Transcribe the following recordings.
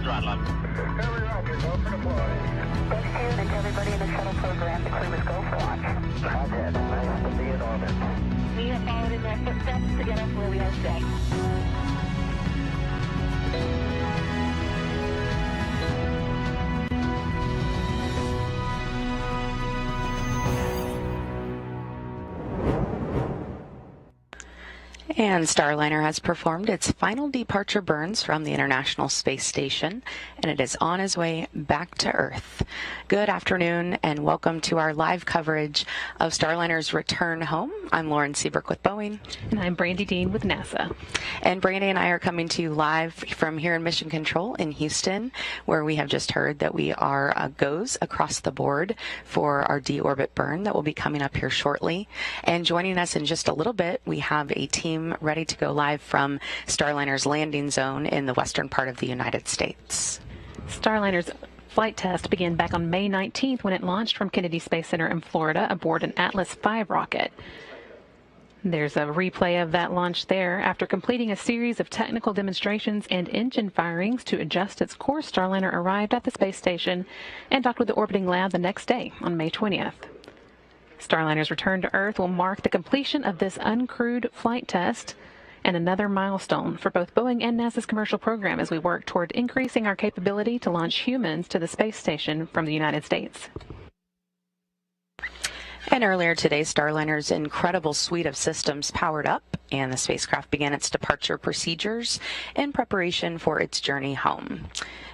throttle up. Every roger, go for deploy. Stay tuned and to everybody in the shuttle program, the crew is go for launch. Roger, nice to be in orbit. We have followed in their footsteps to get us where we are today. And Starliner has performed its final departure burns from the International Space Station, and it is on its way back to Earth. Good afternoon, and welcome to our live coverage of Starliner's return home. I'm Lauren Seabrook with Boeing. And I'm Brandy Dean with NASA. And Brandy and I are coming to you live from here in Mission Control in Houston, where we have just heard that we are goes across the board for our deorbit burn that will be coming up here shortly. And joining us in just a little bit, we have a team ready to go live from Starliner's landing zone in the western part of the United States. Starliner's flight test began back on May 19th when it launched from Kennedy Space Center in Florida aboard an Atlas V rocket. There's a replay of that launch there. After completing a series of technical demonstrations and engine firings to adjust its course, Starliner arrived at the space station and docked with the orbiting lab the next day on May 20th. Starliner's return to Earth will mark the completion of this uncrewed flight test and another milestone for both Boeing and NASA's commercial program as we work toward increasing our capability to launch humans to the space station from the United States. And earlier today, Starliner's incredible suite of systems powered up, and the spacecraft began its departure procedures in preparation for its journey home.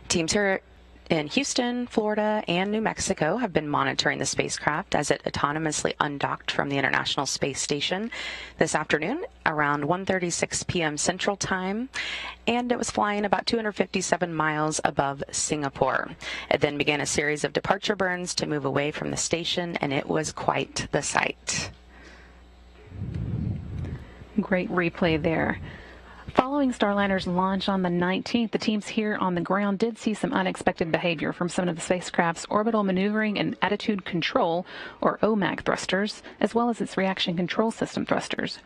Teams here in Houston, Florida, and New Mexico have been monitoring the spacecraft as it autonomously undocked from the International Space Station this afternoon around 1:36 p.m. Central Time, and it was flying about 257 miles above Singapore. It then began a series of departure burns to move away from the station, and it was quite the sight. Great replay there. Following Starliner's launch on the 19th, the teams here on the ground did see some unexpected behavior from some of the spacecraft's orbital maneuvering and attitude control, or OMAC thrusters, as well as its reaction control system thrusters.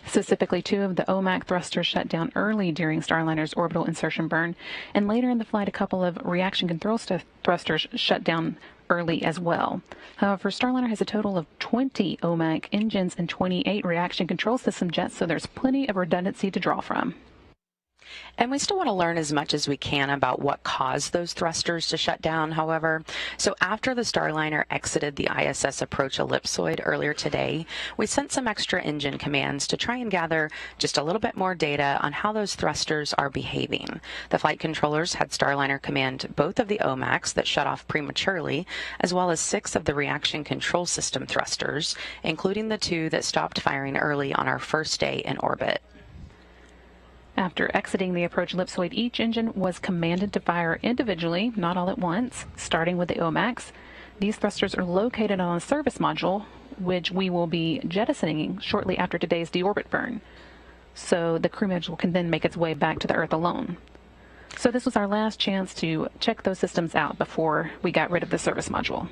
Specifically, 2 of the OMAC thrusters shut down early during Starliner's orbital insertion burn, and later in the flight, a couple of reaction control thrusters shut down early as well. However, Starliner has a total of 20 OMAC engines and 28 reaction control system jets, so there's plenty of redundancy to draw from. And we still want to learn as much as we can about what caused those thrusters to shut down, however. So after the Starliner exited the ISS approach ellipsoid earlier today, we sent some extra engine commands to try and gather just a little bit more data on how those thrusters are behaving. The flight controllers had Starliner command both of the OMACs that shut off prematurely, as well as 6 of the reaction control system thrusters, including the 2 that stopped firing early on our first day in orbit. After exiting the approach ellipsoid, each engine was commanded to fire individually, not all at once, starting with the OMACs. These thrusters are located on a service module, which we will be jettisoning shortly after today's deorbit burn. So the crew module can then make its way back to the Earth alone. So this was our last chance to check those systems out before we got rid of the service module.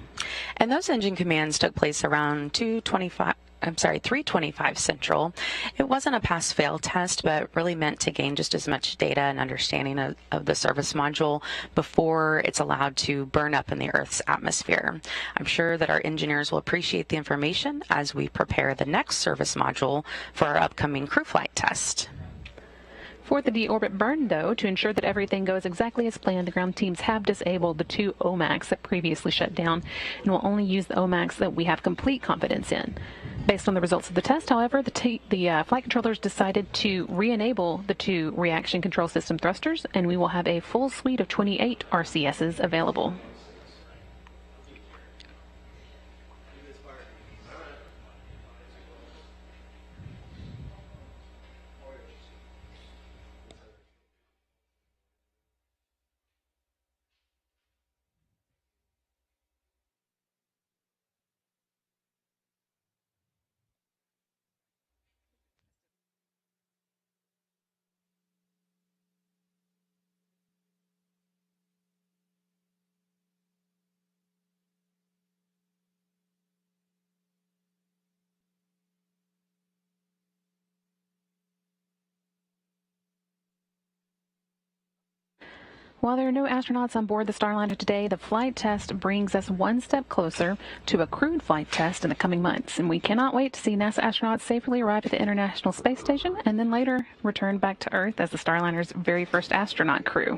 And those engine commands took place around 3:25 Central. It wasn't a pass-fail test, but really meant to gain just as much data and understanding of the service module before it's allowed to burn up in the Earth's atmosphere. I'm sure that our engineers will appreciate the information as we prepare the next service module for our upcoming crew flight test. For the deorbit burn, though, to ensure that everything goes exactly as planned, the ground teams have disabled the 2 OMACs that previously shut down and will only use the OMACs that we have complete confidence in. Based on the results of the test, however, the flight controllers decided to re-enable the 2 reaction control system thrusters, and we will have a full suite of 28 RCSs available. While there are no astronauts on board the Starliner today, the flight test brings us one step closer to a crewed flight test in the coming months. And we cannot wait to see NASA astronauts safely arrive at the International Space Station and then later return back to Earth as the Starliner's very first astronaut crew.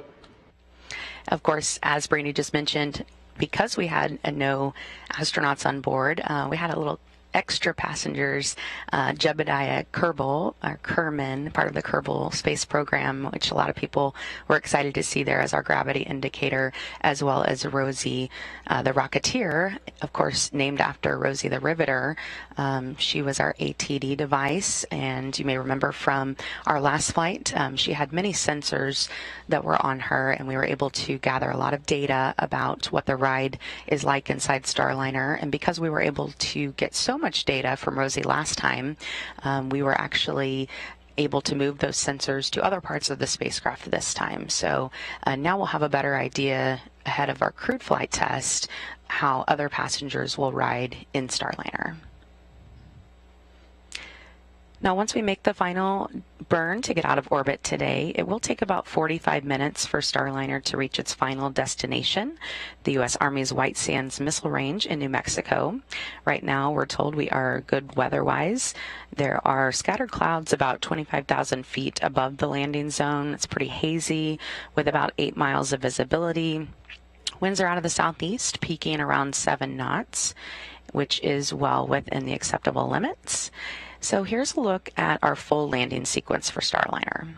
Of course, as Brandy just mentioned, because we had no astronauts on board, we had a little extra passengers, Jebediah Kerbal, or Kerman, part of the Kerbal space program, which a lot of people were excited to see there as our gravity indicator, as well as Rosie, the Rocketeer, of course, named after Rosie the Riveter. She was our ATD device, and you may remember from our last flight, she had many sensors that were on her, and we were able to gather a lot of data about what the ride is like inside Starliner. And because we were able to get so much data from Rosie last time, we were actually able to move those sensors to other parts of the spacecraft this time. So now we'll have a better idea ahead of our crewed flight test how other passengers will ride in Starliner. Now, once we make the final burn to get out of orbit today, it will take about 45 minutes for Starliner to reach its final destination, the U.S. Army's White Sands Missile Range in New Mexico. Right now, we're told we are good weather-wise. There are scattered clouds about 25,000 feet above the landing zone. It's pretty hazy with about 8 miles of visibility. Winds are out of the southeast, peaking around 7 knots, which is well within the acceptable limits. So here's a look at our full landing sequence for Starliner.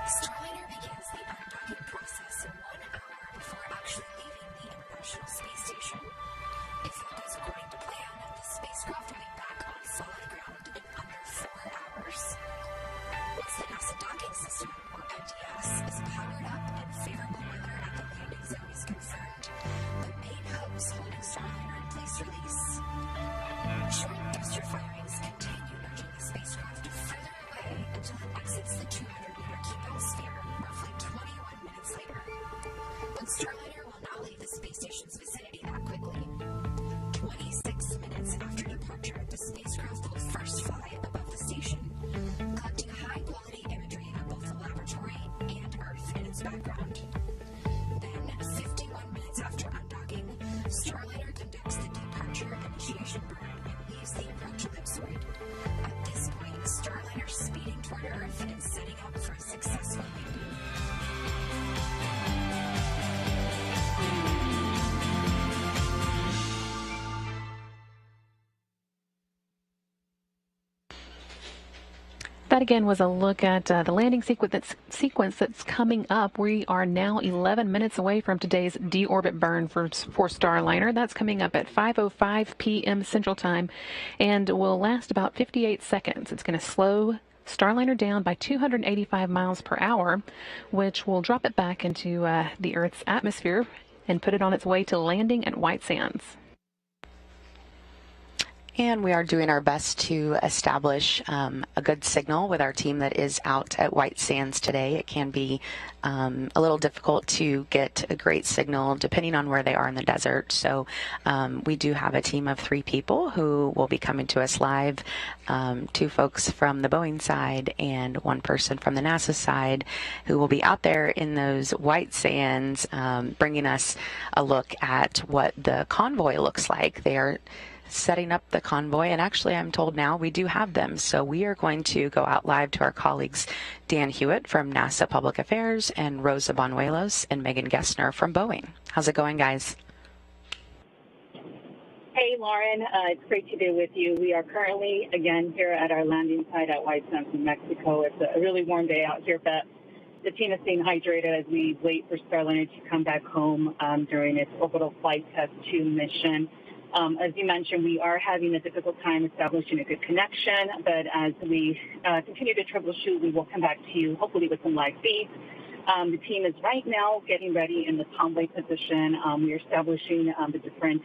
Starliner begins the undocking process 1 hour before actually leaving the International Space Station. If all goes according to plan, the spacecraft will be back on solid ground in under 4 hours. Once the NASA docking system, or NDS, is powered up and favorable weather at the landing zone is confirmed, the main hubs holding Starliner in place release. Short booster firings continue nudging the spacecraft further away until it exits the 200-meter Keep-Out sphere roughly 21 minutes later. But Starliner will not leave the space station's vicinity that quickly. 26 minutes after departure, the spacecraft will first fly above the station, collecting high-quality imagery of both the laboratory and Earth in its background. Then, 51 minutes after undocking, Starliner conducts the departure initiation burn and leaves the approach ellipsoid. At this point, Starliner speeding toward Earth and setting up for a successful landing. That again was a look at the landing sequence that's coming up. We are now 11 minutes away from today's deorbit burn for Starliner. That's coming up at 5:05 p.m. Central Time and will last about 58 seconds. It's going to slow Starliner down by 285 miles per hour, which will drop it back into the Earth's atmosphere and put it on its way to landing at White Sands. And we are doing our best to establish a good signal with our team that is out at White Sands today. It can be a little difficult to get a great signal depending on where they are in the desert. So we do have a team of 3 people who will be coming to us live, 2 folks from the Boeing side and 1 person from the NASA side who will be out there in those White Sands bringing us a look at what the convoy looks like. They are setting up the convoy, and actually I'm told now we do have them. So we are going to go out live to our colleagues Dan Hewitt from NASA Public Affairs and Rosa Banuelos and Megan Gessner from Boeing. How's it going, guys? Hey, Lauren. It's great to be with you. We are currently, again, here at our landing site at White Sands, New Mexico. It's a really warm day out here, but the team is staying hydrated as we wait for Starliner to come back home during its Orbital Flight Test-2 mission. As you mentioned, we are having a difficult time establishing a good connection, but as we continue to troubleshoot, we will come back to you, hopefully with some live feeds. The team is right now getting ready in the convoy position. We are establishing the different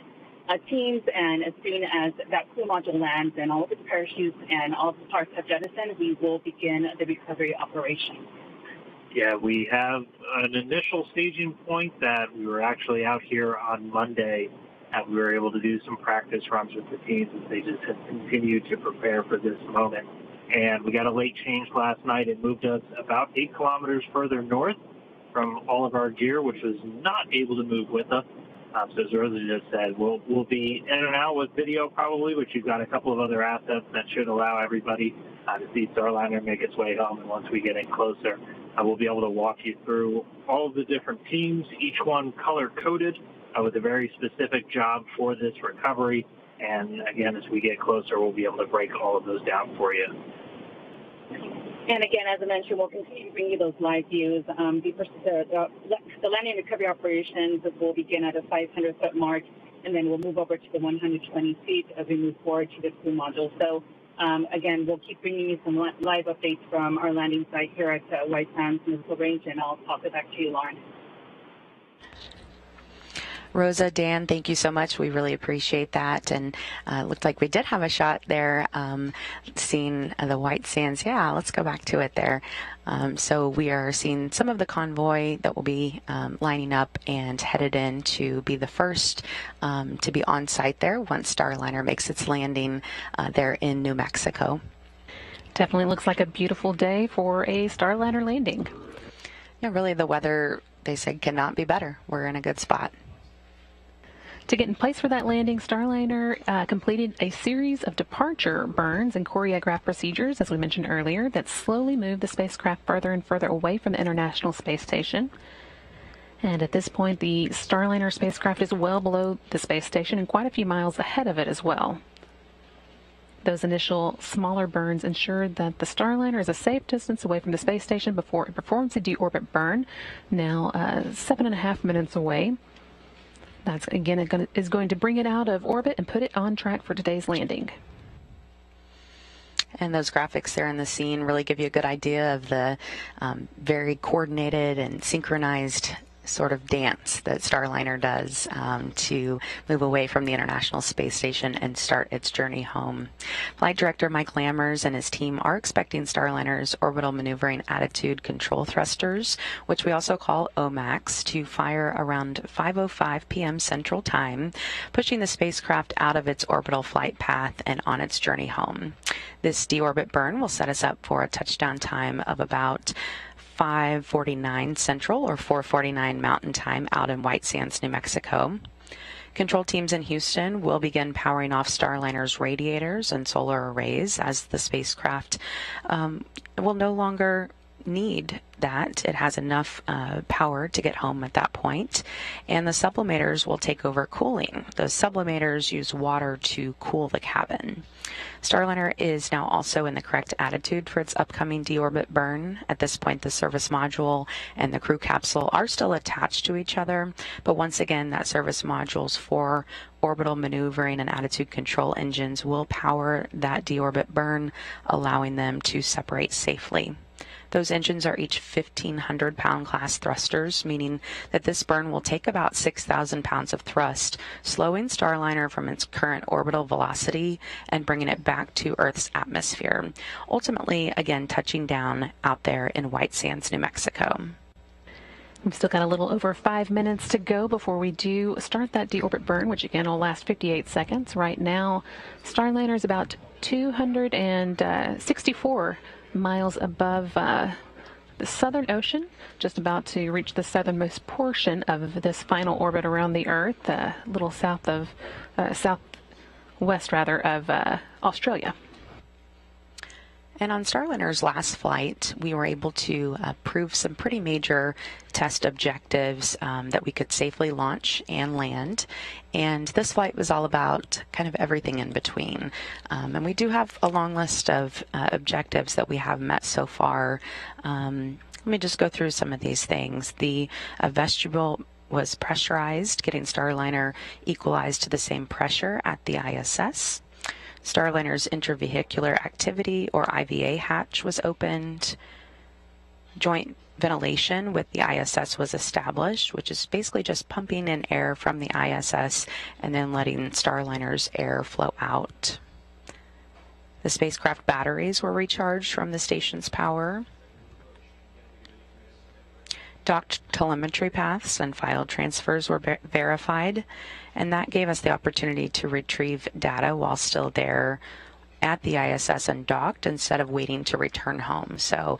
teams, and as soon as that crew module lands and all of its parachutes and all of the parts have jettisoned, we will begin the recovery operation. Yeah, we have an initial staging point that we were actually out here on Monday. We were able to do some practice runs with the teams as they just have continued to prepare for this moment. And we got a late change last night. It moved us about 8 kilometers further north from all of our gear, which was not able to move with us. So as Rosa just said, we'll be in and out with video probably, but you've got a couple of other assets that should allow everybody to see Starliner make its way home. And once we get in closer, we'll be able to walk you through all of the different teams, each one color-coded with a very specific job for this recovery. And again, as we get closer, we'll be able to break all of those down for you. And again, as I mentioned, we'll continue to bring you those live views. The landing and recovery operations will begin at a 500-foot mark, and then we'll move over to the 120 feet as we move forward to the crew module. So, again, we'll keep bringing you some live updates from our landing site here at White Sands Missile Range, and I'll toss it back to you, Lauren. Rosa, Dan, thank you so much. We really appreciate that. And it looked like we did have a shot there, seeing the White Sands. Yeah, let's go back to it there. So we are seeing some of the convoy that will be lining up and headed in to be the first to be on site there once Starliner makes its landing there in New Mexico. Definitely looks like a beautiful day for a Starliner landing. Yeah, really the weather, they said, cannot be better. We're in a good spot. To get in place for that landing, Starliner completed a series of departure burns and choreographed procedures, as we mentioned earlier, that slowly moved the spacecraft further and further away from the International Space Station. And at this point, the Starliner spacecraft is well below the space station and quite a few miles ahead of it as well. Those initial smaller burns ensured that the Starliner is a safe distance away from the space station before it performs a deorbit burn, now 7.5 minutes away. That's, again, is going to bring it out of orbit and put it on track for today's landing. And those graphics there in the scene really give you a good idea of the very coordinated and synchronized sort of dance that Starliner does to move away from the International Space Station and start its journey home. Flight Director Mike Lammers and his team are expecting Starliner's orbital maneuvering attitude control thrusters, which we also call OMACs, to fire around 5:05 p.m. Central Time, pushing the spacecraft out of its orbital flight path and on its journey home. This deorbit burn will set us up for a touchdown time of about 5:49 Central or 4:49 Mountain Time out in White Sands, New Mexico. Control teams in Houston will begin powering off Starliner's radiators and solar arrays as the spacecraft will no longer need that. It has enough power to get home at that point, and the sublimators will take over cooling. Those sublimators use water to cool the cabin. Starliner is now also in the correct attitude for its upcoming deorbit burn. At this point, the service module and the crew capsule are still attached to each other, but once again, that service module's 4 orbital maneuvering and attitude control engines will power that deorbit burn, allowing them to separate safely. Those engines are each 1,500-pound class thrusters, meaning that this burn will take about 6,000 pounds of thrust, slowing Starliner from its current orbital velocity and bringing it back to Earth's atmosphere, ultimately, again, touching down out there in White Sands, New Mexico. We've still got a little over 5 minutes to go before we do start that deorbit burn, which again will last 58 seconds. Right now, Starliner is about 264 miles above the Southern Ocean, just about to reach the southernmost portion of this final orbit around the Earth, a little southwest of Australia. And on Starliner's last flight, we were able to prove some pretty major test objectives that we could safely launch and land. And this flight was all about kind of everything in between. And we do have a long list of objectives that we have met so far. Let me just go through some of these things. The vestibule was pressurized, getting Starliner equalized to the same pressure at the ISS. Starliner's intravehicular activity, or IVA hatch, was opened. Joint ventilation with the ISS was established, which is basically just pumping in air from the ISS and then letting Starliner's air flow out. The spacecraft batteries were recharged from the station's power. Docked telemetry paths and file transfers were verified, and that gave us the opportunity to retrieve data while still there at the ISS and docked instead of waiting to return home. So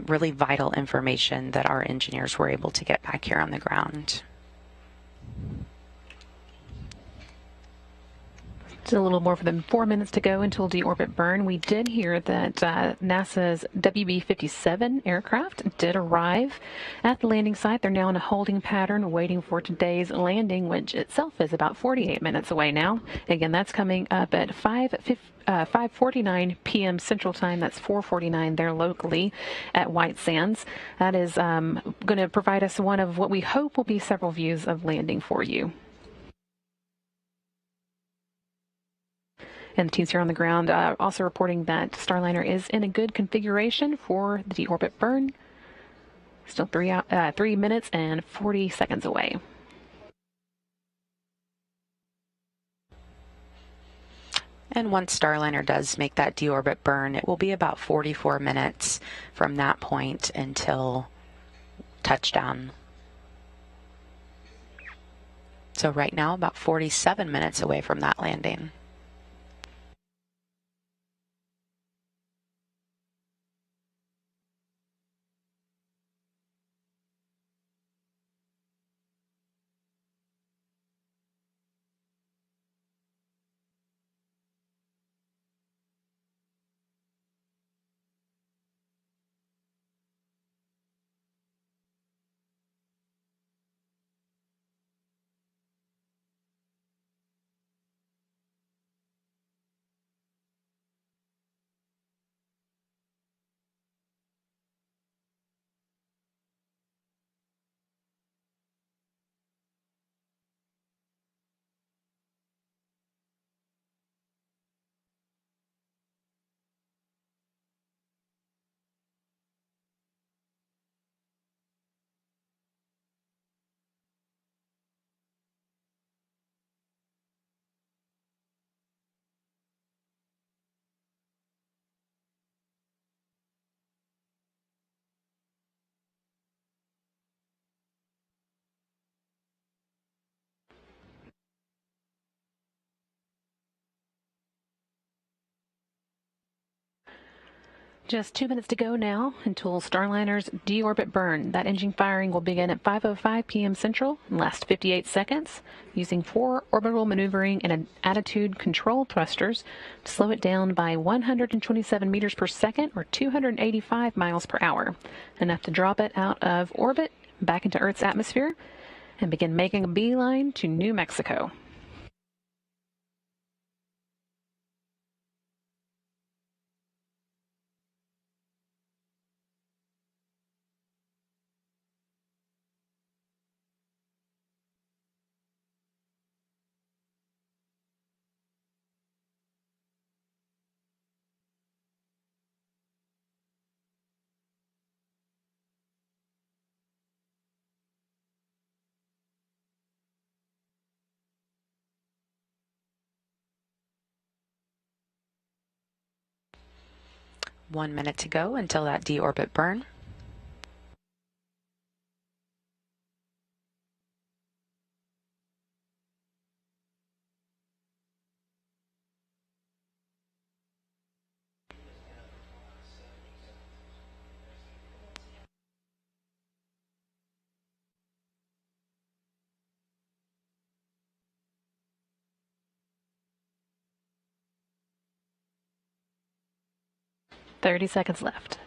really vital information that our engineers were able to get back here on the ground. Still a little more than 4 minutes to go until deorbit burn. We did hear that NASA's WB-57 aircraft did arrive at the landing site. They're now in a holding pattern waiting for today's landing, which itself is about 48 minutes away now. Again, that's coming up at 5:49 p.m. Central Time. That's 4:49 there locally at White Sands. That is going to provide us one of what we hope will be several views of landing for you. And the teams here on the ground also reporting that Starliner is in a good configuration for the deorbit burn. Still 3 minutes and 40 seconds away. And once Starliner does make that deorbit burn, it will be about 44 minutes from that point until touchdown. So right now, about 47 minutes away from that landing. Just 2 minutes to go now until Starliner's deorbit burn. That engine firing will begin at 5:05 p.m. Central and last 58 seconds, using 4 orbital maneuvering and attitude control thrusters to slow it down by 127 meters per second or 285 miles per hour, enough to drop it out of orbit back into Earth's atmosphere and begin making a beeline to New Mexico. One minute to go until that deorbit burn. Thirty seconds left.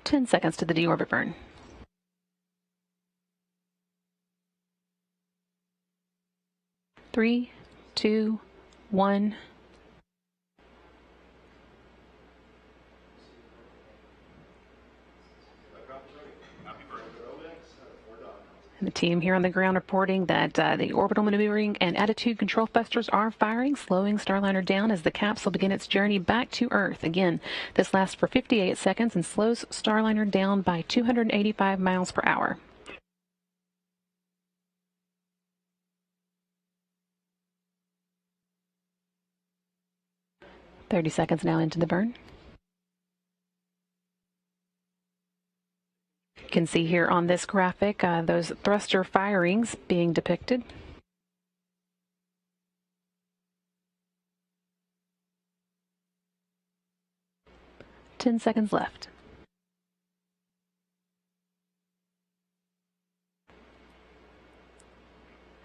Ten seconds to the deorbit burn. 3, 2, 1. And the team here on the ground reporting that the orbital maneuvering and attitude control thrusters are firing, slowing Starliner down as the capsule begins its journey back to Earth. Again, this lasts for 58 seconds and slows Starliner down by 285 miles per hour. 30 seconds now into the burn. You can see here on this graphic those thruster firings being depicted. Ten seconds left.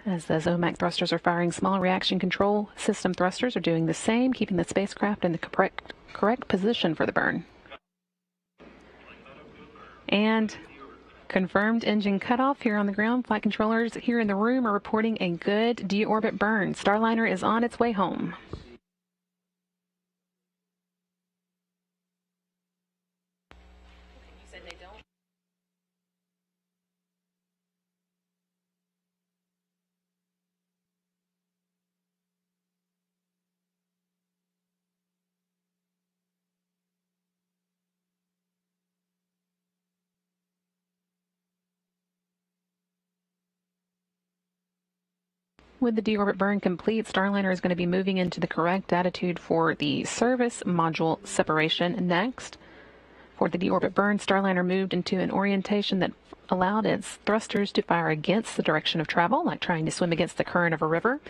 As those OMAC thrusters are firing, small reaction control system thrusters are doing the same, keeping the spacecraft in the correct position for the burn. And confirmed engine cutoff here on the ground. Flight controllers here in the room are reporting a good deorbit burn. Starliner is on its way home. With the deorbit burn complete, Starliner is going to be moving into the correct attitude for the service module separation next. For the deorbit burn, Starliner moved into an orientation that allowed its thrusters to fire against the direction of travel, like trying to swim against the current of a river.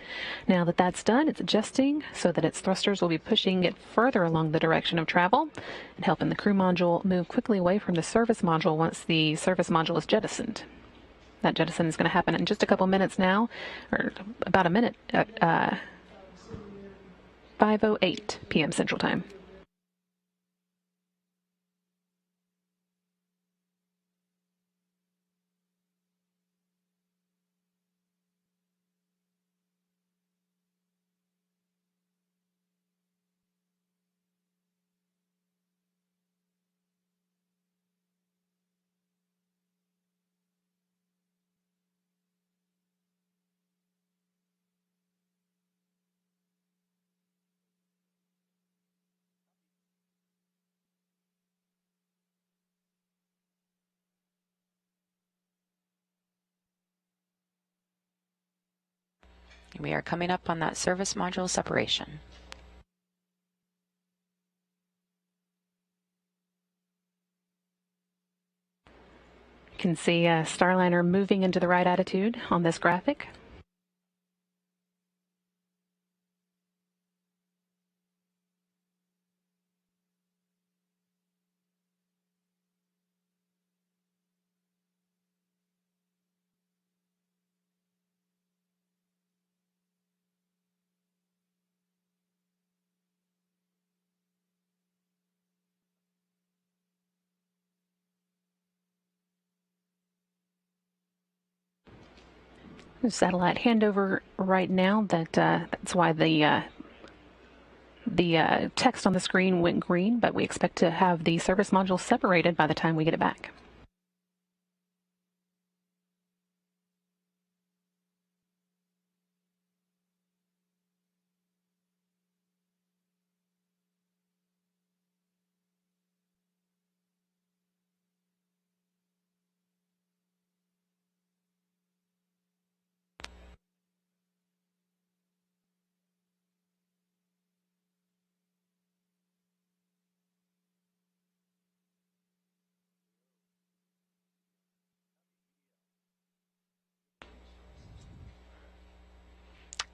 Now that that's done, it's adjusting so that its thrusters will be pushing it further along the direction of travel and helping the crew module move quickly away from the service module once the service module is jettisoned. That jettison is going to happen in just a couple minutes now, or about a minute at 5:08 p.m. Central Time. We are coming up on that service module separation. You can see Starliner moving into the right attitude on this graphic. Satellite handover right now. That's why the text on the screen went green, but we expect to have the service module separated by the time we get it back.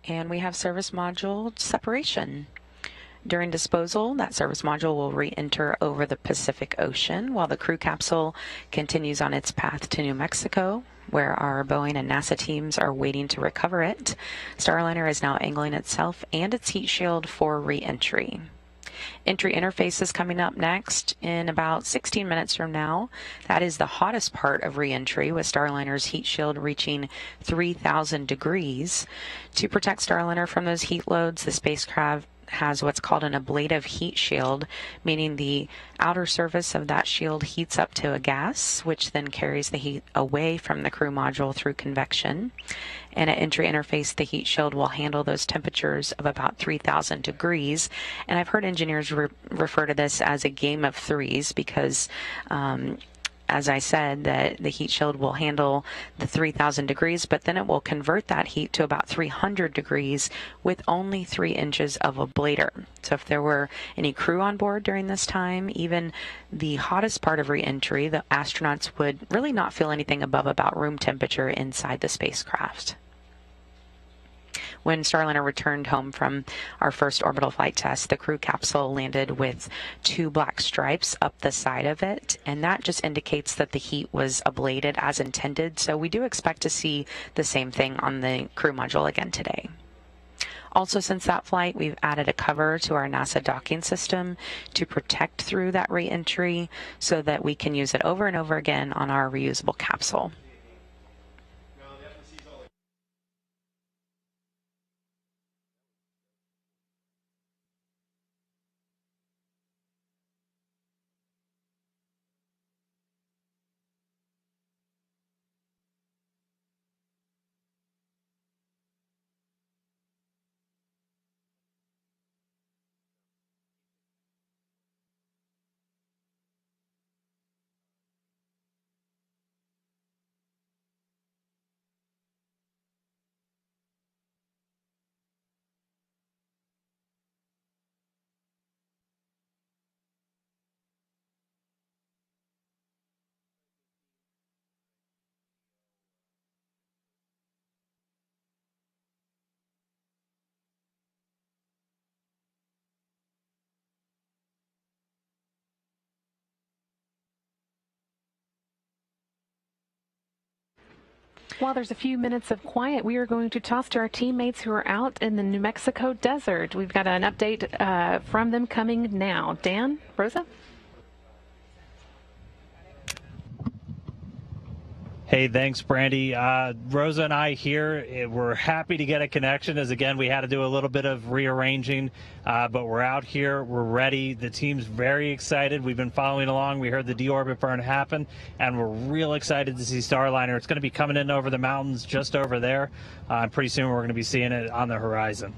And we have service module separation. During disposal, that service module will re-enter over the Pacific Ocean while the crew capsule continues on its path to New Mexico, where our Boeing and NASA teams are waiting to recover it. Starliner is now angling itself and its heat shield for re-entry. Entry interface is coming up next in about 16 minutes from now. That is the hottest part of re-entry, with Starliner's heat shield reaching 3,000 degrees. To protect Starliner from those heat loads, the spacecraft has what's called an ablative heat shield, meaning the outer surface of that shield heats up to a gas, which then carries the heat away from the crew module through convection. And at entry interface, the heat shield will handle those temperatures of about 3,000 degrees. And I've heard engineers refer to this as a game of threes because as I said, that the heat shield will handle the 3,000 degrees, but then it will convert that heat to about 300 degrees with only 3 inches of ablator. So if there were any crew on board during this time, even the hottest part of re-entry, the astronauts would really not feel anything above about room temperature inside the spacecraft. When Starliner returned home from our first orbital flight test, the crew capsule landed with 2 black stripes up the side of it, and that just indicates that the heat was ablated as intended, so we do expect to see the same thing on the crew module again today. Also, since that flight, we've added a cover to our NASA docking system to protect through that re-entry so that we can use it over and over again on our reusable capsule. While there's a few minutes of quiet, we are going to toss to our teammates who are out in the New Mexico desert. We've got an update from them coming now. Dan, Rosa? Hey, thanks, Brandy. Rosa and I here, we're happy to get a connection as, again, we had to do a little bit of rearranging, but we're out here. We're ready. The team's very excited. We've been following along. We heard the deorbit burn happen, and we're real excited to see Starliner. It's going to be coming in over the mountains just over there. Pretty soon we're going to be seeing it on the horizon.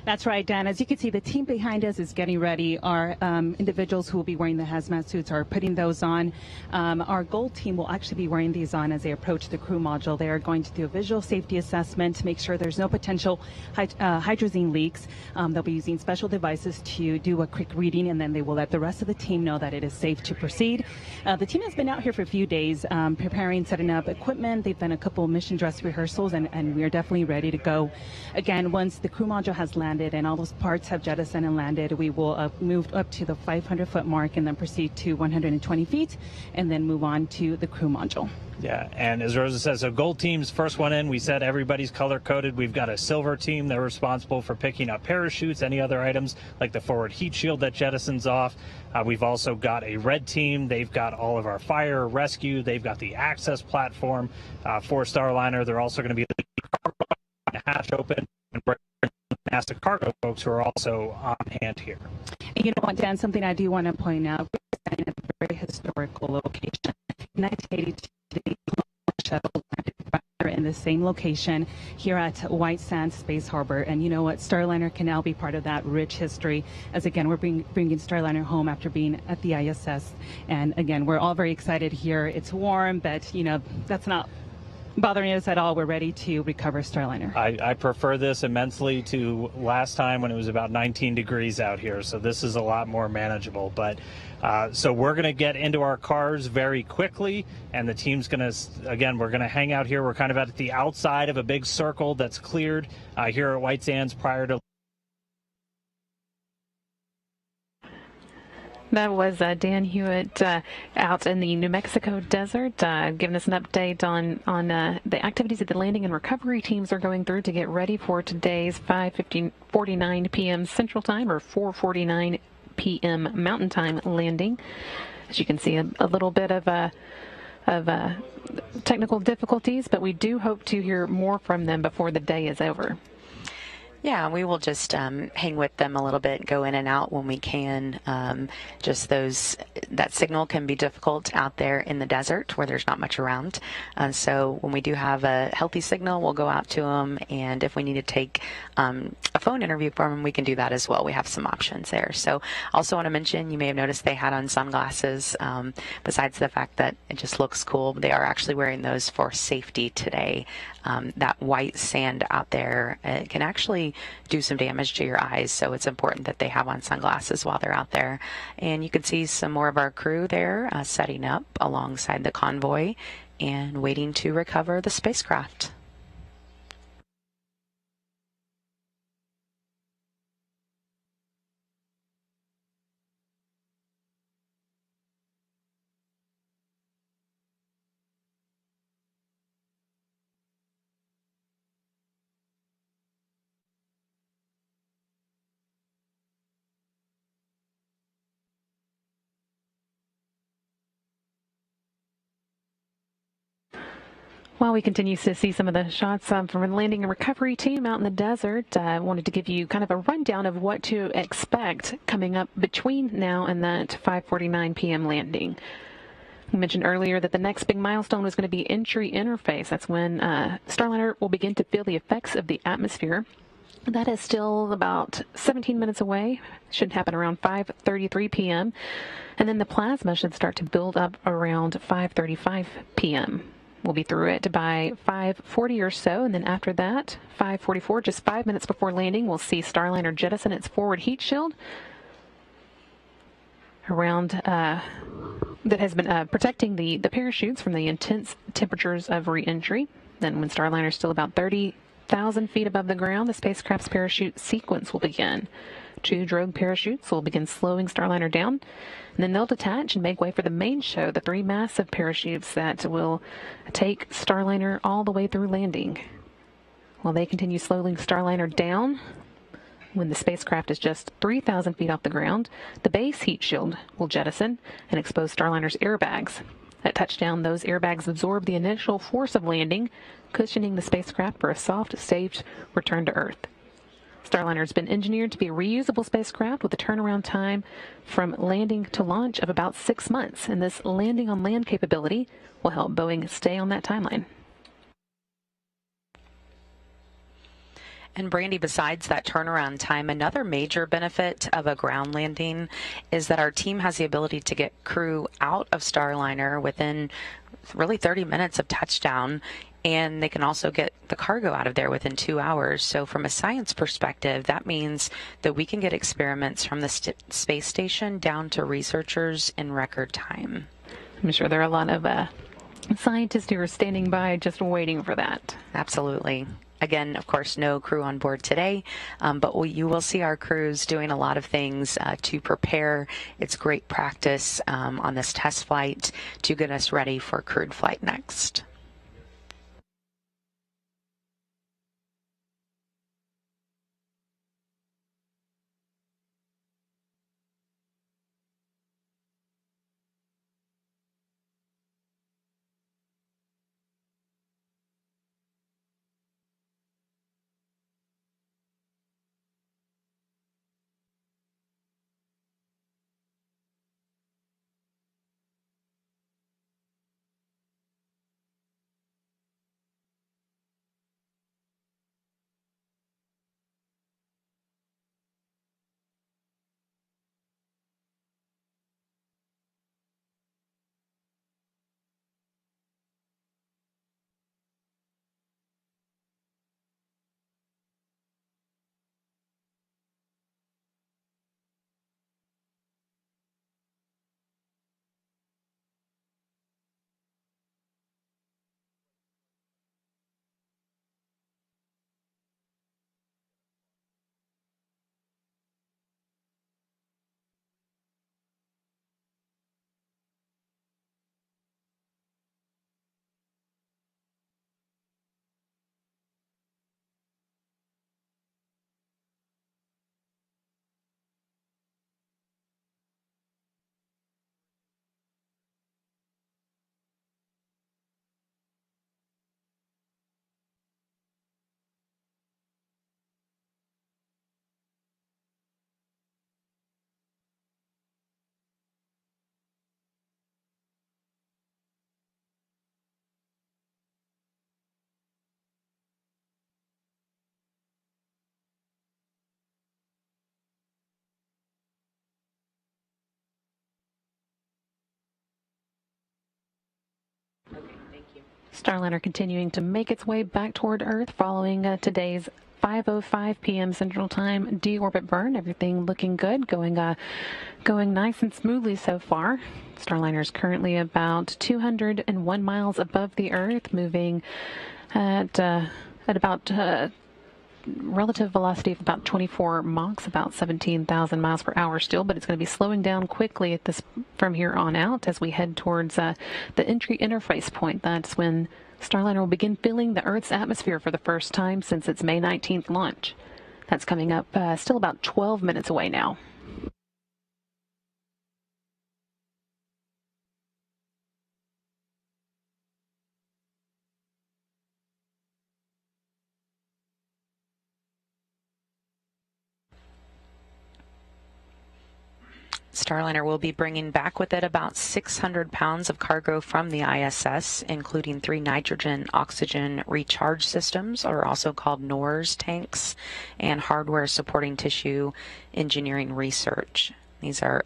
That's right, Dan. As you can see, the team behind us is getting ready. Our individuals who will be wearing the hazmat suits are putting those on. Our gold team will actually be wearing these on as they approach the crew module. They are going to do a visual safety assessment to make sure there's no potential hydrazine leaks. They'll be using special devices to do a quick reading, and then they will let the rest of the team know that it is safe to proceed. The team has been out here for a few days preparing, setting up equipment. They've done a couple of mission dress rehearsals, and we are definitely ready to go. Again, once the crew module has landed and all those parts have jettisoned and landed, we will move up to the 500-foot mark and then proceed to 120 feet and then move on to the crew module. Yeah, and as Rosa says, so gold team's first one in. We said everybody's color-coded. We've got a silver team. They're responsible for picking up parachutes, any other items like the forward heat shield that jettisons off. We've also got a red team. They've got all of our fire rescue. They've got the access platform for Starliner. They're also going to be the hatch open and bring NASA cargo folks who are also on hand here. And you know what, Dan, something I do want to point out, we're in a very historical location. In 1982, the shuttle landed in the same location here at White Sands Space Harbor. And you know what, Starliner can now be part of that rich history, as again, we're bringing Starliner home after being at the ISS. And again, we're all very excited here. It's warm, but you know, that's not bothering us at all. We're ready to recover Starliner. I prefer this immensely to last time when it was about 19 degrees out here, so this is a lot more manageable. But so we're going to get into our cars very quickly, and the team's going to, again, we're going to hang out here. We're kind of at the outside of a big circle that's cleared here at White Sands prior to. That was Dan Hewitt out in the New Mexico desert, giving us an update on the activities that the landing and recovery teams are going through to get ready for today's 5:49 p.m. Central Time or 4:49 p.m. Mountain Time landing. As you can see, a little bit of technical difficulties, but we do hope to hear more from them before the day is over. Yeah, we will just hang with them a little bit, go in and out when we can. Just that signal can be difficult out there in the desert where there's not much around. So when we do have a healthy signal, we'll go out to them. And if we need to take a phone interview for them, we can do that as well. We have some options there. So also want to mention, you may have noticed they had on sunglasses. Besides the fact that it just looks cool, they are actually wearing those for safety today. That white sand out there can actually do some damage to your eyes, so it's important that they have on sunglasses while they're out there. And you can see some more of our crew there setting up alongside the convoy and waiting to recover the spacecraft. While we continue to see some of the shots from the landing and recovery team out in the desert, I wanted to give you kind of a rundown of what to expect coming up between now and that 5:49 p.m. landing. We mentioned earlier that the next big milestone was going to be entry interface. That's when Starliner will begin to feel the effects of the atmosphere. That is still about 17 minutes away. Should happen around 5:33 p.m. And then the plasma should start to build up around 5:35 p.m. We'll be through it by 5:40 or so, and then after that, 5:44, just 5 minutes before landing, we'll see Starliner jettison its forward heat shield around that has been protecting the parachutes from the intense temperatures of re-entry. Then when Starliner is still about 30,000 feet above the ground, the spacecraft's parachute sequence will begin. 2 drogue parachutes will begin slowing Starliner down, and then they'll detach and make way for the main show, the 3 massive parachutes that will take Starliner all the way through landing. While they continue slowing Starliner down, when the spacecraft is just 3,000 feet off the ground, the base heat shield will jettison and expose Starliner's airbags. At touchdown, those airbags absorb the initial force of landing, cushioning the spacecraft for a soft, safe return to Earth. Starliner has been engineered to be a reusable spacecraft with a turnaround time from landing to launch of about 6 months, and this landing on land capability will help Boeing stay on that timeline. And Brandy, besides that turnaround time, another major benefit of a ground landing is that our team has the ability to get crew out of Starliner within really 30 minutes of touchdown, and they can also get the cargo out of there within 2 hours. So from a science perspective, that means that we can get experiments from the space station down to researchers in record time. I'm sure there are a lot of scientists who are standing by just waiting for that. Absolutely. Again, of course, no crew on board today, but you will see our crews doing a lot of things to prepare. It's great practice on this test flight to get us ready for crewed flight next. Starliner continuing to make its way back toward Earth following today's 5:05 p.m. Central Time deorbit burn. Everything looking good, going nice and smoothly so far. Starliner is currently about 201 miles above the Earth, moving at about relative velocity of about 24 Machs, about 17,000 miles per hour still, but it's going to be slowing down quickly at this from here on out as we head towards the entry interface point. That's when Starliner will begin filling the Earth's atmosphere for the first time since its May 19th launch. That's coming up still about 12 minutes away now. Starliner will be bringing back with it about 600 pounds of cargo from the ISS, including 3 nitrogen oxygen recharge systems, or also called NORS tanks, and hardware supporting tissue engineering research. These are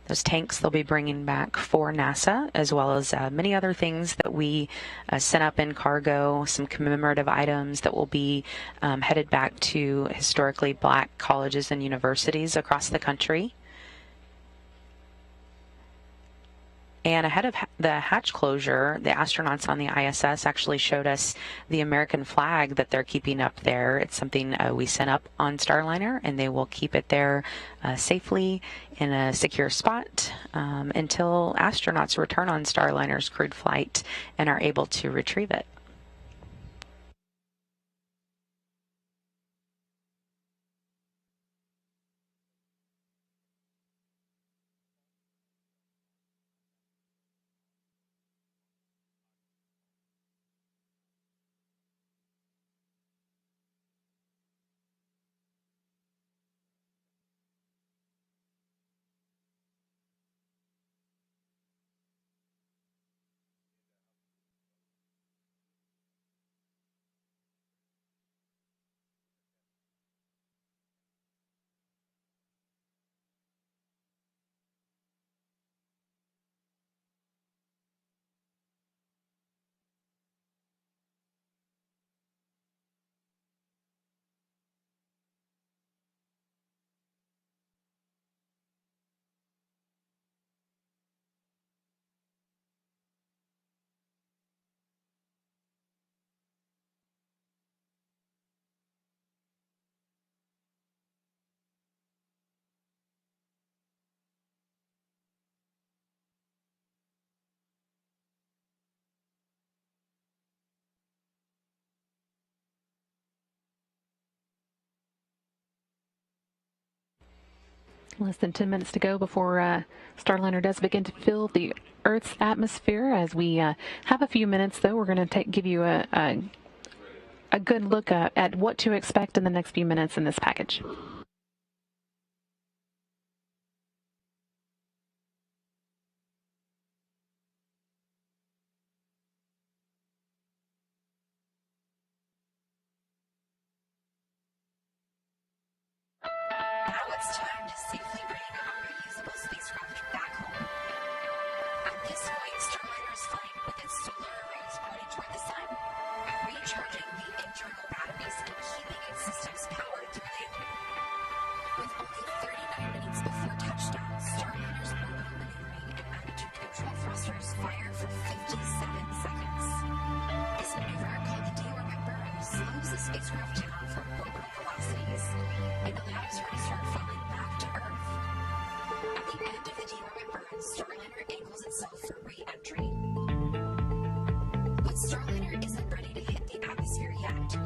those tanks they'll be bringing back for NASA, as well as many other things that we sent up in cargo, some commemorative items that will be headed back to historically black colleges and universities across the country. And ahead of the hatch closure, the astronauts on the ISS actually showed us the American flag that they're keeping up there. It's something we sent up on Starliner, and they will keep it there safely in a secure spot until astronauts return on Starliner's crewed flight and are able to retrieve it. Less than 10 minutes to go before Starliner does begin to fill the Earth's atmosphere. As we have a few minutes, though, we're going to give you a good look at what to expect in the next few minutes in this package. Now it's time to safely bring our reusable spacecraft back home. At this point, Starliner is flying with its solar arrays pointed toward the sun, recharging the internal batteries and keeping its systems powered through the evening. With only 39 minutes before touchdown, Starliner's orbital maneuvering and attitude control thrusters fire for 57 seconds. This maneuver, called the Deorbit burn, slows the spacecraft down from orbital velocities and allows her to start falling back to Earth. At the end of the deorbit burn, Starliner angles itself for re-entry. But Starliner isn't ready to hit the atmosphere yet.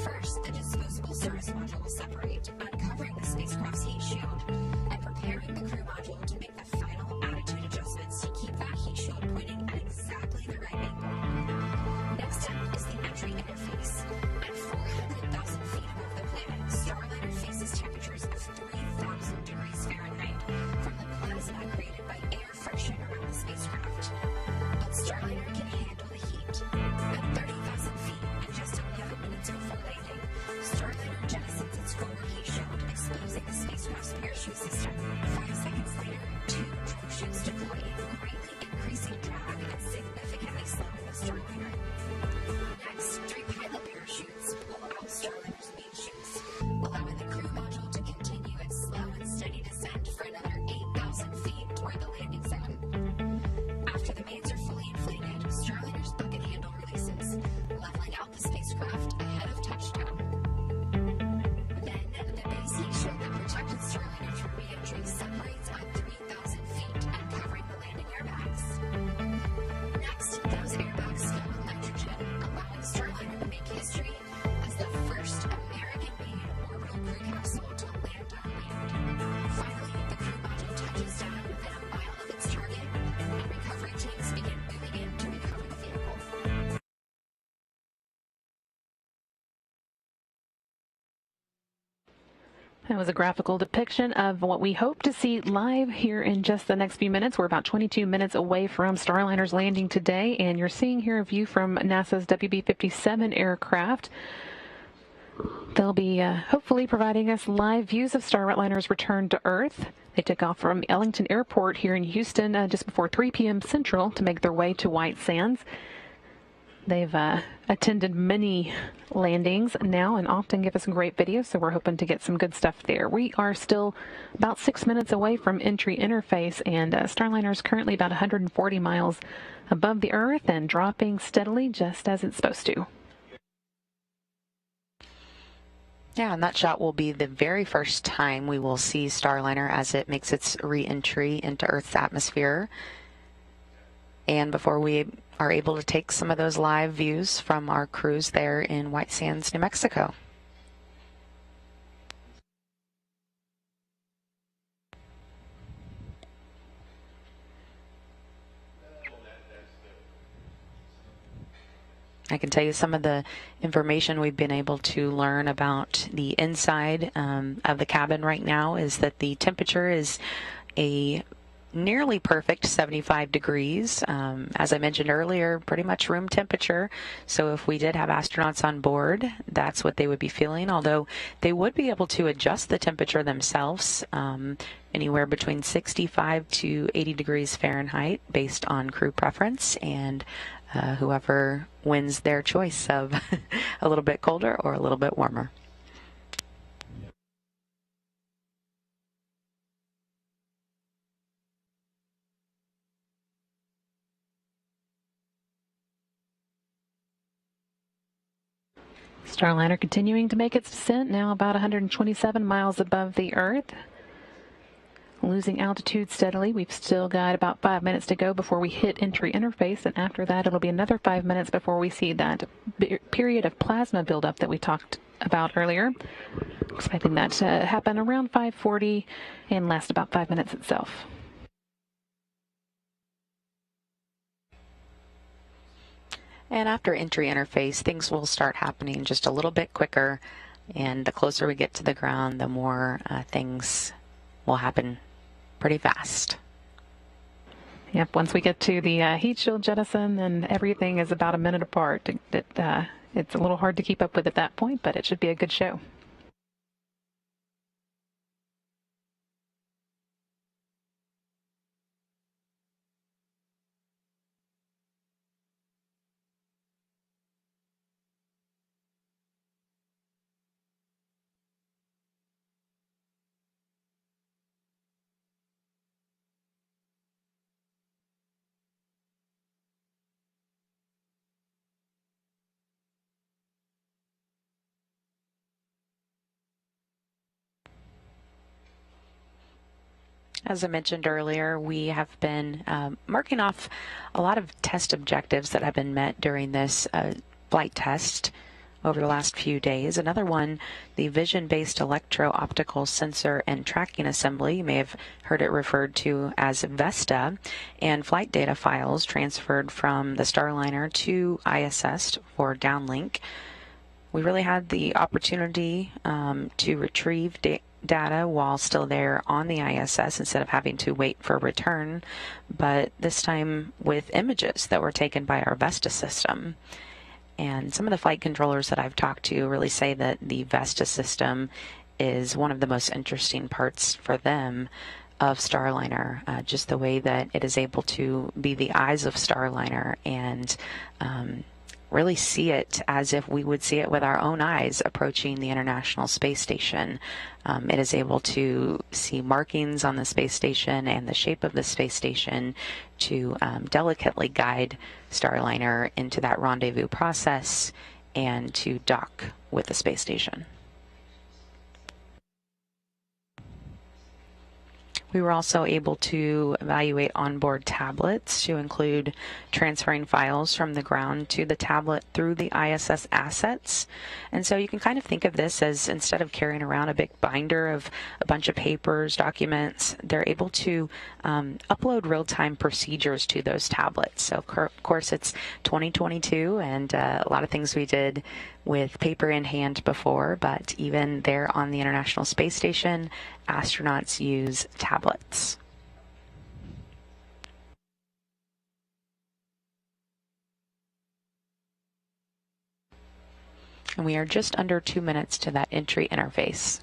First, the disposable service module will separate, uncovering the spacecraft's heat shield and preparing the crew module to make the final attitude adjustments to keep that heat shield pointing at exactly the right angle. Next up is the entry interface. At 400,000 feet above the planet, Starliner faces temperatures of 3,000 degrees Fahrenheit from the plasma created by air friction around the spacecraft. But Starliner can handle the heat. At 30,000 feet and just 11 minutes before landing, Starliner jettisons its forward heat shield, exposing the spacecraft's parachute system. 5 seconds later, 2 drop chutes deploy, greatly increasing drag and significantly slowing the Starliner. That was a graphical depiction of what we hope to see live here in just the next few minutes. We're about 22 minutes away from Starliner's landing today, and you're seeing here a view from NASA's WB-57 aircraft. They'll be hopefully providing us live views of Starliner's return to Earth. They took off from Ellington Airport here in Houston just before 3 p.m. Central to make their way to White Sands. They've attended many landings now and often give us great videos, so we're hoping to get some good stuff there. We are still about 6 minutes away from entry interface, and Starliner is currently about 140 miles above the Earth and dropping steadily just as it's supposed to. Yeah, and that shot will be the very first time we will see Starliner as it makes its re-entry into Earth's atmosphere. And before we are able to take some of those live views from our crews there in White Sands, New Mexico. I can tell you some of the information we've been able to learn about the inside of the cabin right now is that the temperature is a nearly perfect 75 degrees. As I mentioned earlier, pretty much room temperature. So if we did have astronauts on board, that's what they would be feeling, although they would be able to adjust the temperature themselves anywhere between 65 to 80 degrees Fahrenheit based on crew preference, and whoever wins their choice of a little bit colder or a little bit warmer. Starliner continuing to make its descent, now about 127 miles above the Earth. Losing altitude steadily. We've still got about 5 minutes to go before we hit entry interface, and after that it'll be another 5 minutes before we see that period of plasma buildup that we talked about earlier. Expecting that to happen around 5:40 and last about 5 minutes itself. And after entry interface, things will start happening just a little bit quicker, and the closer we get to the ground, the more things will happen pretty fast. Yep, once we get to the heat shield jettison, then everything is about a minute apart. It's a little hard to keep up with at that point, but it should be a good show. As I mentioned earlier, we have been marking off a lot of test objectives that have been met during this flight test over the last few days. Another one, the vision-based electro-optical sensor and tracking assembly. You may have heard it referred to as VESTA, and flight data files transferred from the Starliner to ISS for downlink. We really had the opportunity to retrieve data while still there on the ISS instead of having to wait for return, but this time with images that were taken by our VESTA system. And some of the flight controllers that I've talked to really say that the VESTA system is one of the most interesting parts for them of Starliner, just the way that it is able to be the eyes of Starliner and really see it as if we would see it with our own eyes approaching the International Space Station. It is able to see markings on the space station and the shape of the space station to delicately guide Starliner into that rendezvous process and to dock with the space station. We were also able to evaluate onboard tablets to include transferring files from the ground to the tablet through the ISS assets. And so you can kind of think of this as, instead of carrying around a big binder of a bunch of papers, documents, they're able to upload real-time procedures to those tablets. So of course it's 2022 and a lot of things we did with paper in hand before, but even there on the International Space Station, astronauts use tablets. And we are just under 2 minutes to that entry interface.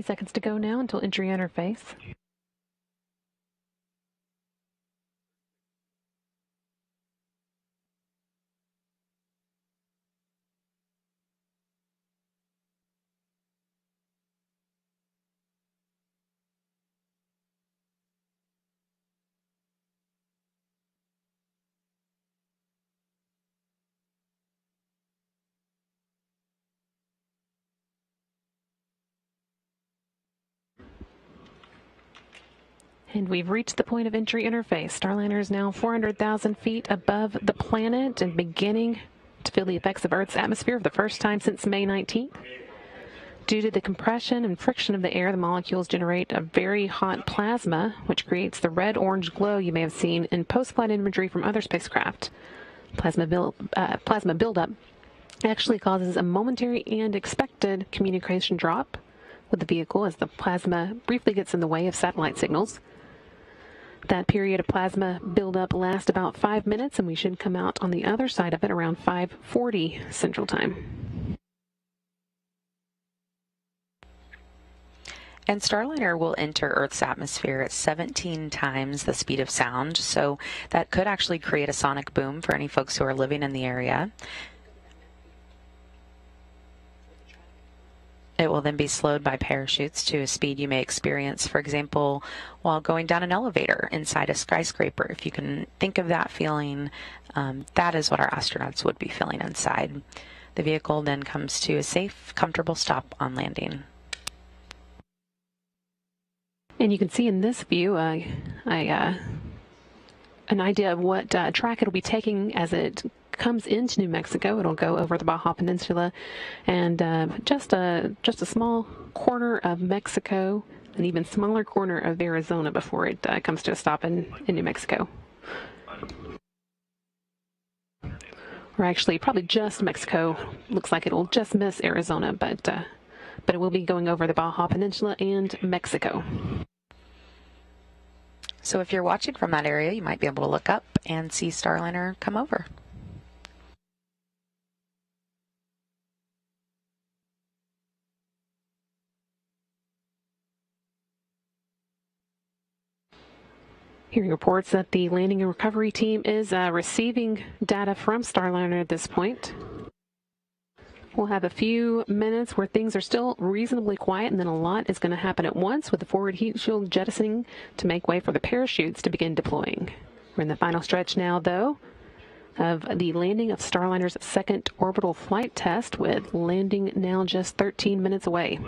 Seconds to go now until entry interface. And we've reached the point of entry interface. Starliner is now 400,000 feet above the planet and beginning to feel the effects of Earth's atmosphere for the first time since May 19th. Due to the compression and friction of the air, the molecules generate a very hot plasma, which creates the red-orange glow you may have seen in post-flight imagery from other spacecraft. Plasma buildup actually causes a momentary and expected communication drop with the vehicle as the plasma briefly gets in the way of satellite signals. That period of plasma buildup lasts about 5 minutes, and we should come out on the other side of it around 5:40 Central Time. And Starliner will enter Earth's atmosphere at 17 times the speed of sound, so that could actually create a sonic boom for any folks who are living in the area. It will then be slowed by parachutes to a speed you may experience, for example, while going down an elevator inside a skyscraper. If you can think of that feeling, that is what our astronauts would be feeling inside. The vehicle then comes to a safe, comfortable stop on landing. And you can see in this view an idea of what track it'll be taking as it comes into New Mexico. It'll go over the Baja Peninsula and just a small corner of Mexico, an even smaller corner of Arizona before it comes to a stop in New Mexico. Or actually, probably just Mexico. Looks like it'll just miss Arizona, but it will be going over the Baja Peninsula and Mexico. So if you're watching from that area, you might be able to look up and see Starliner come over. Hearing reports that the landing and recovery team is receiving data from Starliner at this point. We'll have a few minutes where things are still reasonably quiet, and then a lot is going to happen at once with the forward heat shield jettisoning to make way for the parachutes to begin deploying. We're in the final stretch now, though. of the landing of Starliner's second orbital flight test, with landing now just 13 minutes away.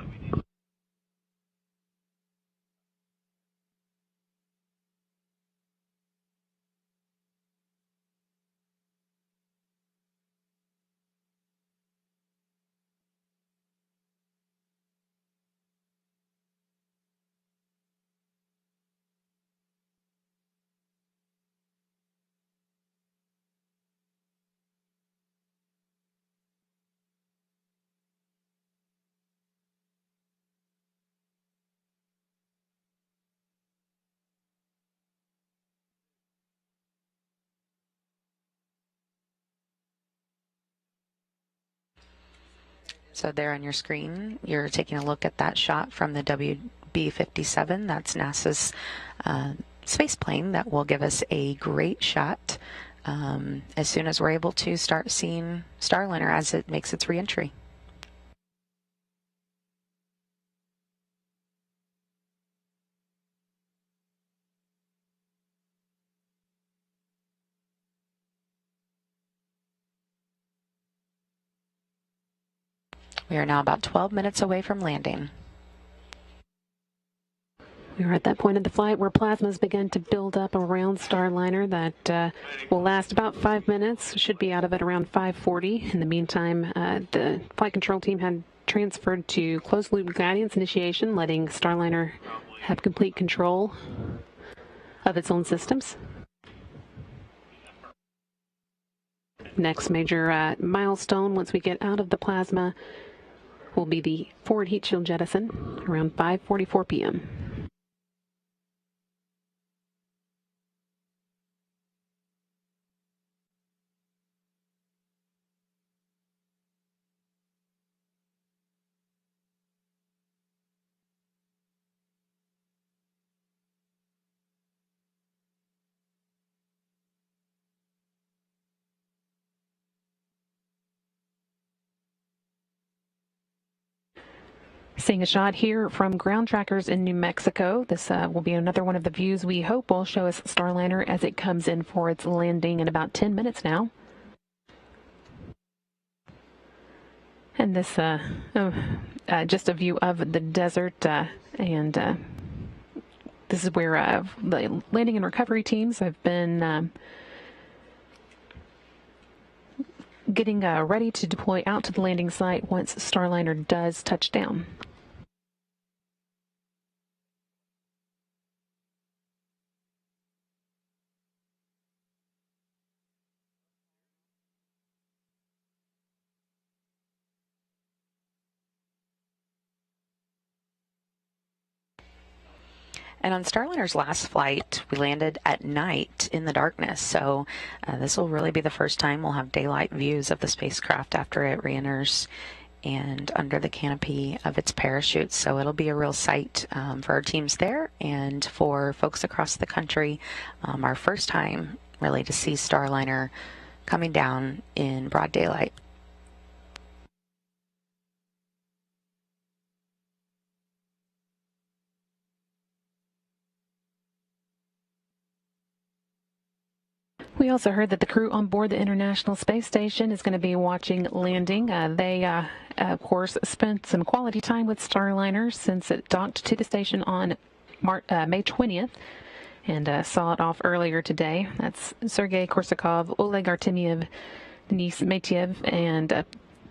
So there on your screen, you're taking a look at that shot from the WB-57. That's NASA's space plane that will give us a great shot as soon as we're able to start seeing Starliner as it makes its reentry. We are now about 12 minutes away from landing. We are at that point of the flight where plasmas begin to build up around Starliner. That will last about 5 minutes. Should be out of it around 5:40. In the meantime, the flight control team had transferred to closed-loop guidance initiation, letting Starliner have complete control of its own systems. Next major milestone, once we get out of the plasma, will be the forward heat shield jettison around 5:44 p.m. Seeing a shot here from ground trackers in New Mexico. This will be another one of the views we hope will show us Starliner as it comes in for its landing in about 10 minutes now. And this just a view of the desert, and this is where the landing and recovery teams have been getting ready to deploy out to the landing site once Starliner does touch down. And on Starliner's last flight, we landed at night in the darkness. So this will really be the first time we'll have daylight views of the spacecraft after it reenters and under the canopy of its parachute. So it'll be a real sight for our teams there and for folks across the country. Our first time really to see Starliner coming down in broad daylight. We also heard that the crew on board the International Space Station is going to be watching landing. They, of course, spent some quality time with Starliner since it docked to the station on May 20th and saw it off earlier today. That's Sergei Korsakov, Oleg Artemyev, Denis Matyev, and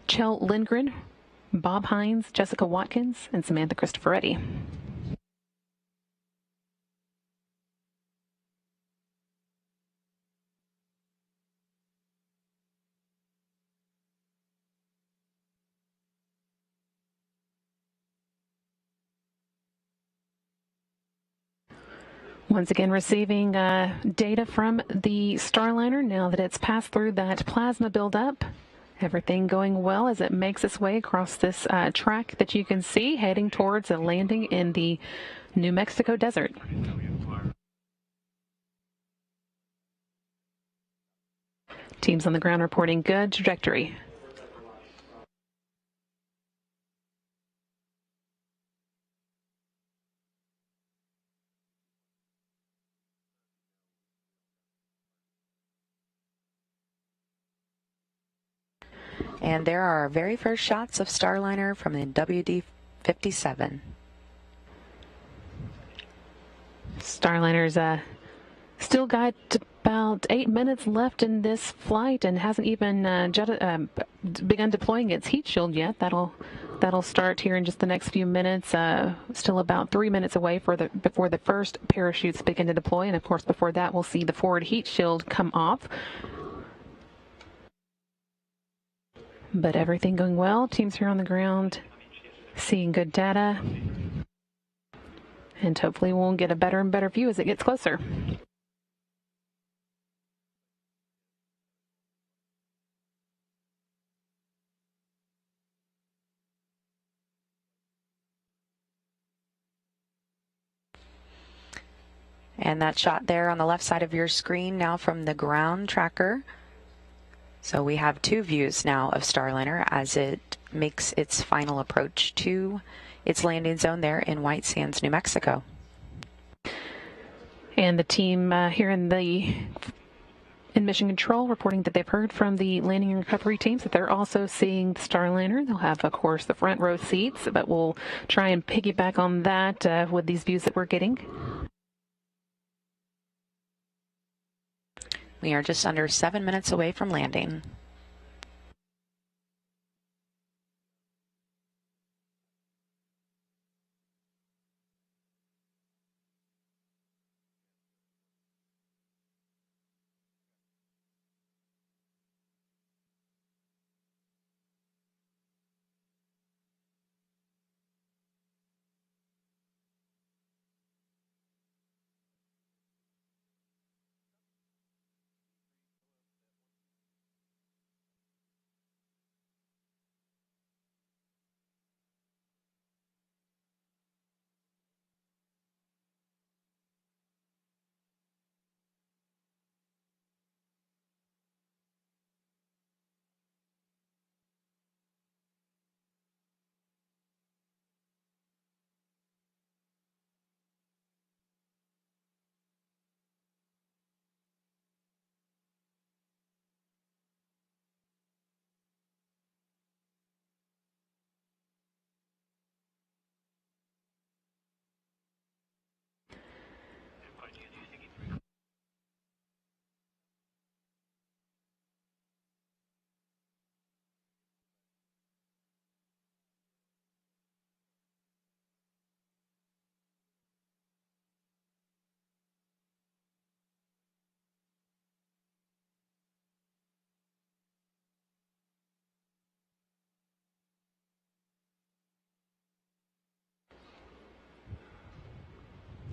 Chell Lindgren, Bob Hines, Jessica Watkins, and Samantha Cristoforetti. Once again, receiving data from the Starliner now that it's passed through that plasma buildup. Everything going well as it makes its way across this track that you can see, heading towards a landing in the New Mexico desert. Teams on the ground reporting good trajectory. And there are our very first shots of Starliner from the WD-57. Starliner's still got about 8 minutes left in this flight and hasn't even begun deploying its heat shield yet. That'll start here in just the next few minutes. Still about 3 minutes away before the first parachutes begin to deploy, and of course before that we'll see the forward heat shield come off. But everything going well. Teams here on the ground seeing good data, and hopefully we'll get a better and better view as it gets closer. And that shot there on the left side of your screen now from the ground tracker. So we have two views now of Starliner as it makes its final approach to its landing zone there in White Sands, New Mexico. And the team here in Mission Control reporting that they've heard from the landing and recovery teams that they're also seeing the Starliner. They'll have, of course, the front row seats, but we'll try and piggyback on that with these views that we're getting. We are just under 7 minutes away from landing.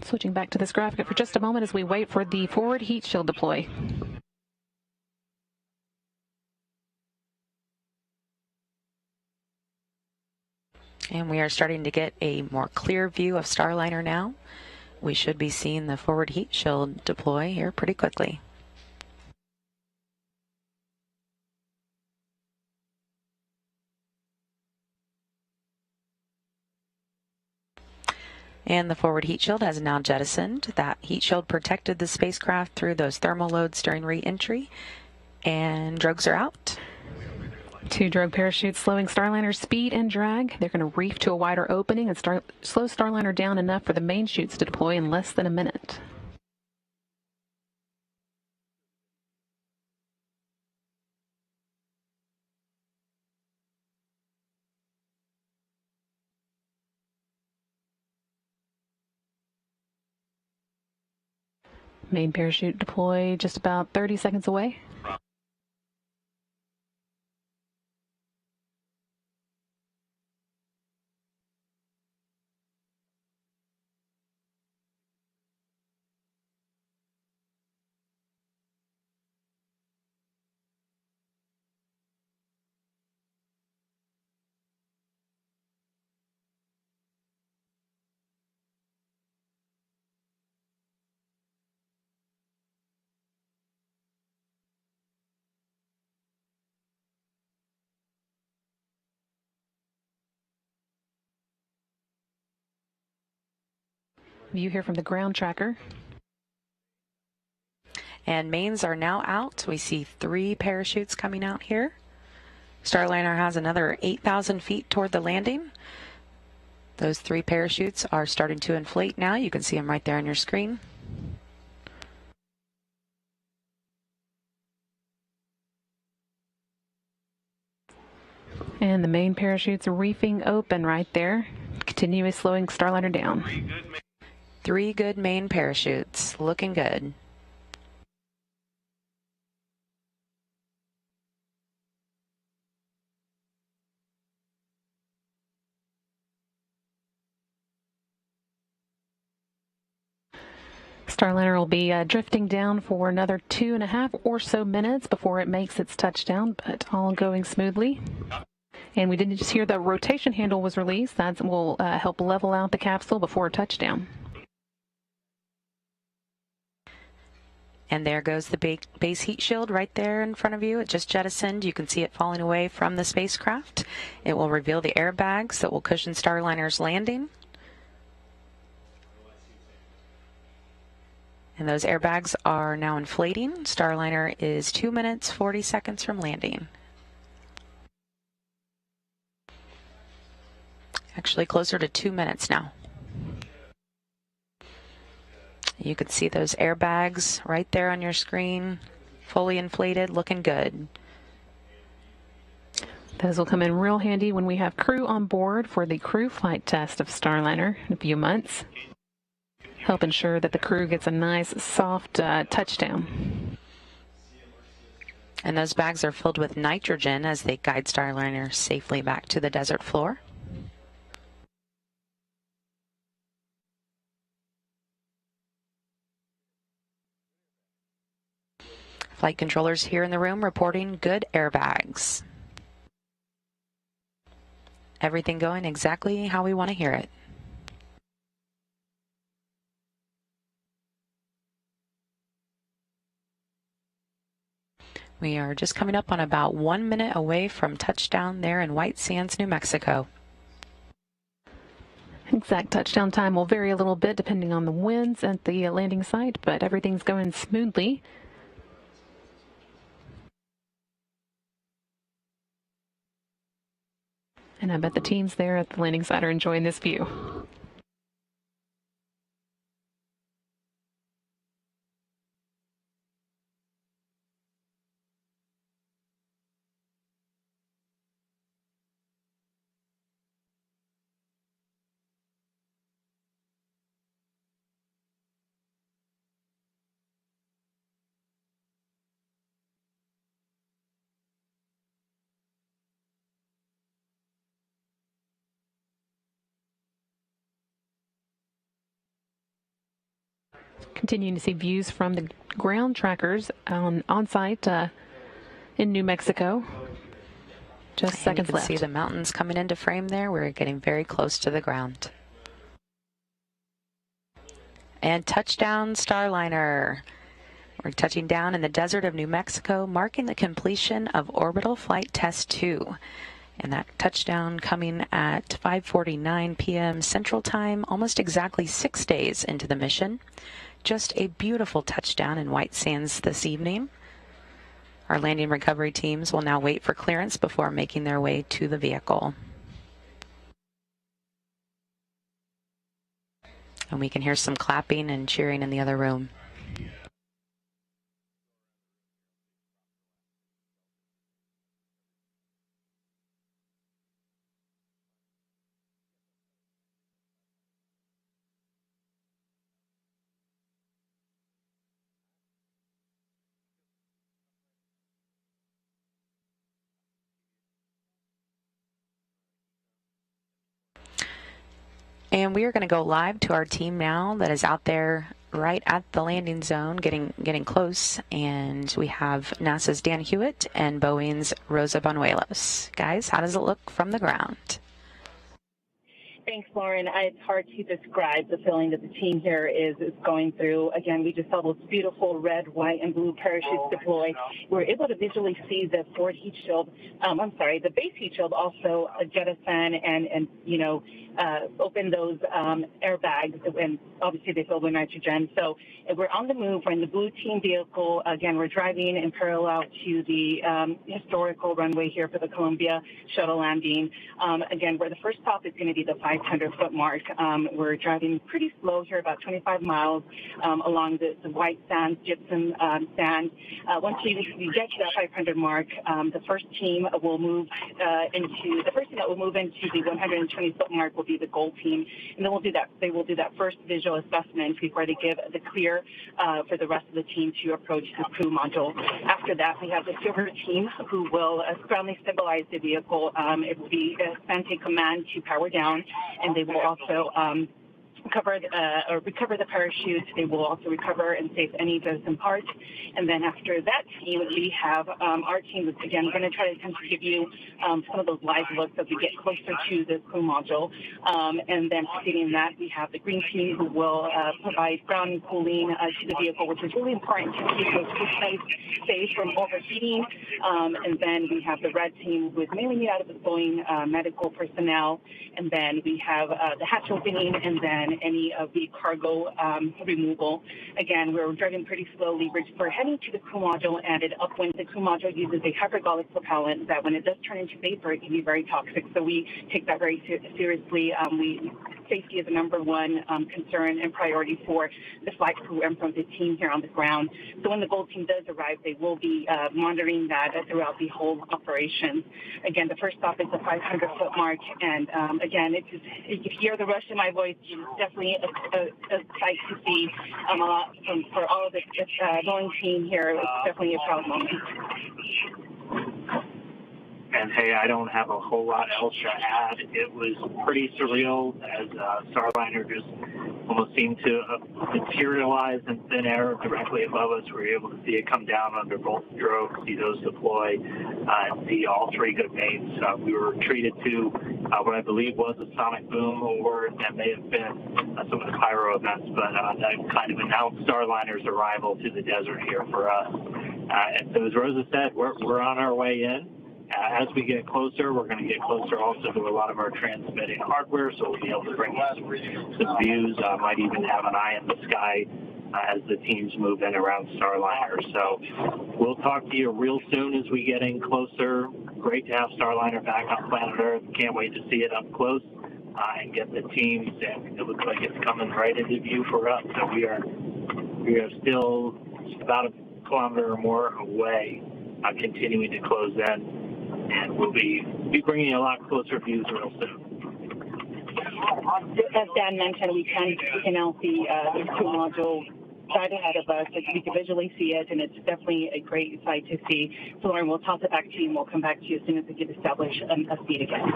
Switching back to this graphic for just a moment as we wait for the forward heat shield deploy. And we are starting to get a more clear view of Starliner now. We should be seeing the forward heat shield deploy here pretty quickly. And the forward heat shield has now jettisoned. That heat shield protected the spacecraft through those thermal loads during re-entry. And drogues are out. 2 drogue parachutes slowing Starliner's speed and drag. They're going to reef to a wider opening and slow Starliner down enough for the main chutes to deploy in less than a minute. Main parachute deploy just about 30 seconds away. View here from the ground tracker. And mains are now out. We see 3 parachutes coming out here. Starliner has another 8,000 feet toward the landing. Those 3 parachutes are starting to inflate now. You can see them right there on your screen. And the main parachute's reefing open right there, continually slowing Starliner down. 3 good main parachutes, looking good. Starliner will be drifting down for another 2.5 or so minutes before it makes its touchdown, but all going smoothly. And we didn't just hear the rotation handle was released. That will help level out the capsule before touchdown. And there goes the base heat shield right there in front of you. It just jettisoned. You can see it falling away from the spacecraft. It will reveal the airbags that will cushion Starliner's landing. And those airbags are now inflating. Starliner is 2 minutes, 40 seconds from landing. Actually closer to 2 minutes now. You can see those airbags right there on your screen, fully inflated, looking good. Those will come in real handy when we have crew on board for the crew flight test of Starliner in a few months. Help ensure that the crew gets a nice, soft touchdown. And those bags are filled with nitrogen as they guide Starliner safely back to the desert floor. Flight controllers here in the room reporting good airbags. Everything going exactly how we want to hear it. We are just coming up on about 1 minute away from touchdown there in White Sands, New Mexico. Exact touchdown time will vary a little bit depending on the winds at the landing site, but everything's going smoothly. And I bet the teams there at the landing site are enjoying this view. Continuing to see views from the ground trackers on site in New Mexico. Just seconds left. You can see the mountains coming into frame there. We're getting very close to the ground. And touchdown, Starliner. We're touching down in the desert of New Mexico, marking the completion of Orbital Flight Test-2. And that touchdown coming at 5:49 p.m. Central Time, almost exactly 6 days into the mission. Just a beautiful touchdown in White Sands this evening. Our landing recovery teams will now wait for clearance before making their way to the vehicle. And we can hear some clapping and cheering in the other room. And we are going to go live to our team now that is out there right at the landing zone, getting close. And we have NASA's Dan Hewitt and Boeing's Rosa Banuelos. Guys, how does it look from the ground? Thanks, Lauren. It's hard to describe the feeling that the team here is going through. Again, we just saw those beautiful red, white, and blue parachutes deploy. We were able to visually see the forward heat shield, the base heat shield also jettison and open those airbags, and obviously they filled with nitrogen. So we're on the move. We're in the blue team vehicle. Again, we're driving in parallel to the historical runway here for the Columbia shuttle landing. Again, where the first stop is going to be the 500-foot mark. We're driving pretty slow here, about 25 miles along the white sand, gypsum sand. Once you get to that 500 mark, the first team that will move into the 120-foot mark will be the gold team, and then they will do that first visual assessment before they give the clear for the rest of the team to approach the crew module. After that, we have the silver team who will groundly stabilize the vehicle. It will be sent a command to power down, and they will also recover the parachute. They will also recover and save any frozen parts. And then after that team, we have our team is again going to try to attempt to give you some of those live looks as we get closer to the crew module. And then preceding that, we have the green team who will provide ground and cooling to the vehicle, which is really important to keep those crew safe from overheating. And then we have the red team who is mainly made out of the Boeing medical personnel. And then we have the hatch opening and then any of the cargo removal. Again, we're driving pretty slowly. We're heading to the crew module, and upwind. The crew module uses a hypergolic propellant that, when it does turn into vapor, it can be very toxic. So we take that very seriously. Safety is the number one concern and priority for the flight crew and from the team here on the ground. So when the gold team does arrive, they will be monitoring that throughout the whole operation. Again, the first stop is the 500-foot mark, and again, if you hear the rush in my voice, it's definitely a sight to see. For all of the Boeing team here, it's definitely a proud moment. And hey, I don't have a whole lot else to add. It was pretty surreal as Starliner just almost seemed to materialize in thin air directly above us. We were able to see it come down under both strokes, see those deploy, and see all three good mates. We were treated to what I believe was a sonic boom award. That may have been some of the pyro events, but that kind of announced Starliner's arrival to the desert here for us. And so as Rosa said, we're on our way in. As we get closer, we're going to get closer also to a lot of our transmitting hardware, so we'll be able to bring you some views. Might even have an eye in the sky as the teams move in around Starliner. So we'll talk to you real soon as we get in closer. Great to have Starliner back on planet Earth. Can't wait to see it up close and get the teams. And it looks like it's coming right into view for us. So we are still about a kilometer or more away, continuing to close in. And we'll be bringing you a lot closer views real soon. As Dan mentioned, we can now see the crew module right ahead of us. We can visually see it, and it's definitely a great sight to see. So, Lauren, we'll toss it back to you, and we'll come back to you as soon as we get established a speed again.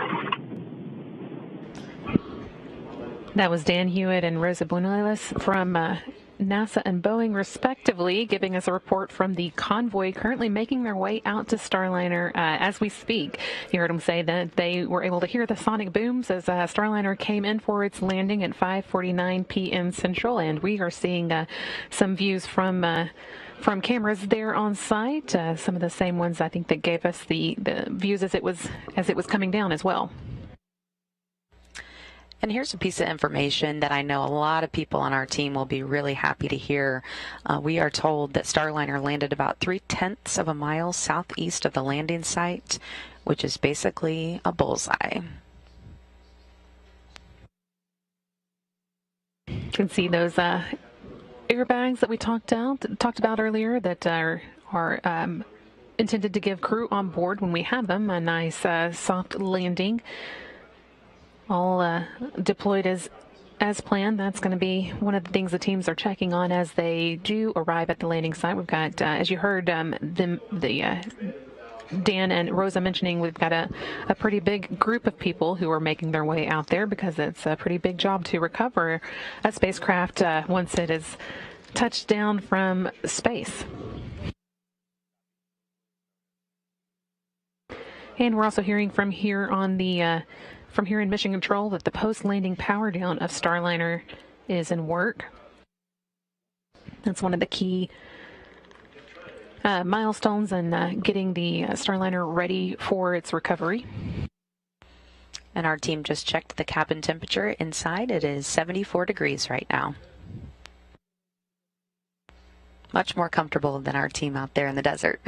That was Dan Hewitt and Rosa Buñuelos from NASA and Boeing, respectively, giving us a report from the convoy currently making their way out to Starliner as we speak. You heard them say that they were able to hear the sonic booms as Starliner came in for its landing at 5:49 p.m. Central, and we are seeing some views from cameras there on site, some of the same ones I think that gave us the views as it was coming down as well. And here's a piece of information that I know a lot of people on our team will be really happy to hear. We are told that Starliner landed about 0.3 of a mile southeast of the landing site, which is basically a bullseye. You can see those airbags that we talked about earlier that are intended to give crew on board when we have them a nice soft landing. All deployed as planned. That's going to be one of the things the teams are checking on as they do arrive at the landing site. We've got, as you heard, Dan and Rosa mentioning, we've got a pretty big group of people who are making their way out there because it's a pretty big job to recover a spacecraft once it is touched down from space. And we're also hearing from here on the from here in Mission Control that the post-landing power down of Starliner is in work. That's one of the key milestones in getting the Starliner ready for its recovery. And our team just checked the cabin temperature inside. It is 74 degrees right now. Much more comfortable than our team out there in the desert.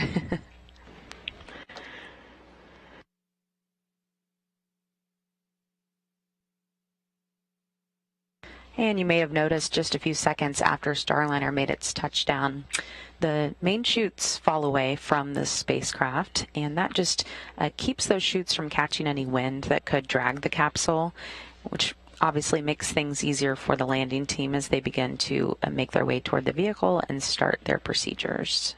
And you may have noticed just a few seconds after Starliner made its touchdown, the main chutes fall away from the spacecraft, and that just keeps those chutes from catching any wind that could drag the capsule, which obviously makes things easier for the landing team as they begin to make their way toward the vehicle and start their procedures.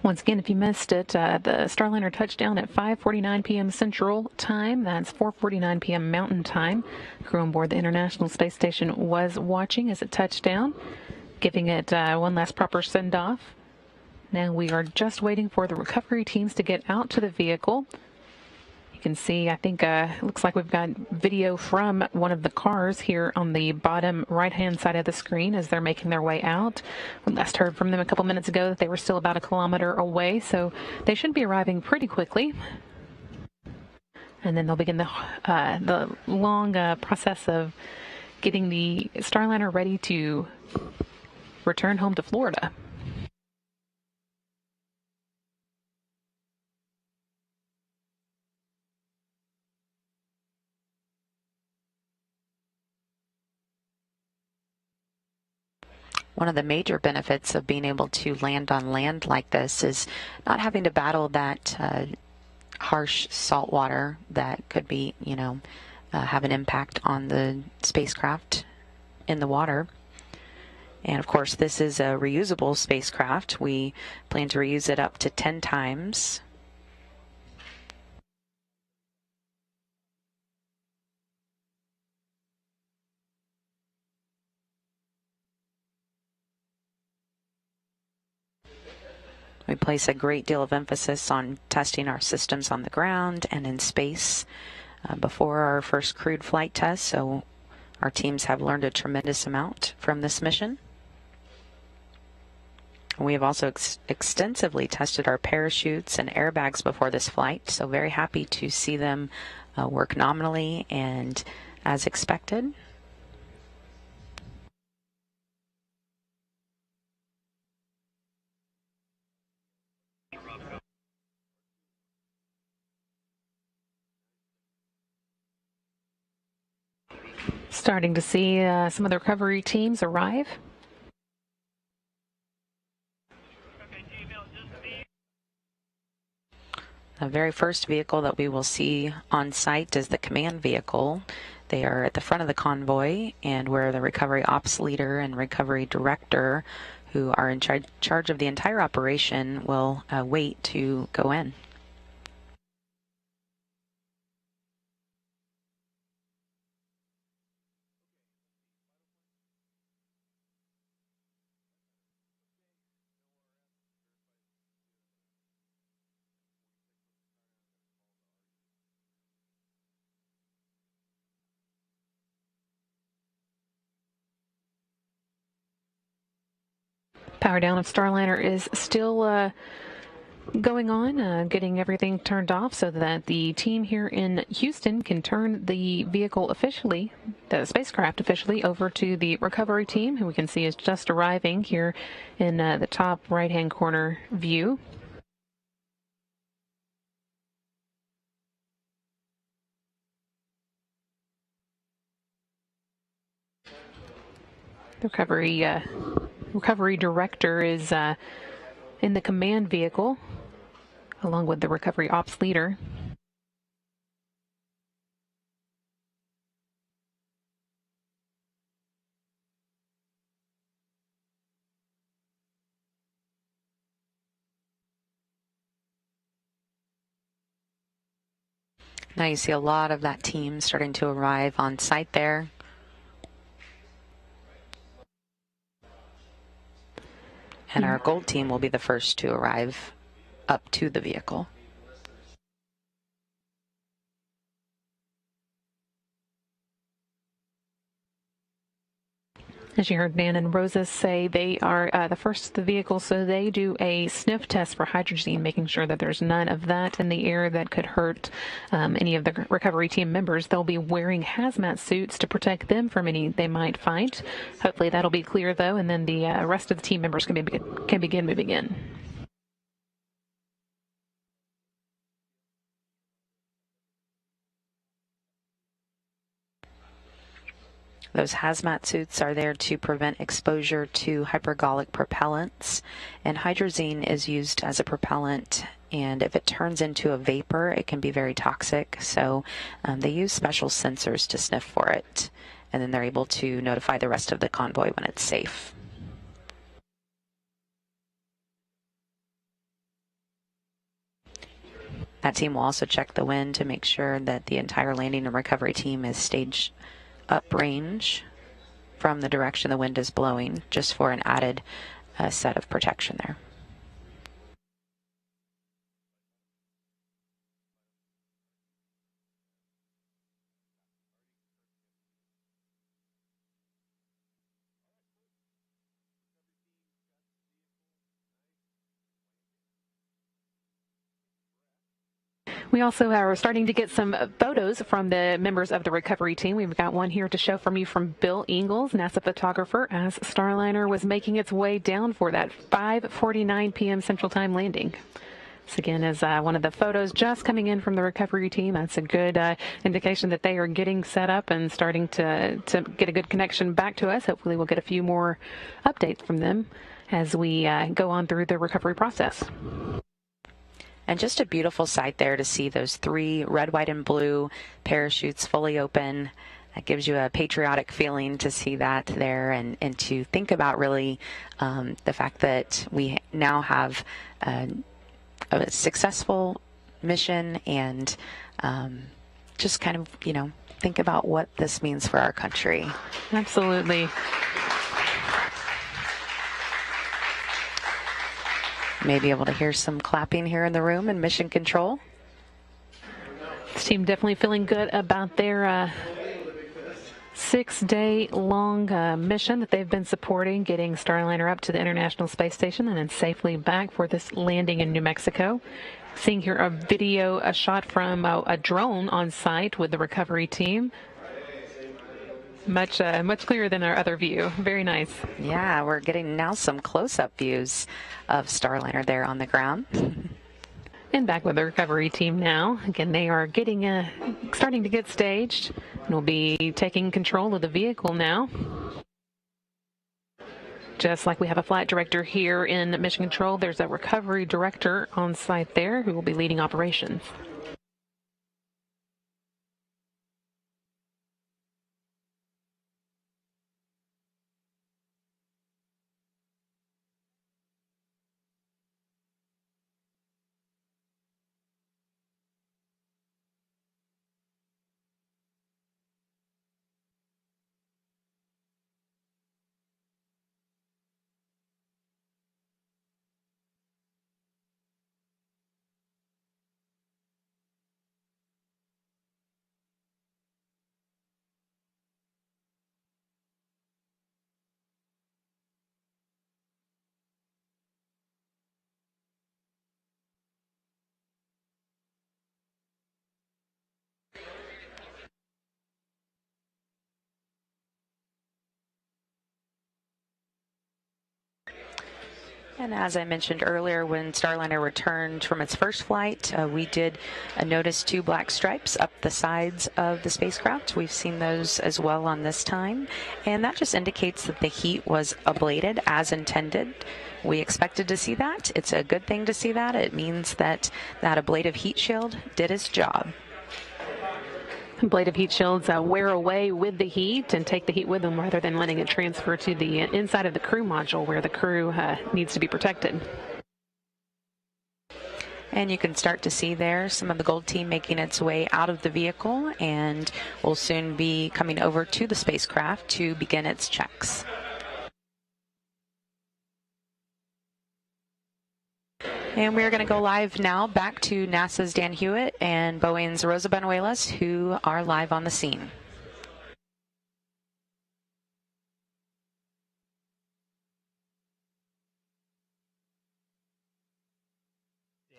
Once again, if you missed it, the Starliner touched down at 5:49 p.m. Central Time. That's 4:49 p.m. Mountain Time. Crew on board the International Space Station was watching as it touched down, giving it one last proper send-off. Now we are just waiting for the recovery teams to get out to the vehicle. You can see, I think, it looks like we've got video from one of the cars here on the bottom right-hand side of the screen as they're making their way out. We last heard from them a couple minutes ago that they were still about a kilometer away, so they should be arriving pretty quickly. And then they'll begin the long process of getting the Starliner ready to return home to Florida. One of the major benefits of being able to land on land like this is not having to battle that harsh salt water that could be, have an impact on the spacecraft in the water. And of course, this is a reusable spacecraft. We plan to reuse it up to 10 times. We place a great deal of emphasis on testing our systems on the ground and in space before our first crewed flight test, so our teams have learned a tremendous amount from this mission. We have also extensively tested our parachutes and airbags before this flight, so very happy to see them work nominally and as expected. Starting to see some of the recovery teams arrive. The very first vehicle that we will see on site is the command vehicle. They are at the front of the convoy, and where the recovery ops leader and recovery director, who are in charge of the entire operation, will wait to go in. Power down of Starliner is still going on, getting everything turned off so that the team here in Houston can turn the vehicle officially, the spacecraft officially, over to the recovery team, who we can see is just arriving here in the top right-hand corner view. The recovery director is in the command vehicle, along with the recovery ops leader. Now you see a lot of that team starting to arrive on site there. And our gold team will be the first to arrive up to the vehicle. As you heard Dan and Rosa say, they are the first to the vehicle, so they do a sniff test for hydrazine, making sure that there's none of that in the air that could hurt any of the recovery team members. They'll be wearing hazmat suits to protect them from any they might find. Hopefully that'll be clear, though, and then the rest of the team members can begin moving in. Those hazmat suits are there to prevent exposure to hypergolic propellants, and hydrazine is used as a propellant, and if it turns into a vapor, it can be very toxic, so they use special sensors to sniff for it, and then they're able to notify the rest of the convoy when it's safe. That team will also check the wind to make sure that the entire landing and recovery team is staged uprange from the direction the wind is blowing, just for an added set of protection there. We also are starting to get some photos from the members of the recovery team. We've got one here to show from you from Bill Ingalls, NASA photographer, as Starliner was making its way down for that 5:49 p.m. Central Time landing. This again is one of the photos just coming in from the recovery team. That's a good indication that they are getting set up and starting to get a good connection back to us. Hopefully we'll get a few more updates from them as we go on through the recovery process. And just a beautiful sight there to see those 3 red, white, and blue parachutes fully open. That gives you a patriotic feeling to see that there, and to think about really the fact that we now have a successful mission, and just kind of, think about what this means for our country. Absolutely. May be able to hear some clapping here in the room in Mission Control. This team definitely feeling good about their 6-day-long mission that they've been supporting, getting Starliner up to the International Space Station and then safely back for this landing in New Mexico. Seeing here a shot from a drone on site with the recovery team. Much clearer than our other view. Very nice. Yeah, we're getting now some close-up views of Starliner there on the ground. And back with the recovery team now. Again, they are getting starting to get staged, and will be taking control of the vehicle now. Just like we have a flight director here in Mission Control, there's a recovery director on site there who will be leading operations. And as I mentioned earlier, when Starliner returned from its first flight, we did notice 2 black stripes up the sides of the spacecraft. We've seen those as well on this time, and that just indicates that the heat was ablated as intended. We expected to see that. It's a good thing to see that. It means that that ablative heat shield did its job. Ablative heat shields wear away with the heat and take the heat with them rather than letting it transfer to the inside of the crew module where the crew needs to be protected. And you can start to see there some of the gold team making its way out of the vehicle, and will soon be coming over to the spacecraft to begin its checks. And we're going to go live now back to NASA's Dan Hewitt and Boeing's Rosa Benuelos, who are live on the scene.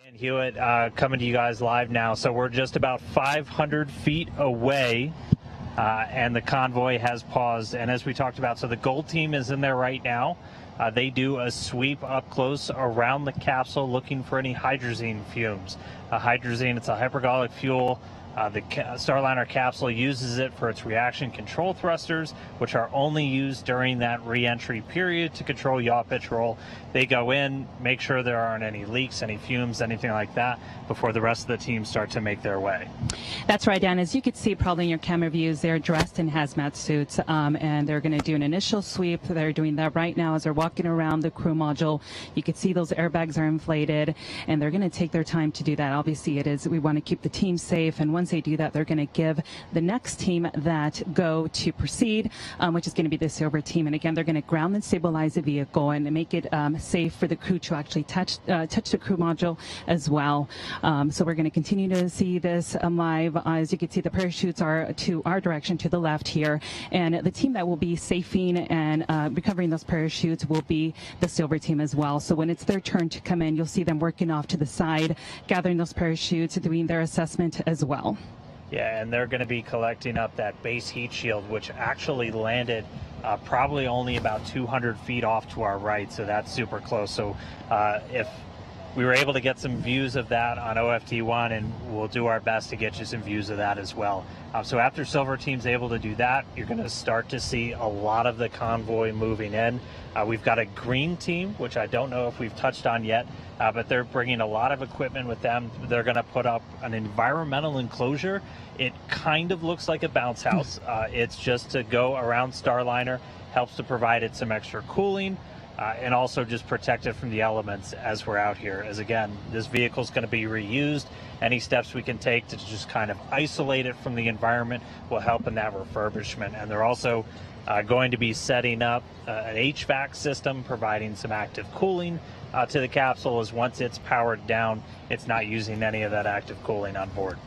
Dan Hewitt coming to you guys live now. So we're just about 500 feet away, and the convoy has paused. And as we talked about, so the Gold team is in there right now. They do a sweep up close around the capsule looking for any hydrazine fumes. Hydrazine, it's a hypergolic fuel. The Starliner capsule uses it for its reaction control thrusters, which are only used during that re-entry period to control yaw pitch roll. They go in, make sure there aren't any leaks, any fumes, anything like that, before the rest of the team start to make their way. That's right, Dan. As you can see probably in your camera views, they're dressed in hazmat suits, and they're going to do an initial sweep. They're doing that right now as they're walking around the crew module. You can see those airbags are inflated, and they're going to take their time to do that. Obviously, we want to keep the team safe, and once they do that, they're going to give the next team that go to proceed, which is going to be the silver team. And again, they're going to ground and stabilize the vehicle and make it safe for the crew to actually touch the crew module as well. So we're going to continue to see this live. As you can see, the parachutes are to our direction, to the left here, and the team that will be safing and recovering those parachutes will be the silver team as well. So when it's their turn to come in, you'll see them working off to the side, gathering those parachutes, doing their assessment as well. Yeah, and they're going to be collecting up that base heat shield, which actually landed probably only about 200 feet off to our right, so that's super close. So if we were able to get some views of that on OFT1, and we'll do our best to get you some views of that as well. So after Silver Team's able to do that, you're going to start to see a lot of the convoy moving in. We've got a green team, which I don't know if we've touched on yet, but they're bringing a lot of equipment with them. They're going to put up an environmental enclosure. It kind of looks like a bounce house. It's just to go around Starliner, helps to provide it some extra cooling, and also just protect it from the elements as we're out here. As again, this vehicle is going to be reused. Any steps we can take to just kind of isolate it from the environment will help in that refurbishment. And they're also going to be setting up an HVAC system, providing some active cooling to the capsule, as once it's powered down, it's not using any of that active cooling on board.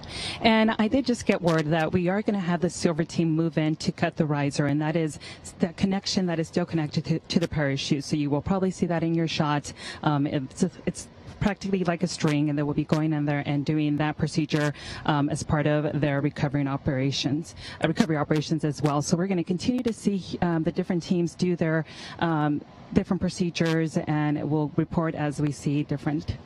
And I did just get word that we are going to have the silver team move in to cut the riser, and that is that connection that is still connected to the parachute. So you will probably see that in your shot. It's practically like a string, and they will be going in there and doing that procedure as part of their recovery operations as well. So we're going to continue to see the different teams do their different procedures, and we'll report as we see different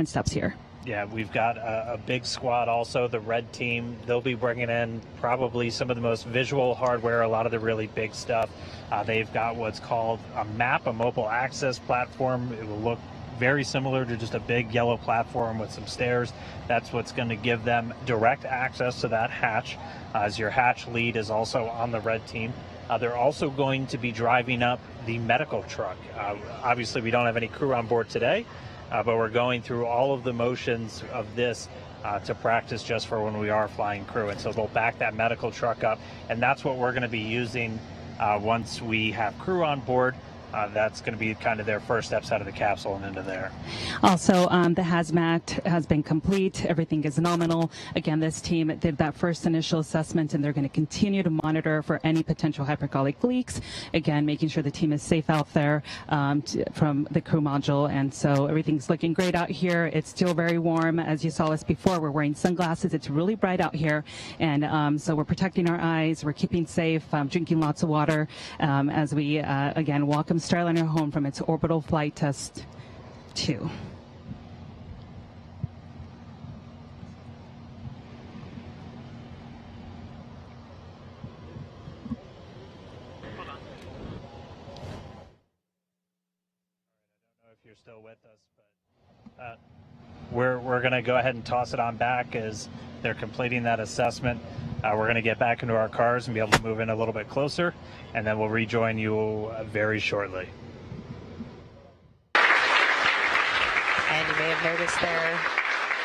steps here. Yeah, we've got a big squad also, the red team. They'll be bringing in probably some of the most visual hardware, a lot of the really big stuff. They've got what's called a MAP, a mobile access platform. It will look very similar to just a big yellow platform with some stairs. That's what's going to give them direct access to that hatch, as your hatch lead is also on the red team. They're also going to be driving up the medical truck. Obviously, we don't have any crew on board today, but we're going through all of the motions of this to practice just for when we are flying crew. And so they'll back that medical truck up, and that's what we're going to be using once we have crew on board. That's going to be kind of their first steps out of the capsule and into there. Also, the hazmat has been complete. Everything is nominal. Again, this team did that first initial assessment, and they're going to continue to monitor for any potential hypergolic leaks. Again, making sure the team is safe out there from the crew module. And so everything's looking great out here. It's still very warm. As you saw us before, we're wearing sunglasses. It's really bright out here. And so we're protecting our eyes. We're keeping safe, drinking lots of water as we, again, welcome Starliner home from its Orbital Flight Test-2. You're still with us, but we're going to go ahead and toss it on back as they're completing that assessment. We're going to get back into our cars and be able to move in a little bit closer, and then we'll rejoin you very shortly. And you may have noticed there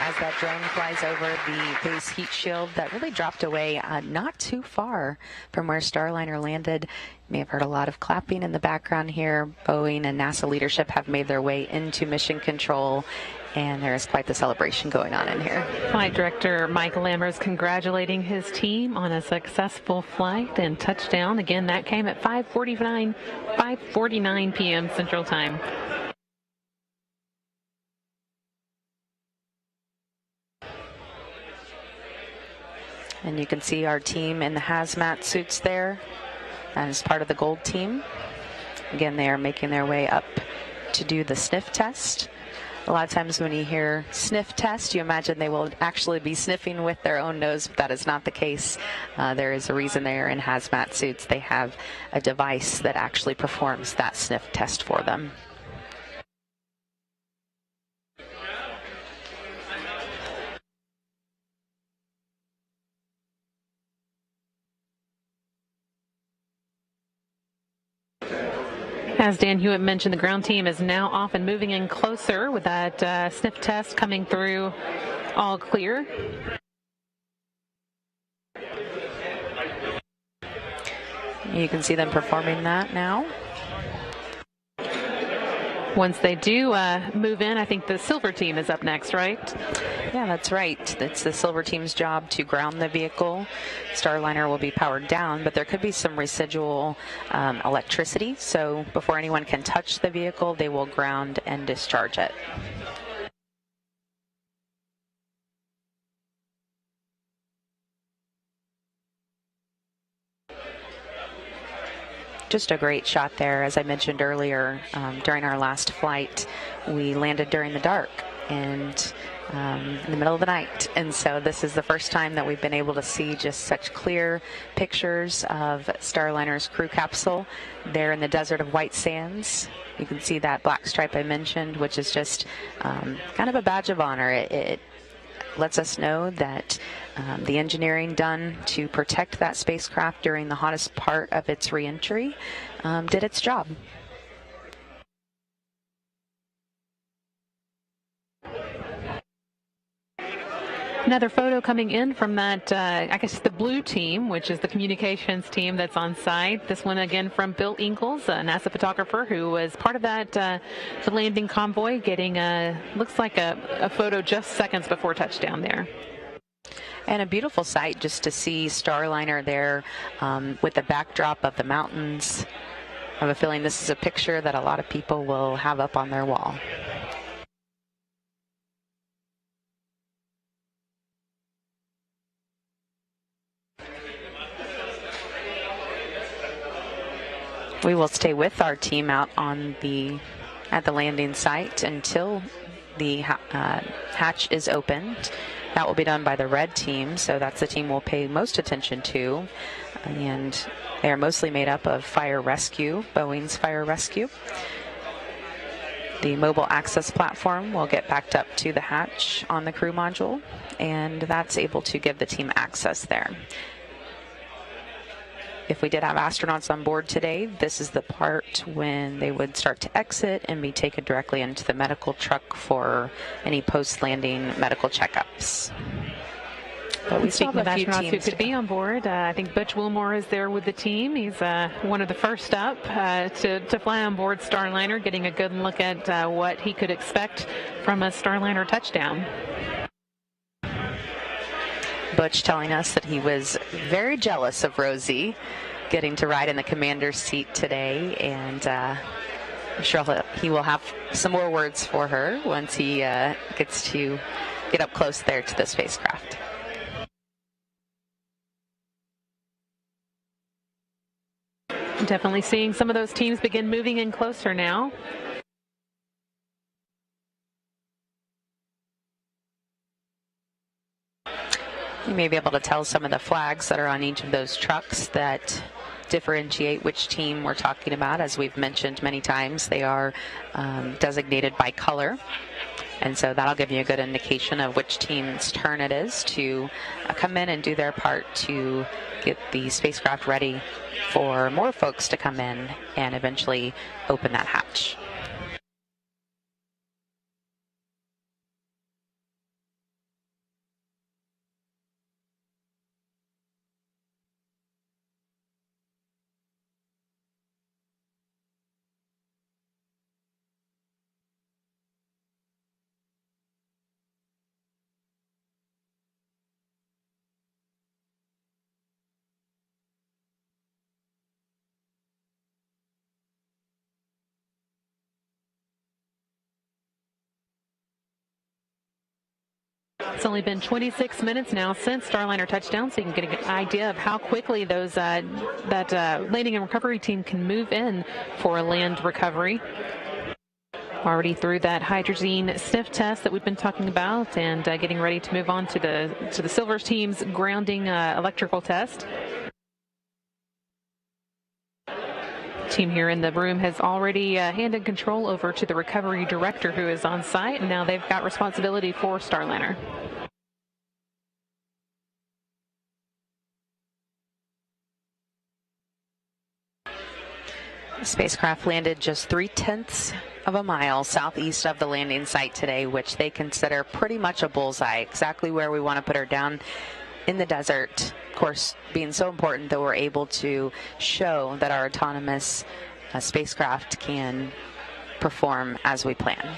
as that drone flies over the base heat shield that really dropped away not too far from where Starliner landed. You may have heard a lot of clapping in the background here. Boeing and NASA leadership have made their way into mission control, and there is quite the celebration going on in here. Flight Director Mike Lammers congratulating his team on a successful flight and touchdown. Again, that came at 5:49 p.m. Central Time. And you can see our team in the hazmat suits there. That is part of the gold team. Again, they are making their way up to do the sniff test. A lot of times when you hear sniff test, you imagine they will actually be sniffing with their own nose, but that is not the case. There is a reason they are in hazmat suits. They have a device that actually performs that sniff test for them. As Dan Hewitt mentioned, the ground team is now off and moving in closer with that sniff test coming through all clear. You can see them performing that now. Once they do move in, I think the silver team is up next, right? Yeah, that's right. It's the silver team's job to ground the vehicle. Starliner will be powered down, but there could be some residual electricity. So before anyone can touch the vehicle, they will ground and discharge it. Just a great shot there. As I mentioned earlier, during our last flight, we landed during the dark and in the middle of the night. And so this is the first time that we've been able to see just such clear pictures of Starliner's crew capsule there in the desert of white sands. You can see that black stripe I mentioned, which is just kind of a badge of honor. It lets us know that the engineering done to protect that spacecraft during the hottest part of its reentry did its job. Another photo coming in from that, I guess, the blue team, which is the communications team that's on site. This one again from Bill Ingalls, a NASA photographer who was part of that the landing convoy, getting looks like a photo just seconds before touchdown there. And a beautiful sight just to see Starliner there with the backdrop of the mountains. I have a feeling this is a picture that a lot of people will have up on their wall. We will stay with our team out on at the landing site until the hatch is opened. That will be done by the red team, so that's the team we'll pay most attention to. And they are mostly made up of fire rescue, Boeing's fire rescue. The mobile access platform will get backed up to the hatch on the crew module, and that's able to give the team access there. If we did have astronauts on board today, this is the part when they would start to exit and be taken directly into the medical truck for any post-landing medical checkups. But we Speaking of astronauts who could be on board, I think Butch Wilmore is there with the team. He's one of the first up to fly on board Starliner, getting a good look at what he could expect from a Starliner touchdown. Butch telling us that he was very jealous of Rosie getting to ride in the commander's seat today, and I'm sure he will have some more words for her once he gets to get up close there to the spacecraft. Definitely seeing some of those teams begin moving in closer now. You may be able to tell some of the flags that are on each of those trucks that differentiate which team we're talking about. As we've mentioned many times, they are designated by color. And so that'll give you a good indication of which team's turn it is to come in and do their part to get the spacecraft ready for more folks to come in and eventually open that hatch. It's only been 26 minutes now since Starliner touchdown, so you can get an idea of how quickly those that landing and recovery team can move in for a land recovery. Already through that hydrazine sniff test that we've been talking about, and getting ready to move on to the Silver team's grounding electrical test. Team here in the room has already handed control over to the recovery director who is on site, and now they've got responsibility for Starliner. The spacecraft landed just 0.3 of a mile southeast of the landing site today, which they consider pretty much a bullseye, exactly where we want to put her, down in the desert. Of course, being so important that we're able to show that our autonomous spacecraft can perform as we plan.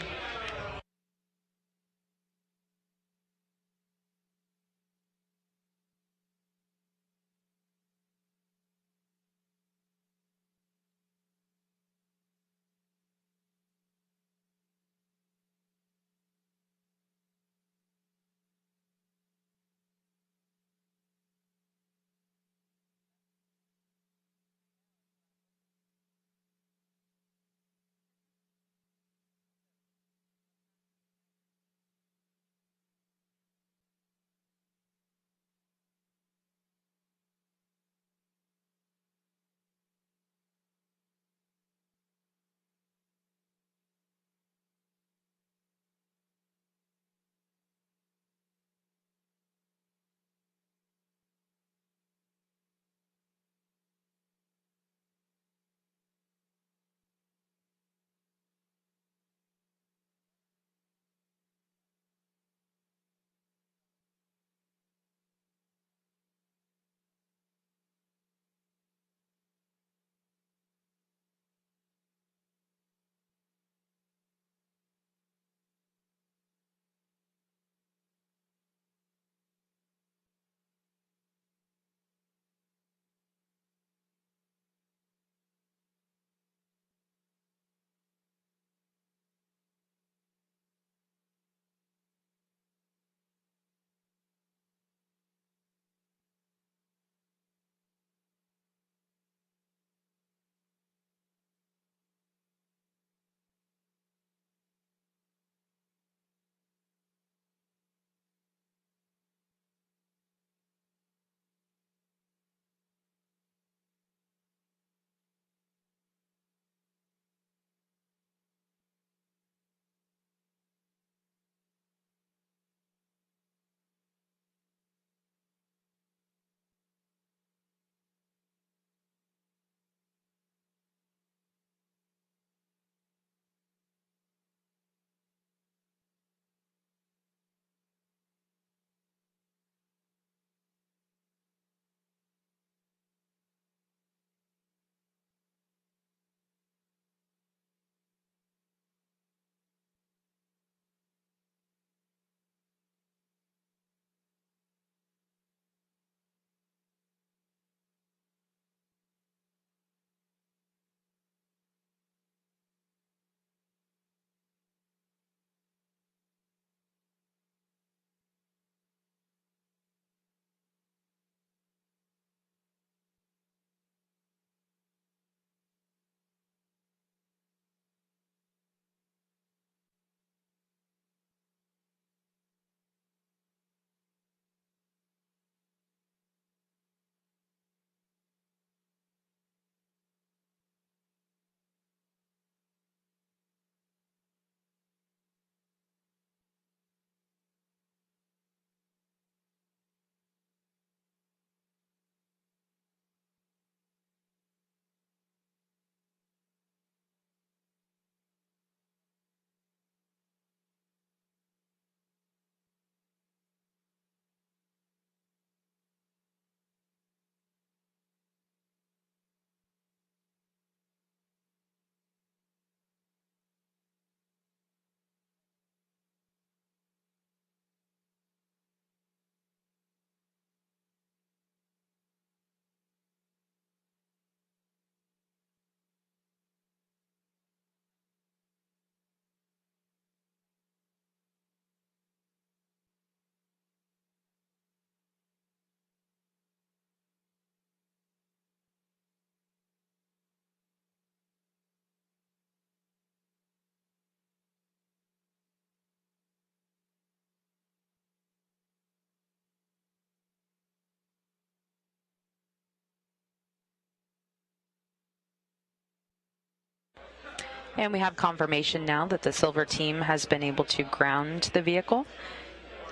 And we have confirmation now that the Silver team has been able to ground the vehicle,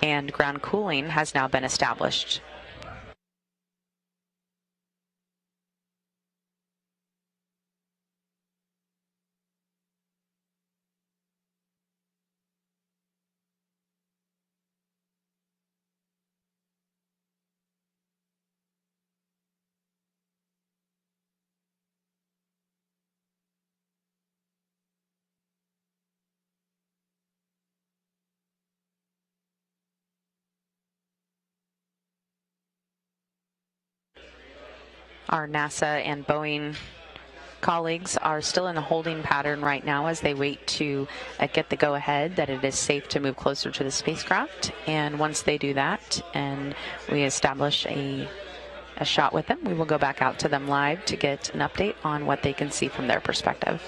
and ground cooling has now been established. Our NASA and Boeing colleagues are still in a holding pattern right now as they wait to get the go-ahead that it is safe to move closer to the spacecraft. And once they do that and we establish a shot with them, we will go back out to them live to get an update on what they can see from their perspective.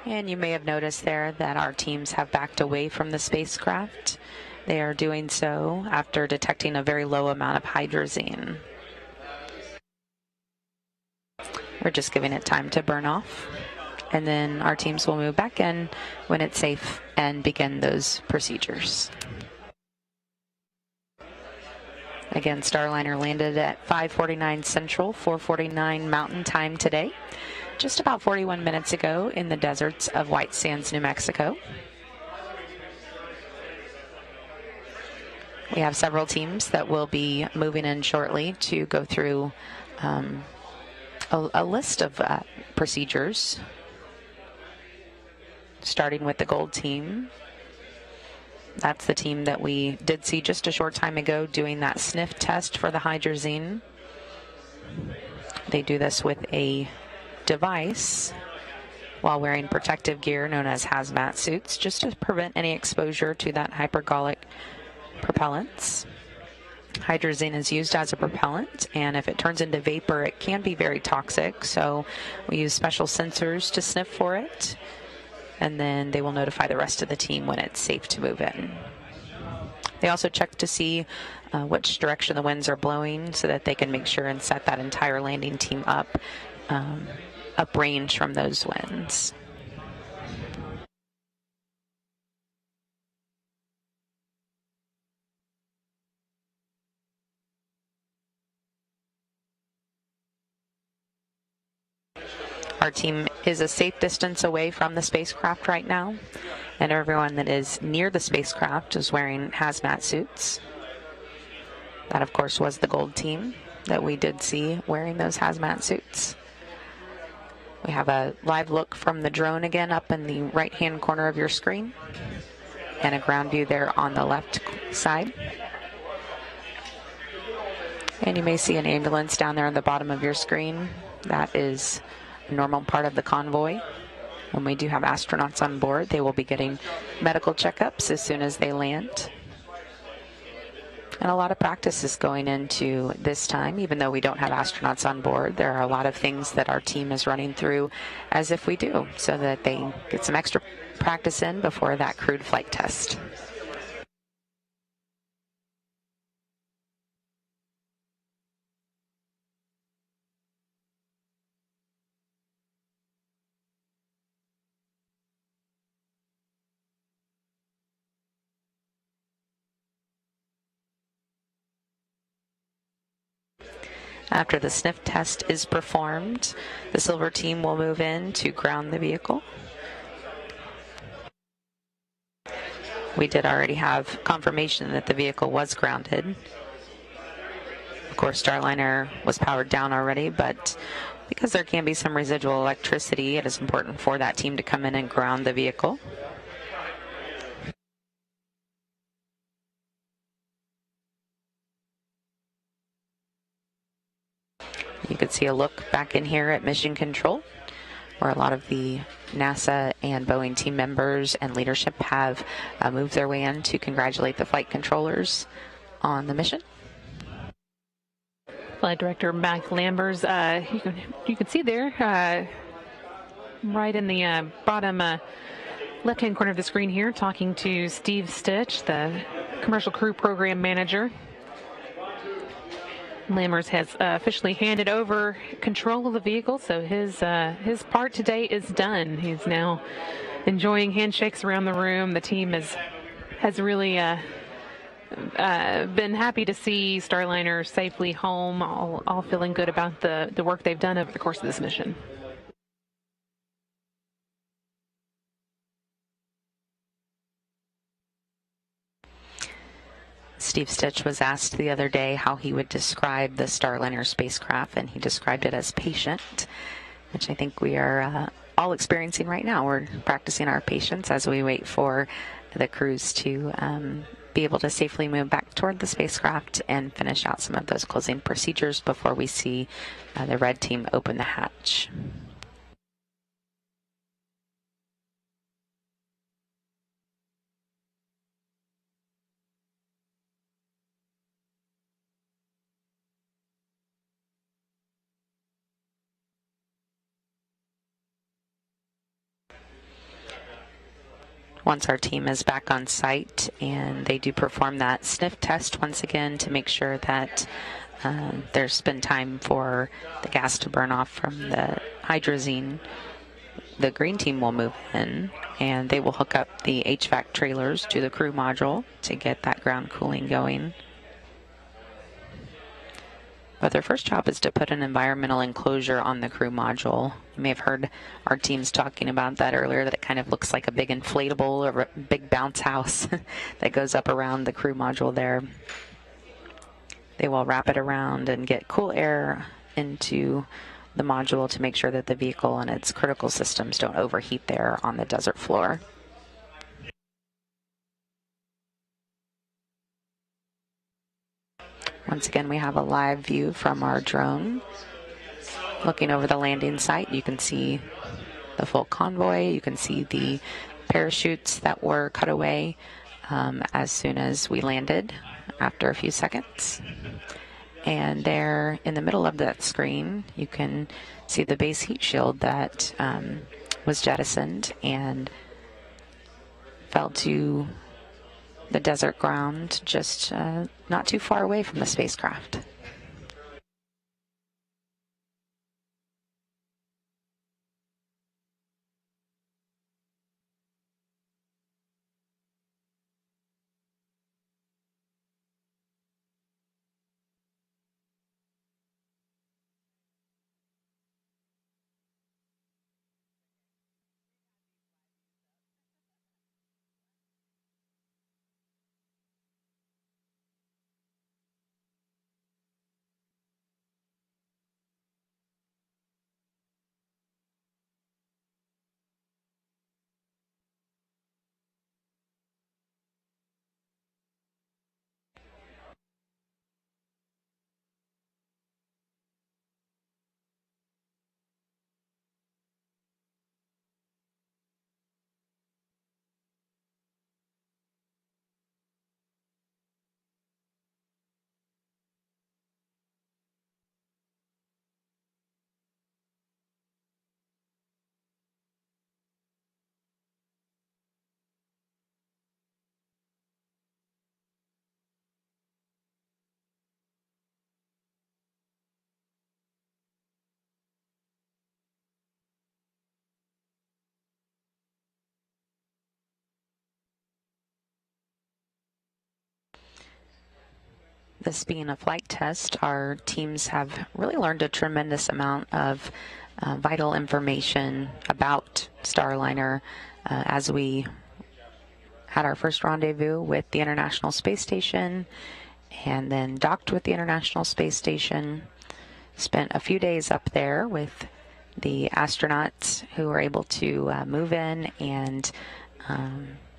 And you may have noticed there that our teams have backed away from the spacecraft. They are doing so after detecting a very low amount of hydrazine. We're just giving it time to burn off. And then our teams will move back in when it's safe and begin those procedures. Again, Starliner landed at 5:49 Central, 4:49 Mountain Time today, just about 41 minutes ago in the deserts of White Sands, New Mexico. We have several teams that will be moving in shortly to go through a list of procedures, starting with the gold team. That's the team that we did see just a short time ago doing that sniff test for the hydrazine. They do this with a device while wearing protective gear known as hazmat suits, just to prevent any exposure to that hypergolic propellants. Hydrazine is used as a propellant, and if it turns into vapor, it can be very toxic. So we use special sensors to sniff for it, and then they will notify the rest of the team when it's safe to move in. They also check to see which direction the winds are blowing so that they can make sure and set that entire landing team up uprange from those winds. Our team is a safe distance away from the spacecraft right now, and everyone that is near the spacecraft is wearing hazmat suits. That, of course, was the gold team that we did see wearing those hazmat suits. We have a live look from the drone again up in the right-hand corner of your screen, and a ground view there on the left side. And you may see an ambulance down there on the bottom of your screen. That is normal part of the convoy. When we do have astronauts on board, they will be getting medical checkups as soon as they land. And a lot of practice is going into this time. Even though we don't have astronauts on board, there are a lot of things that our team is running through as if we do, so that they get some extra practice in before that crewed flight test. After the sniff test is performed, the silver team will move in to ground the vehicle. We did already have confirmation that the vehicle was grounded. Of course, Starliner was powered down already, but because there can be some residual electricity, it is important for that team to come in and ground the vehicle. You could see a look back in here at Mission Control, where a lot of the NASA and Boeing team members and leadership have moved their way in to congratulate the flight controllers on the mission. Flight Director Mac Lambers, you can see there, right in the bottom left-hand corner of the screen here, talking to Steve Stitch, the Commercial Crew Program Manager. Lammers has officially handed over control of the vehicle, so his part today is done. He's now enjoying handshakes around the room. The team has really been happy to see Starliner safely home, all feeling good about the work they've done over the course of this mission. Steve Stitch was asked the other day how he would describe the Starliner spacecraft, and he described it as patient, which I think we are all experiencing right now. We're practicing our patience as we wait for the crews to be able to safely move back toward the spacecraft and finish out some of those closing procedures before we see the red team open the hatch. once our team is back on site, and they do perform that sniff test once again to make sure that there's been time for the gas to burn off from the hydrazine. The green team will move in, and they will hook up the HVAC trailers to the crew module to get that ground cooling going. But their first job is to put an environmental enclosure on the crew module. You may have heard our teams talking about that earlier, that it kind of looks like a big inflatable or a big bounce house that goes up around the crew module there. They will wrap it around and get cool air into the module to make sure that the vehicle and its critical systems don't overheat there on the desert floor. Once again, we have a live view from our drone. Looking over the landing site, you can see the full convoy. You can see the parachutes that were cut away as soon as we landed after a few seconds. And there in the middle of that screen, you can see the base heat shield that was jettisoned and fell to the desert ground just not too far away from the spacecraft. This being a flight test, our teams have really learned a tremendous amount of vital information about Starliner as we had our first rendezvous with the International Space Station and then docked with the International Space Station. Spent a few days up there with the astronauts who were able to move in and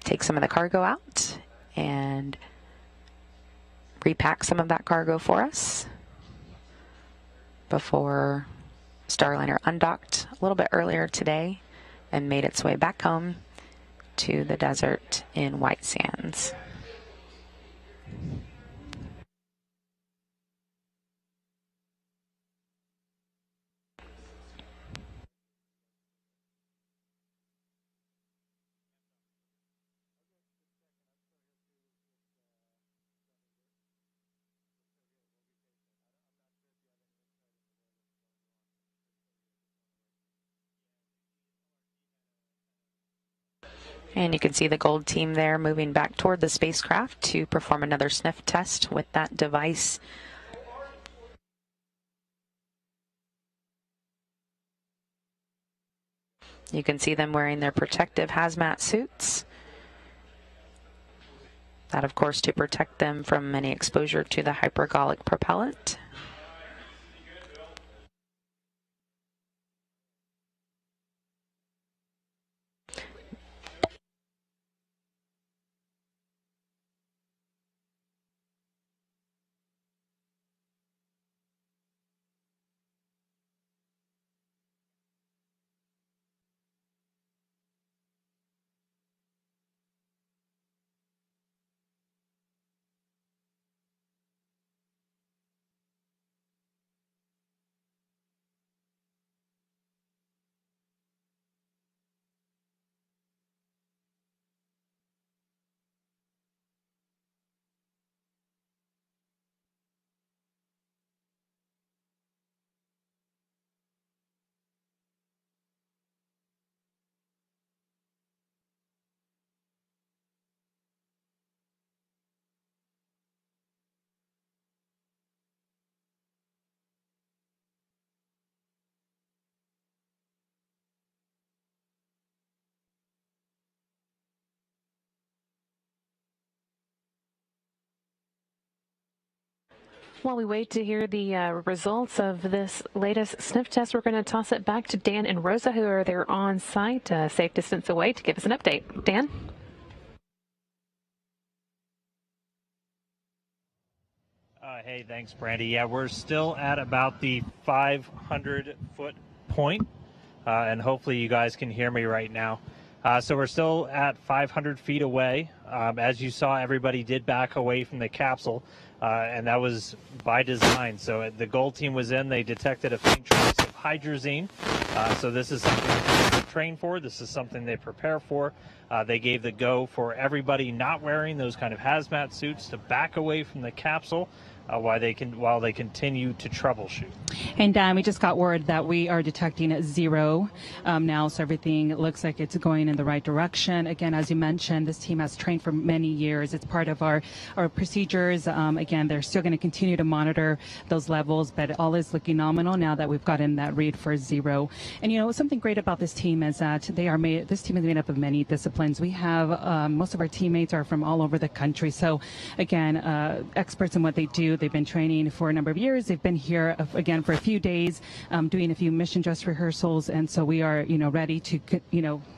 take some of the cargo out and repack some of that cargo for us before Starliner undocked a little bit earlier today and made its way back home to the desert in White Sands. And you can see the gold team there moving back toward the spacecraft to perform another sniff test with that device. You can see them wearing their protective hazmat suits. That, of course, to protect them from any exposure to the hypergolic propellant. While we wait to hear the results of this latest sniff test, we're going to toss it back to Dan and Rosa, who are there on site, a safe distance away, to give us an update. Dan? Hey, thanks, Brandy. Yeah, we're still at about the 500-foot point, and hopefully you guys can hear me right now. So we're still at 500 feet away. As you saw, everybody did back away from the capsule, and that was by design. So the gold team was in. They detected a faint trace of hydrazine. So this is something they train for. This is something they prepare for. They gave the go for everybody not wearing those kind of hazmat suits to back away from the capsule while they continue to troubleshoot. And we just got word that we are detecting 0 now, so everything looks like it's going in the right direction. Again, as you mentioned, this team has trained for many years. It's part of our procedures. Again, they're still going to continue to monitor those levels, but all is looking nominal now that we've gotten that read for 0. And you know, something great about this team is that this team is made up of many disciplines. We have most of our teammates are from all over the country. So again, experts in what they do. They've been training for a number of years. They've been here again for a few days, doing a few mission dress rehearsals, and so we are, ready to,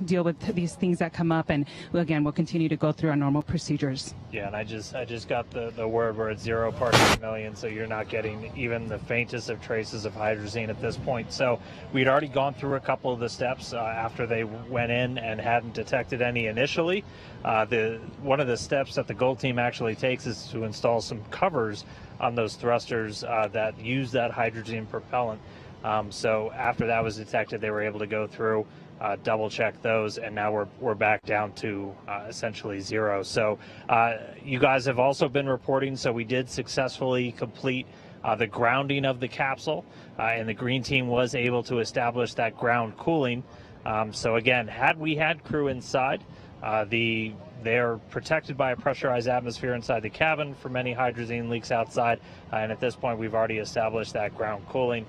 deal with these things that come up. And again, we'll continue to go through our normal procedures. Yeah, and I just got the word where it's 0 parts per million, so you're not getting even the faintest of traces of hydrazine at this point. So we'd already gone through a couple of the steps after they went in and hadn't detected any initially. One of the steps that the gold team actually takes is to install some covers on those thrusters that use that hydrazine propellant. So after that was detected, they were able to go through, double check those, and now we're back down to essentially 0. So you guys have also been reporting, so we did successfully complete the grounding of the capsule, and the green team was able to establish that ground cooling. So again, had we had crew inside, they're protected by a pressurized atmosphere inside the cabin from any hydrazine leaks outside, and at this point we've already established that ground cooling.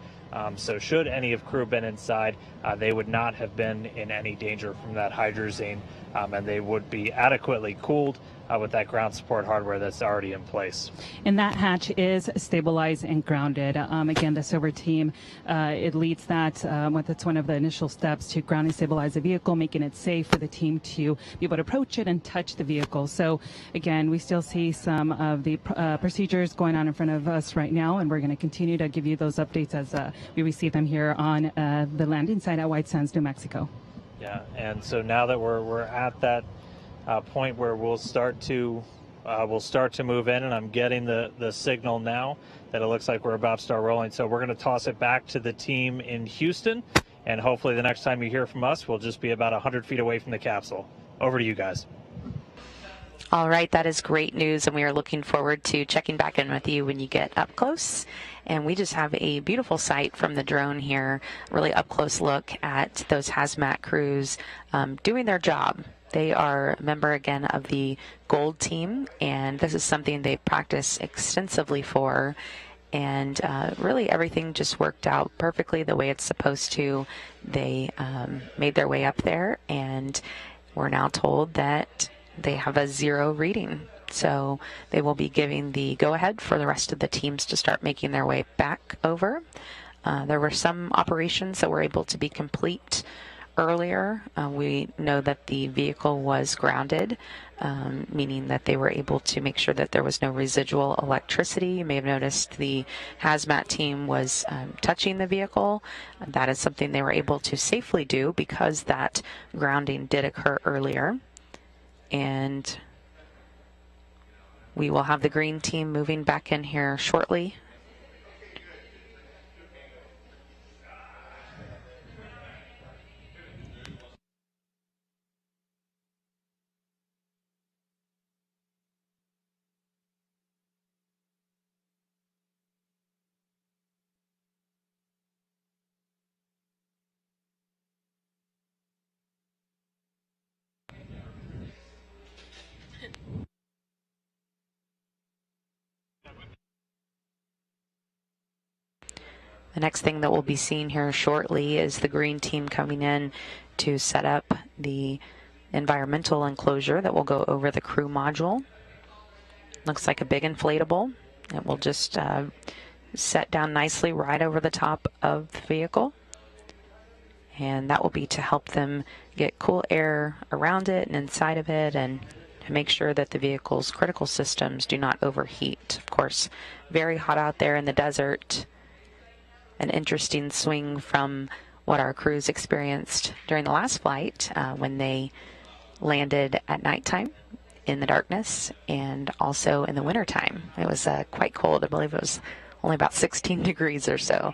So should any of crew been inside, they would not have been in any danger from that hydrazine, and they would be adequately cooled with that ground support hardware that's already in place. And that hatch is stabilized and grounded. Again, the silver team, it leads that. That's one of the initial steps to ground and stabilize the vehicle, making it safe for the team to be able to approach it and touch the vehicle. So again, we still see some of the procedures going on in front of us right now, and we're going to continue to give you those updates as we receive them here on the landing site at White Sands, New Mexico. Yeah, and so now that we're at that point where we'll start to move in, and I'm getting the signal now that it looks like we're about to start rolling. So we're going to toss it back to the team in Houston, and hopefully the next time you hear from us, we'll just be about 100 feet away from the capsule. Over to you guys. All right, that is great news, and we are looking forward to checking back in with you when you get up close. And we just have a beautiful sight from the drone here, really up close look at those hazmat crews doing their job. They are a member, again, of the gold team, and this is something they practice extensively for. And really everything just worked out perfectly the way it's supposed to. They made their way up there, and we're now told that they have a 0 reading. So they will be giving the go-ahead for the rest of the teams to start making their way back over. There were some operations that were able to be complete earlier. We know that the vehicle was grounded, meaning that they were able to make sure that there was no residual electricity. You may have noticed the hazmat team was touching the vehicle. That is something they were able to safely do because that grounding did occur earlier. And we will have the green team moving back in here shortly. The next thing that we'll be seeing here shortly is the green team coming in to set up the environmental enclosure that will go over the crew module. Looks like a big inflatable It will just set down nicely right over the top of the vehicle. And that will be to help them get cool air around it and inside of it, and to make sure that the vehicle's critical systems do not overheat. Of course, very hot out there in the desert. An interesting swing from what our crews experienced during the last flight when they landed at nighttime in the darkness, and also in the wintertime. It was quite cold. I believe it was only about 16 degrees or so.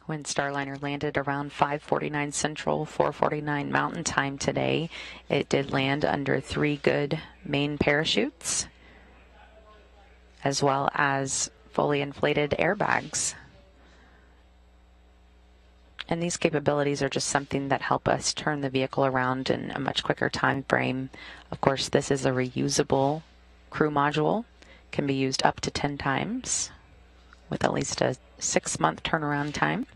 When Starliner landed around 5:49 Central, 4:49 Mountain Time today, it did land under 3 good main parachutes, as well as fully inflated airbags. And these capabilities are just something that help us turn the vehicle around in a much quicker time frame. Of course, this is a reusable crew module, can be used up to 10 times with at least a 6-month turnaround time.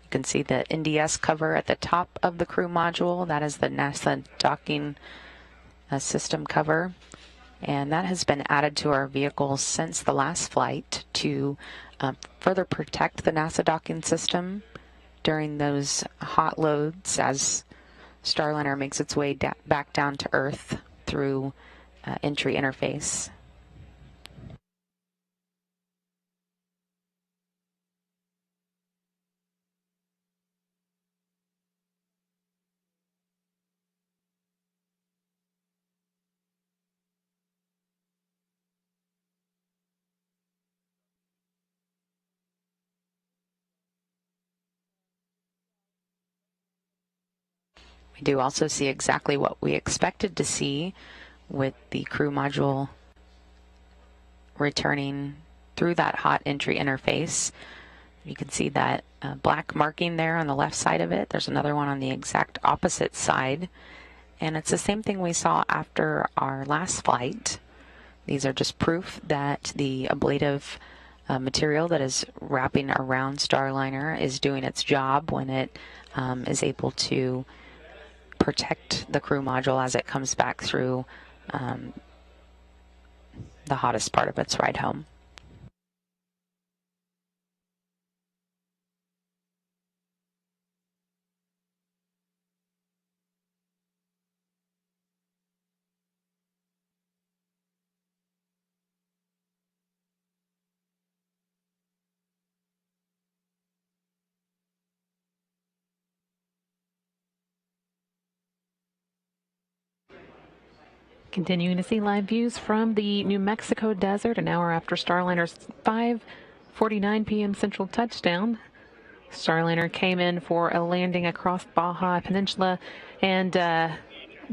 You can see the NDS cover at the top of the crew module. That is the NASA docking system cover, and that has been added to our vehicle since the last flight to further protect the NASA docking system during those hot loads as Starliner makes its way back down to Earth through entry interface. We do also see exactly what we expected to see with the crew module returning through that hot entry interface. You can see that black marking there on the left side of it. There's another one on the exact opposite side. And it's the same thing we saw after our last flight. These are just proof that the ablative material that is wrapping around Starliner is doing its job when it is able to protect the crew module as it comes back through the hottest part of its ride home. Continuing to see live views from the New Mexico desert an hour after Starliner's 5:49 p.m. Central touchdown. Starliner came in for a landing across Baja Peninsula and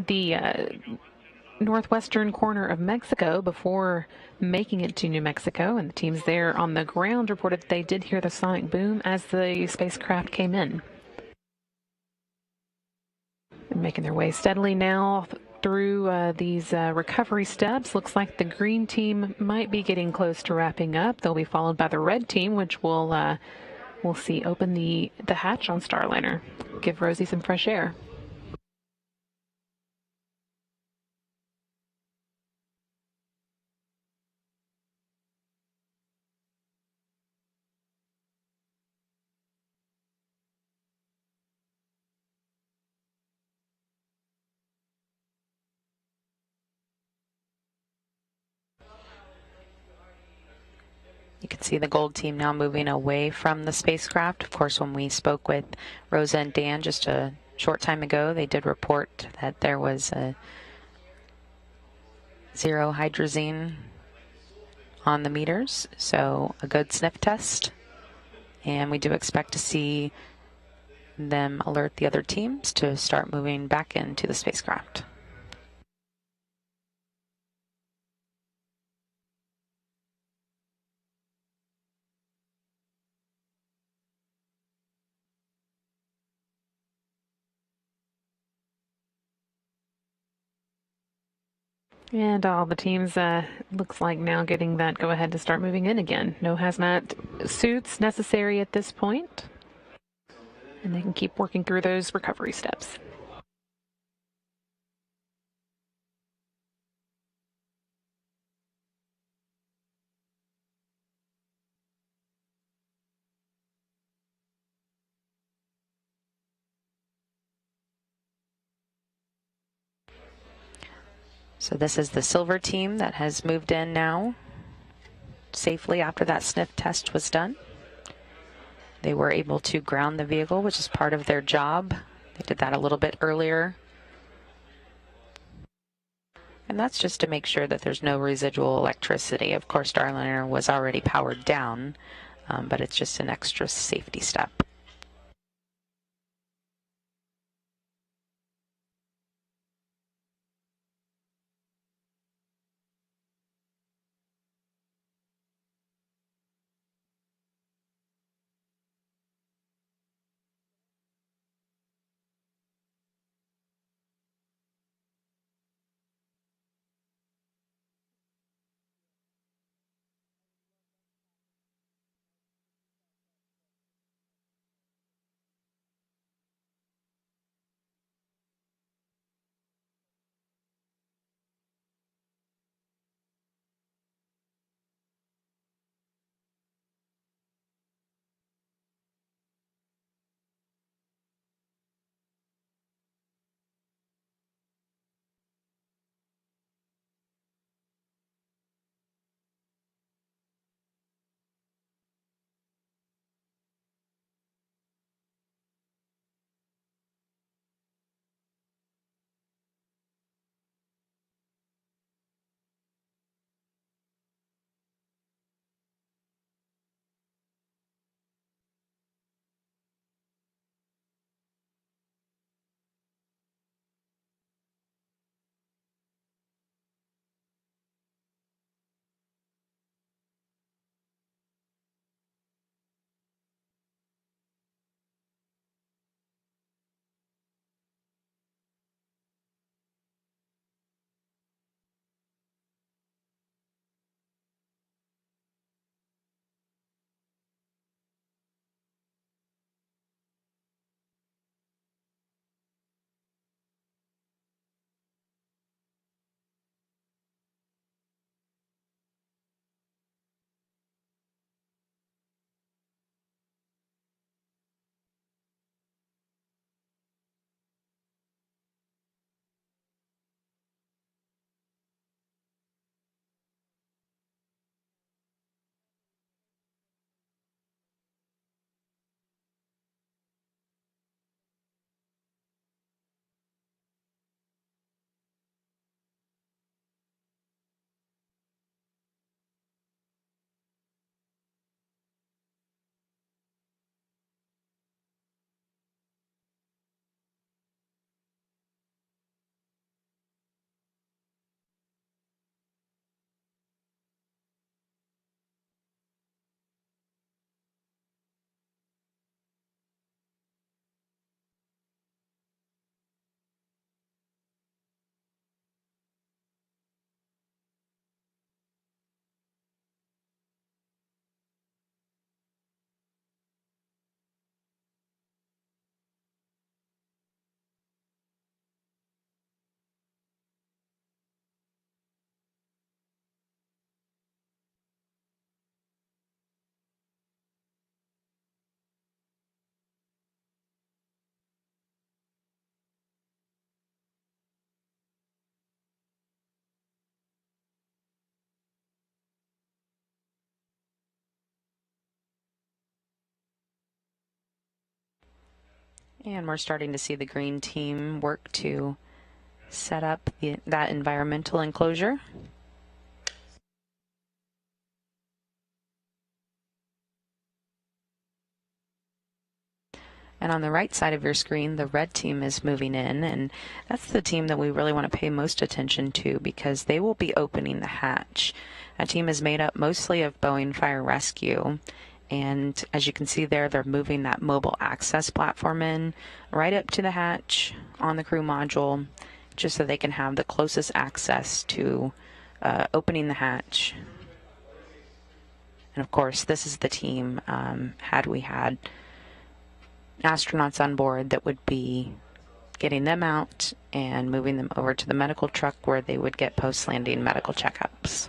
the northwestern corner of Mexico before making it to New Mexico. And the teams there on the ground reported that they did hear the sonic boom as the spacecraft came in. They're making their way steadily now through these recovery steps. Looks like the green team might be getting close to wrapping up. They'll be followed by the red team, which will we'll see open the hatch on Starliner. Give Rosie some fresh air. You can see the gold team now moving away from the spacecraft. Of course, when we spoke with Rosa and Dan just a short time ago, they did report that there was a 0 hydrazine on the meters, so a good sniff test. And we do expect to see them alert the other teams to start moving back into the spacecraft. And all the teams, looks like now getting that go ahead to start moving in again. No hazmat suits necessary at this point, and they can keep working through those recovery steps. So this is the silver team that has moved in now safely after that sniff test was done. They were able to ground the vehicle, which is part of their job. They did that a little bit earlier. And that's just to make sure that there's no residual electricity. Of course, Starliner was already powered down, but it's just an extra safety step. And we're starting to see the green team work to set up that environmental enclosure. And on the right side of your screen, the red team is moving in, and that's the team that we really want to pay most attention to because they will be opening the hatch. That team is made up mostly of Boeing Fire Rescue, and as you can see there, they're moving that mobile access platform in right up to the hatch on the crew module, just so they can have the closest access to opening the hatch. And of course, this is the team, had we had astronauts on board, that would be getting them out and moving them over to the medical truck where they would get post-landing medical checkups.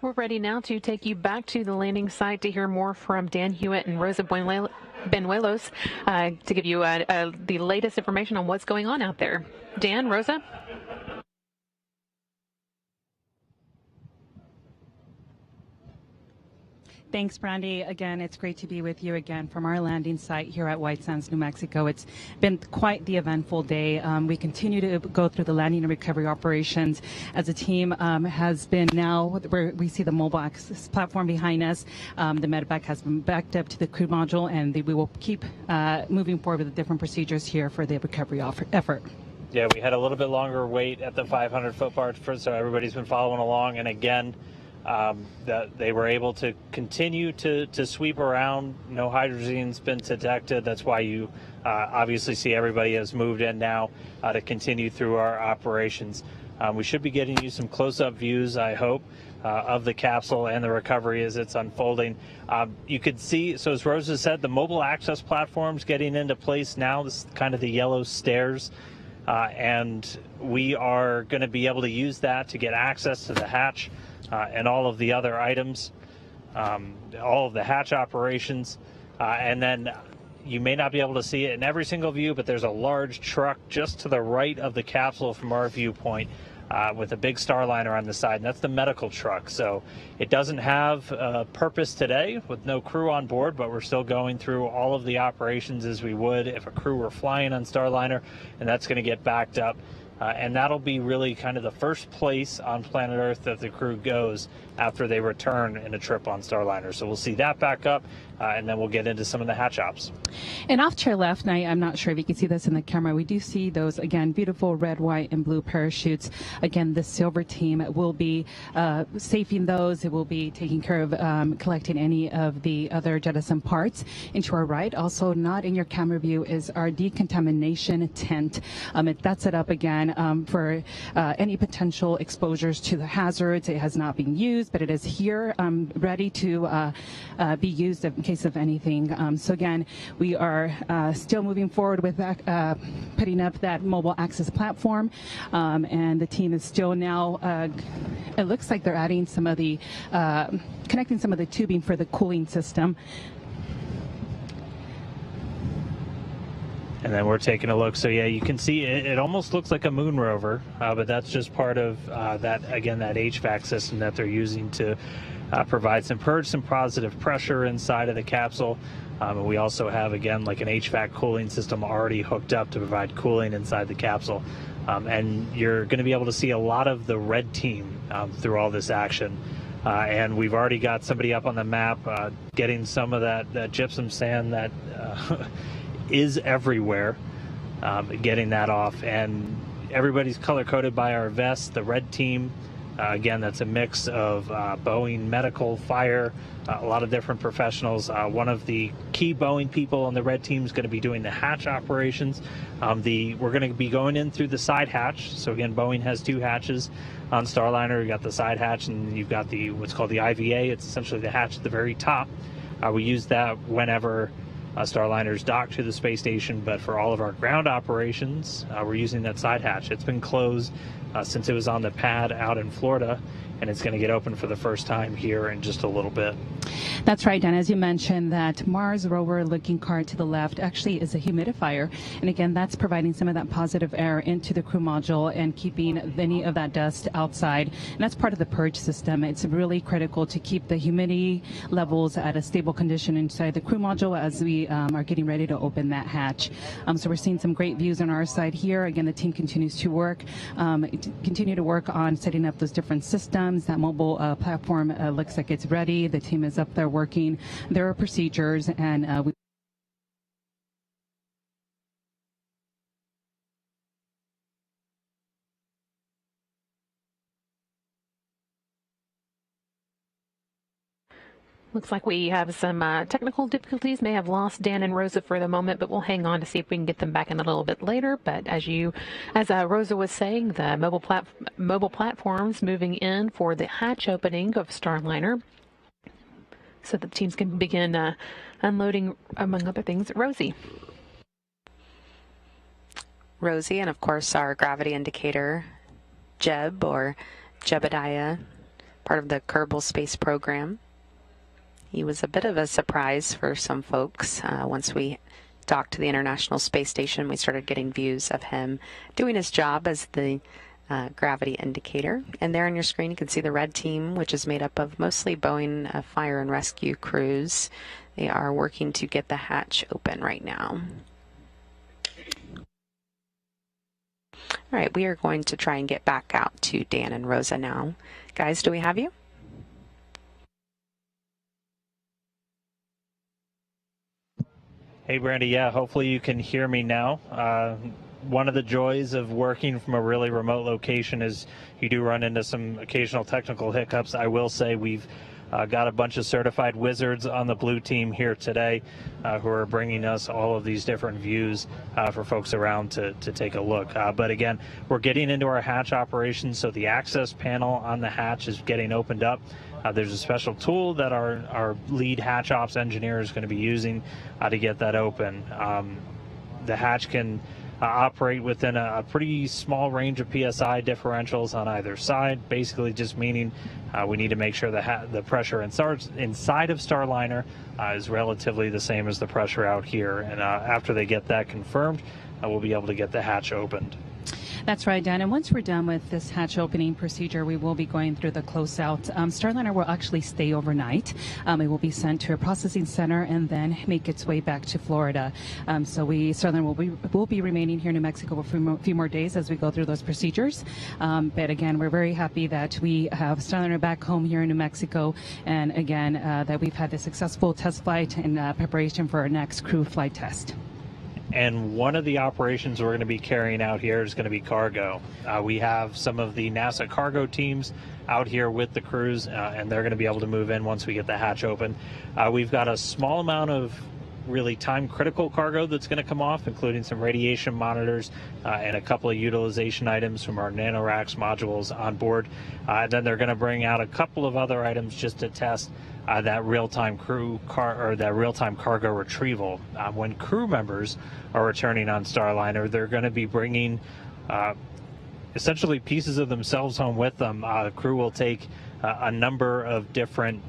We're ready now to take you back to the landing site to hear more from Dan Hewitt and Rosa Benuelos to give you the latest information on what's going on out there. Dan, Rosa? Thanks, Brandy. Again, it's great to be with you again from our landing site here at White Sands, New Mexico. It's been quite the eventful day. We continue to go through the landing and recovery operations as a team has been now, where we see the mobile access platform behind us. The medevac has been backed up to the crew module, and we will keep moving forward with the different procedures here for the recovery effort. Yeah, we had a little bit longer wait at the 500-foot bar, so everybody's been following along. And again, that they were able to continue to sweep around. No hydrogen's been detected. That's why you obviously see everybody has moved in now to continue through our operations. We should be getting you some close-up views, I hope, of the capsule and the recovery as it's unfolding. You could see, so as Rosa said, the mobile access platform's getting into place now. This is kind of the yellow stairs. And we are going to be able to use that to get access to the hatch and all of the other items, all of the hatch operations. And then you may not be able to see it in every single view, but there's a large truck just to the right of the capsule from our viewpoint with a big Starliner on the side, and that's the medical truck. So it doesn't have a purpose today with no crew on board, but we're still going through all of the operations as we would if a crew were flying on Starliner, and that's going to get backed up. And that'll be really kind of the first place on planet Earth that the crew goes after they return in a trip on Starliner. So we'll see that back up, and then we'll get into some of the hatch ops. And off to our left, and I'm not sure if you can see this in the camera, we do see those, again, beautiful red, white, and blue parachutes. Again, the silver team will be safing those. It will be taking care of collecting any of the other jettison parts. And to our right, also not in your camera view, is our decontamination tent. That's set up again for any potential exposures to the hazards. It has not been used, but it is here ready to be used in case of anything. So again, we are still moving forward with that, putting up that mobile access platform, and the team is still now, it looks like they're adding some of the, connecting some of the tubing for the cooling system. And then we're taking a look. So yeah, you can see it almost looks like a moon rover, but that's just part of that HVAC system that they're using to provide some positive pressure inside of the capsule. And we also have, again, like an HVAC cooling system already hooked up to provide cooling inside the capsule. And you're going to be able to see a lot of the red team through all this action. And we've already got somebody up on the map getting some of that gypsum sand that is everywhere, getting that off. And everybody's color coded by our vests. The red team Again, that's a mix of Boeing medical, fire, a lot of different professionals. One of the key Boeing people on the red team is going to be doing the hatch operations. We're going to be going in through the side hatch. So again, Boeing has 2 hatches on Starliner. You've got the side hatch, and you've got what's called the IVA. It's essentially the hatch at the very top. We use that whenever Starliner's docked to the space station, but for all of our ground operations, we're using that side hatch. It's been closed since it was on the pad out in Florida, and it's going to get open for the first time here in just a little bit. That's right, Dan. As you mentioned, that Mars rover looking card to the left actually is a humidifier. And again, that's providing some of that positive air into the crew module and keeping any of that dust outside. And that's part of the purge system. It's really critical to keep the humidity levels at a stable condition inside the crew module as we are getting ready to open that hatch. So we're seeing some great views on our side here. Again, the team continues to work on setting up those different systems. That mobile platform looks like it's ready. The team is up there working. There are procedures, and we Looks like we have some technical difficulties. May have lost Dan and Rosa for the moment, but we'll hang on to see if we can get them back in a little bit later. But as Rosa was saying, the mobile platforms moving in for the hatch opening of Starliner, so the teams can begin unloading, among other things, Rosie, and of course our gravity indicator, Jeb or Jebediah, part of the Kerbal Space Program. He was a bit of a surprise for some folks. Once we docked to the International Space Station, we started getting views of him doing his job as the gravity indicator. And there on your screen, you can see the red team, which is made up of mostly Boeing fire and rescue crews. They are working to get the hatch open right now. All right, we are going to try and get back out to Dan and Rosa now. Guys, do we have you? Hey, Brandy. Yeah, hopefully you can hear me now. One of the joys of working from a really remote location is you do run into some occasional technical hiccups. I will say we've got a bunch of certified wizards on the blue team here today who are bringing us all of these different views for folks around to take a look. But again, we're getting into our hatch operations, so the access panel on the hatch is getting opened up. There's a special tool that our lead hatch ops engineer is going to be using to get that open. The hatch can operate within a pretty small range of PSI differentials on either side, basically just meaning we need to make sure the pressure inside of Starliner is relatively the same as the pressure out here. And after they get that confirmed, we'll be able to get the hatch opened. That's right, Dan. And once we're done with this hatch opening procedure, we will be going through the closeout. Starliner will actually stay overnight. It will be sent to a processing center and then make its way back to Florida. Starliner will be remaining here in New Mexico for a few more days as we go through those procedures. But again, we're very happy that we have Starliner back home here in New Mexico, and again, that we've had a successful test flight in preparation for our next crew flight test. And one of the operations we're going to be carrying out here is going to be cargo. We have some of the NASA cargo teams out here with the crews, and they're going to be able to move in once we get the hatch open. We've got a small amount of really time-critical cargo that's going to come off, including some radiation monitors and a couple of utilization items from our NanoRacks modules on board. And then they're going to bring out a couple of other items just to test that real-time cargo retrieval. When crew members are returning on Starliner, they're going to be bringing essentially pieces of themselves home with them. Crew will take a number of different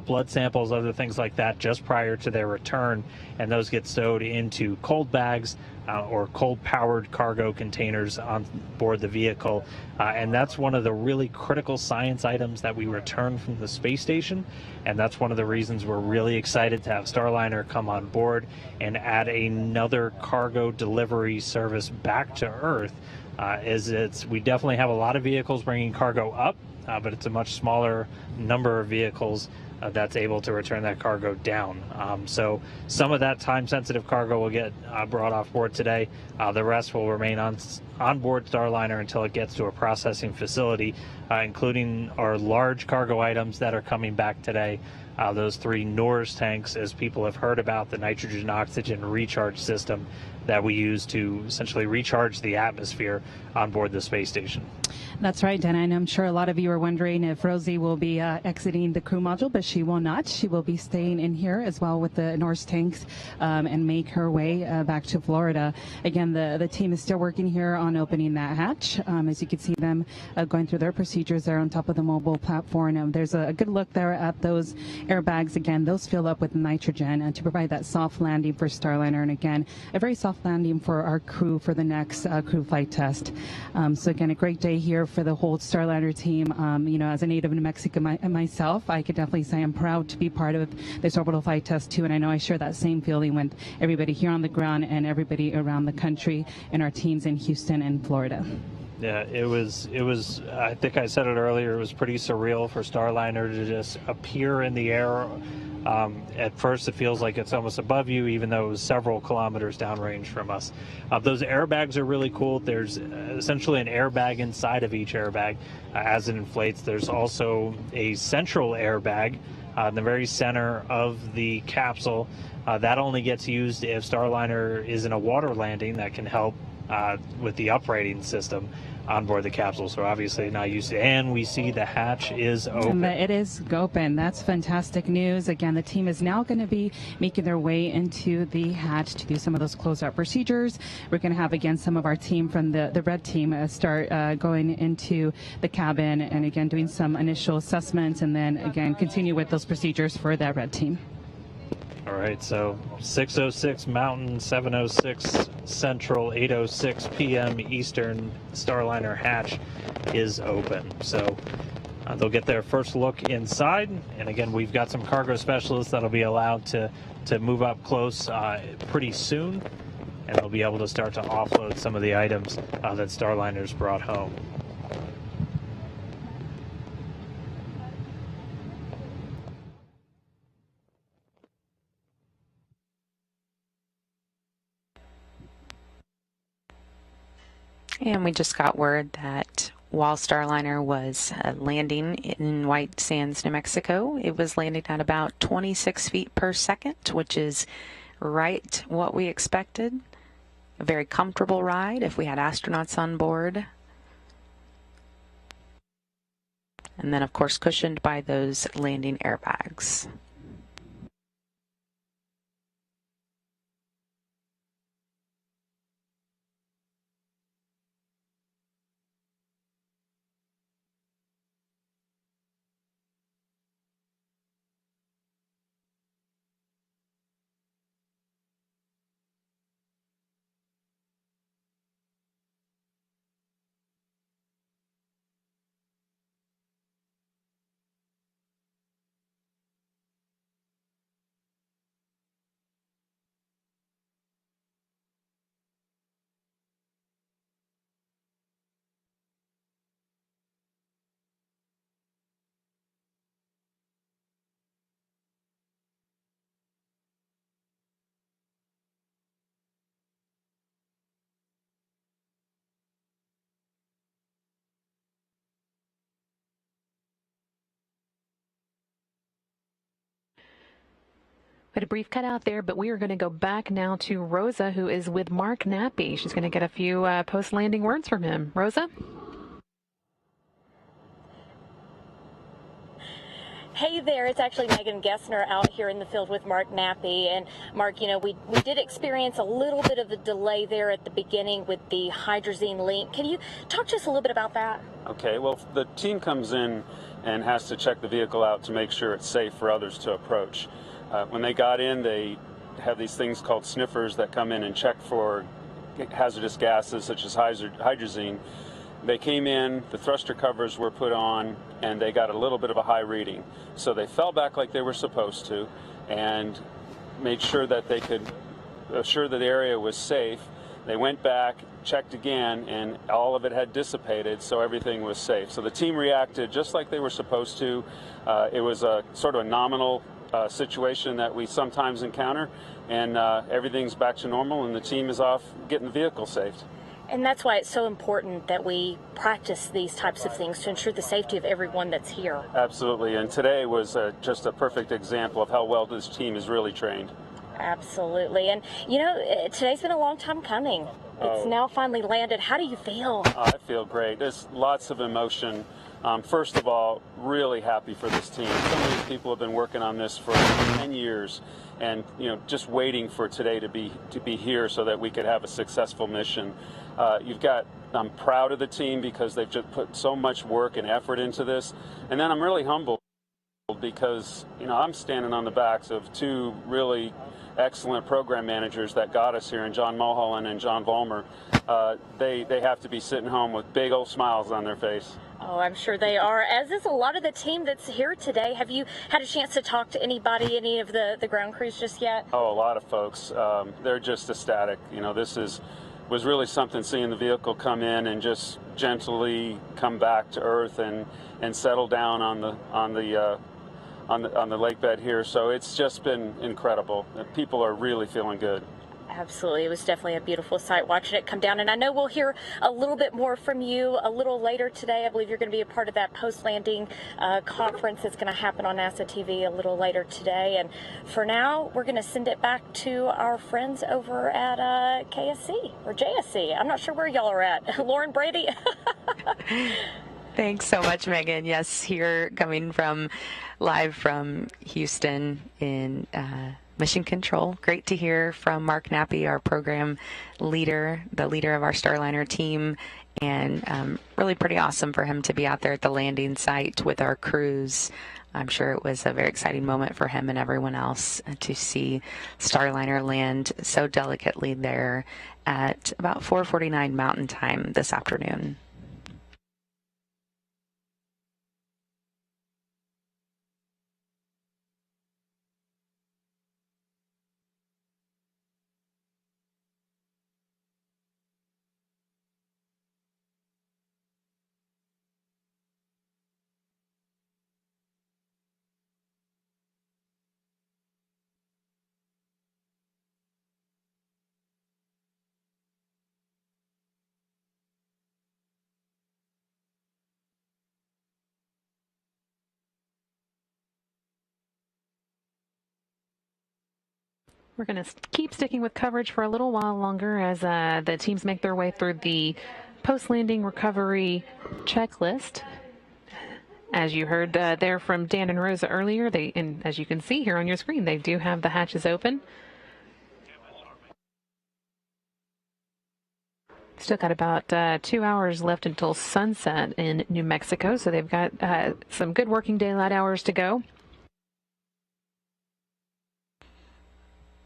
blood samples, other things like that, just prior to their return, and those get stowed into cold bags or cold-powered cargo containers on board the vehicle. And that's one of the really critical science items that we return from the space station, and that's one of the reasons we're really excited to have Starliner come on board and add another cargo delivery service back to Earth. We definitely have a lot of vehicles bringing cargo up, but it's a much smaller number of vehicles that's able to return that cargo down. So some of that time-sensitive cargo will get brought off board today. The rest will remain on board Starliner until it gets to a processing facility, including our large cargo items that are coming back today. Those 3 NORS tanks, as people have heard about, the nitrogen oxygen recharge system that we use to essentially recharge the atmosphere on board the space station. That's right, Dana, and I'm sure a lot of you are wondering if Rosie will be exiting the crew module, but she will not. She will be staying in here as well with the NORS tanks and make her way back to Florida. Again, the team is still working here on opening that hatch. As you can see them going through their procedures there on top of the mobile platform. There's a good look there at those airbags. Again, those fill up with nitrogen to provide that soft landing for Starliner, and again, a very soft landing for our crew for the next crew flight test. So again, a great day here for the whole Starliner team. As a native of New Mexico myself, I could definitely say I'm proud to be part of this Orbital Flight Test-2, and I know I share that same feeling with everybody here on the ground and everybody around the country and our teams in Houston and Florida. Yeah, it was, I think I said it earlier, it was pretty surreal for Starliner to just appear in the air. At first it feels like it's almost above you, even though it was several kilometers downrange from us. Those airbags are really cool. There's essentially an airbag inside of each airbag as it inflates. There's also a central airbag in the very center of the capsule. That only gets used if Starliner is in a water landing. That can help with the uprating system on board the capsule, so obviously not used to. And we see the hatch is open. It is open. That's fantastic news. Again, the team is now going to be making their way into the hatch to do some of those closeout procedures. We're going to have, again, some of our team from the red team start going into the cabin and, again, doing some initial assessments, and then, again, continue with those procedures for that red team. All right, so 6:06 Mountain, 7:06 Central, 8:06 p.m. Eastern, Starliner hatch is open. So they'll get their first look inside, and again, we've got some cargo specialists that'll be allowed to move up close pretty soon, and they'll be able to start to offload some of the items that Starliner's brought home. And we just got word that while Starliner was landing in White Sands, New Mexico, it was landing at about 26 feet per second, which is right what we expected. A very comfortable ride if we had astronauts on board. And then, of course, cushioned by those landing airbags. We had a brief cutout there, but we are going to go back now to Rosa, who is with Mark Nappy. She's going to get a few post-landing words from him. Rosa? Hey there, it's actually Megan Gessner out here in the field with Mark Nappy. And Mark, you know, we did experience a little bit of a delay there at the beginning with the hydrazine link. Can you talk to us a little bit about that? Okay, well, the team comes in and has to check the vehicle out to make sure it's safe for others to approach. When they got in, they have these things called sniffers that come in and check for hazardous gases such as hydrazine. They came in, the thruster covers were put on, and they got a little bit of a high reading. So they fell back like they were supposed to and made sure that they could assure that the area was safe. They went back, checked again, and all of it had dissipated, so everything was safe. So the team reacted just like they were supposed to. It was a sort of a nominal situation that we sometimes encounter, and everything's back to normal, and the team is off getting the vehicle saved. And that's why it's so important that we practice these types of things to ensure the safety of everyone that's here. Absolutely, and today was just a perfect example of how well this team is really trained. Absolutely. And, you know, today's been a long time coming. It's now finally landed. How do you feel? I feel great. There's lots of emotion. First of all, really happy for this team. Some of these people have been working on this for 10 years and, you know, just waiting for today to be here so that we could have a successful mission. I'm proud of the team because they've just put so much work and effort into this. And then I'm really humbled because, you know, I'm standing on the backs of two really excellent program managers that got us here, and John Mulholland and John Vollmer. They have to be sitting home with big old smiles on their face. Oh, I'm sure they are, as is a lot of the team that's here today. Have you had a chance to talk to anybody, any of the ground crews just yet? Oh, a lot of folks. They're just ecstatic. You know, this was really something, seeing the vehicle come in and just gently come back to Earth and settle down on the lake bed here. So it's just been incredible. People are really feeling good. Absolutely. It was definitely a beautiful sight watching it come down. And I know we'll hear a little bit more from you a little later today. I believe you're going to be a part of that post-landing conference that's going to happen on NASA TV a little later today. And for now, we're going to send it back to our friends over at KSC or JSC. I'm not sure where y'all are at. Lauren, Brady. Thanks so much, Megan. Yes, here coming from live from Houston in Mission Control. Great to hear from Mark Nappy, our program leader, the leader of our Starliner team, and really pretty awesome for him to be out there at the landing site with our crews. I'm sure it was a very exciting moment for him and everyone else to see Starliner land so delicately there at about 4:49 Mountain Time this afternoon. We're going to keep sticking with coverage for a little while longer as the teams make their way through the post-landing recovery checklist. As you heard there from Dan and Rosa earlier, and as you can see here on your screen, they do have the hatches open. Still got about 2 hours left until sunset in New Mexico, so they've got some good working daylight hours to go.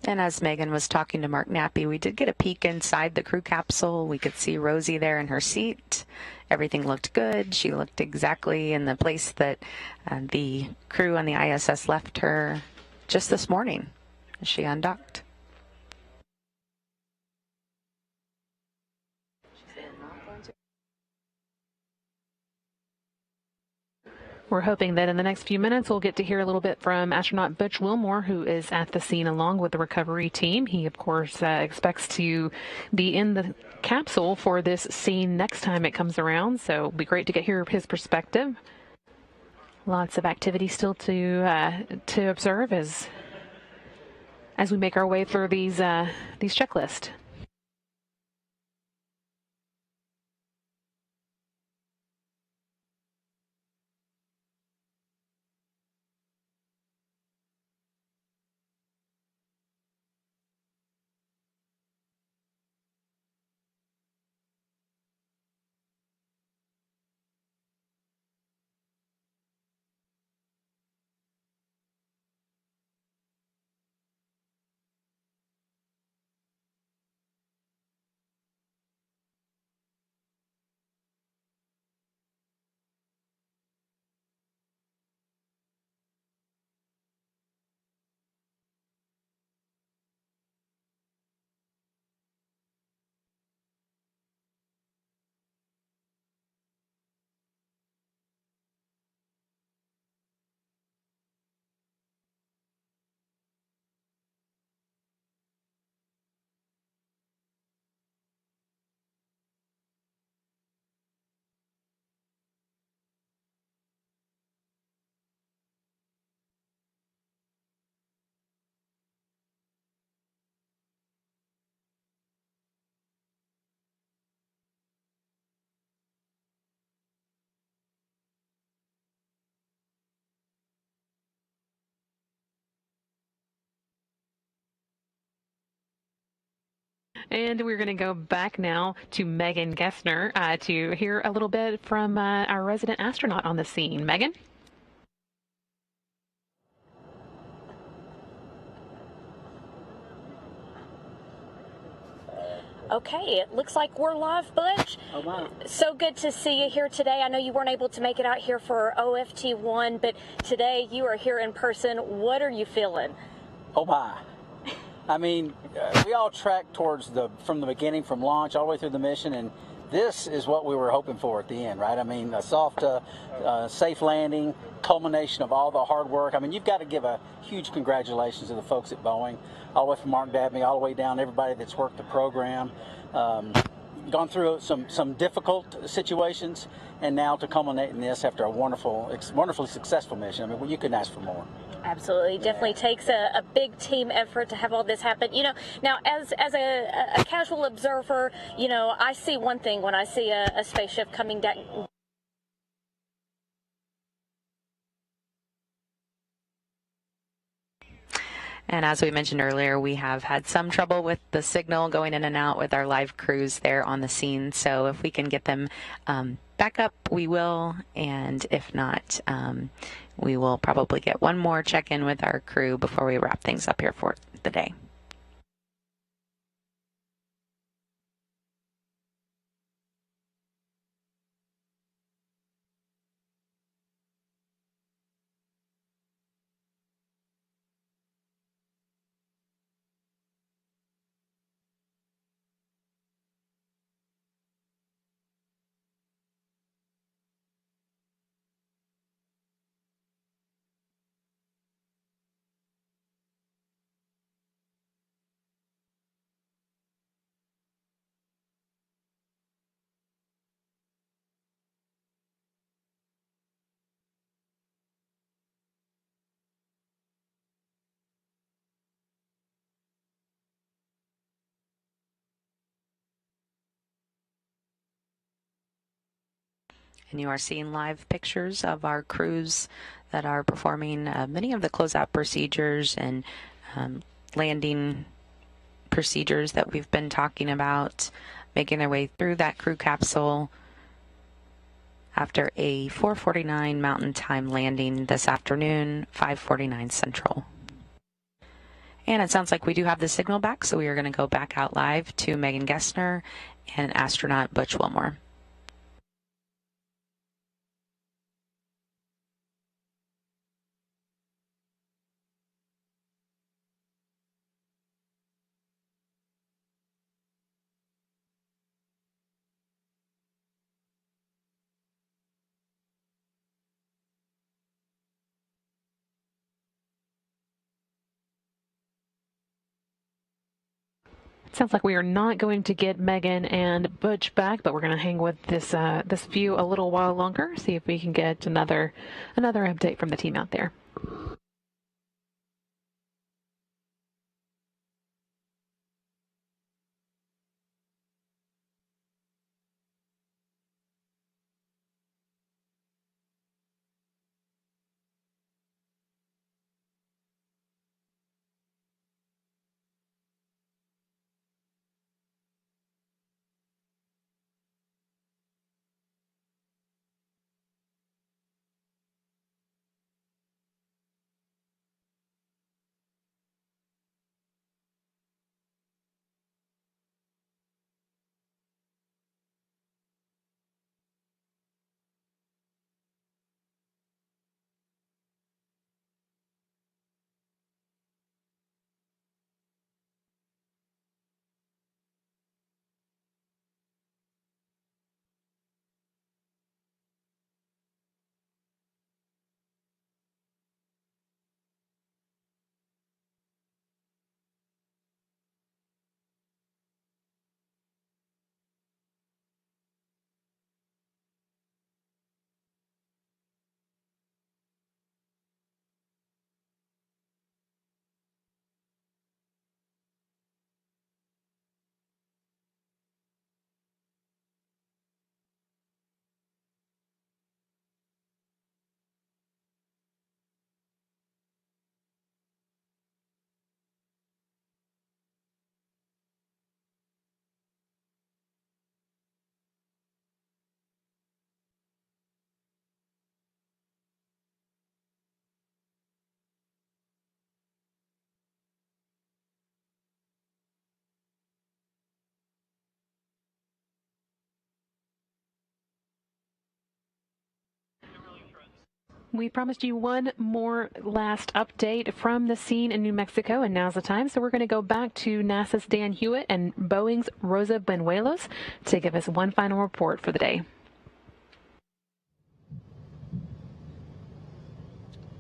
And as Megan was talking to Mark Nappy, we did get a peek inside the crew capsule. We could see Rosie there in her seat. Everything looked good. She looked exactly in the place that the crew on the ISS left her just this morning as she undocked. We're hoping that in the next few minutes we'll get to hear a little bit from astronaut Butch Wilmore, who is at the scene along with the recovery team. He, of course, expects to be in the capsule for this scene next time it comes around, so it'll be great to hear his perspective. Lots of activity still to observe as we make our way through these checklists. And we're going to go back now to Megan Gessner to hear a little bit from our resident astronaut on the scene. Megan? Okay, it looks like we're live, Butch. Oh, wow. So good to see you here today. I know you weren't able to make it out here for OFT1, but today you are here in person. What are you feeling? Oh, my. I mean, we all tracked towards from the beginning, from launch all the way through the mission, and this is what we were hoping for at the end, right? I mean, a soft, safe landing, culmination of all the hard work. I mean, you've got to give a huge congratulations to the folks at Boeing, all the way from Mark Dabney, all the way down, everybody that's worked the program, gone through some difficult situations, and now to culminate in this after a wonderfully successful mission. I mean, you couldn't ask for more. Absolutely. Definitely takes a big team effort to have all this happen. You know, now as a casual observer, you know, I see one thing when I see a spaceship coming down. And as we mentioned earlier, we have had some trouble with the signal going in and out with our live crews there on the scene. So if we can get them back up, we will. And if not, we will probably get one more check-in with our crew before we wrap things up here for the day. And you are seeing live pictures of our crews that are performing many of the closeout procedures and landing procedures that we've been talking about, making their way through that crew capsule after a 4:49 Mountain Time landing this afternoon, 5:49 Central. And it sounds like we do have the signal back, so we are going to go back out live to Megan Gessner and astronaut Butch Wilmore. Sounds like we are not going to get Megan and Butch back, but we're going to hang with this view a little while longer, see if we can get another update from the team out there. We promised you one more last update from the scene in New Mexico, and now's the time. So we're going to go back to NASA's Dan Hewitt and Boeing's Rosa Benuelos to give us one final report for the day.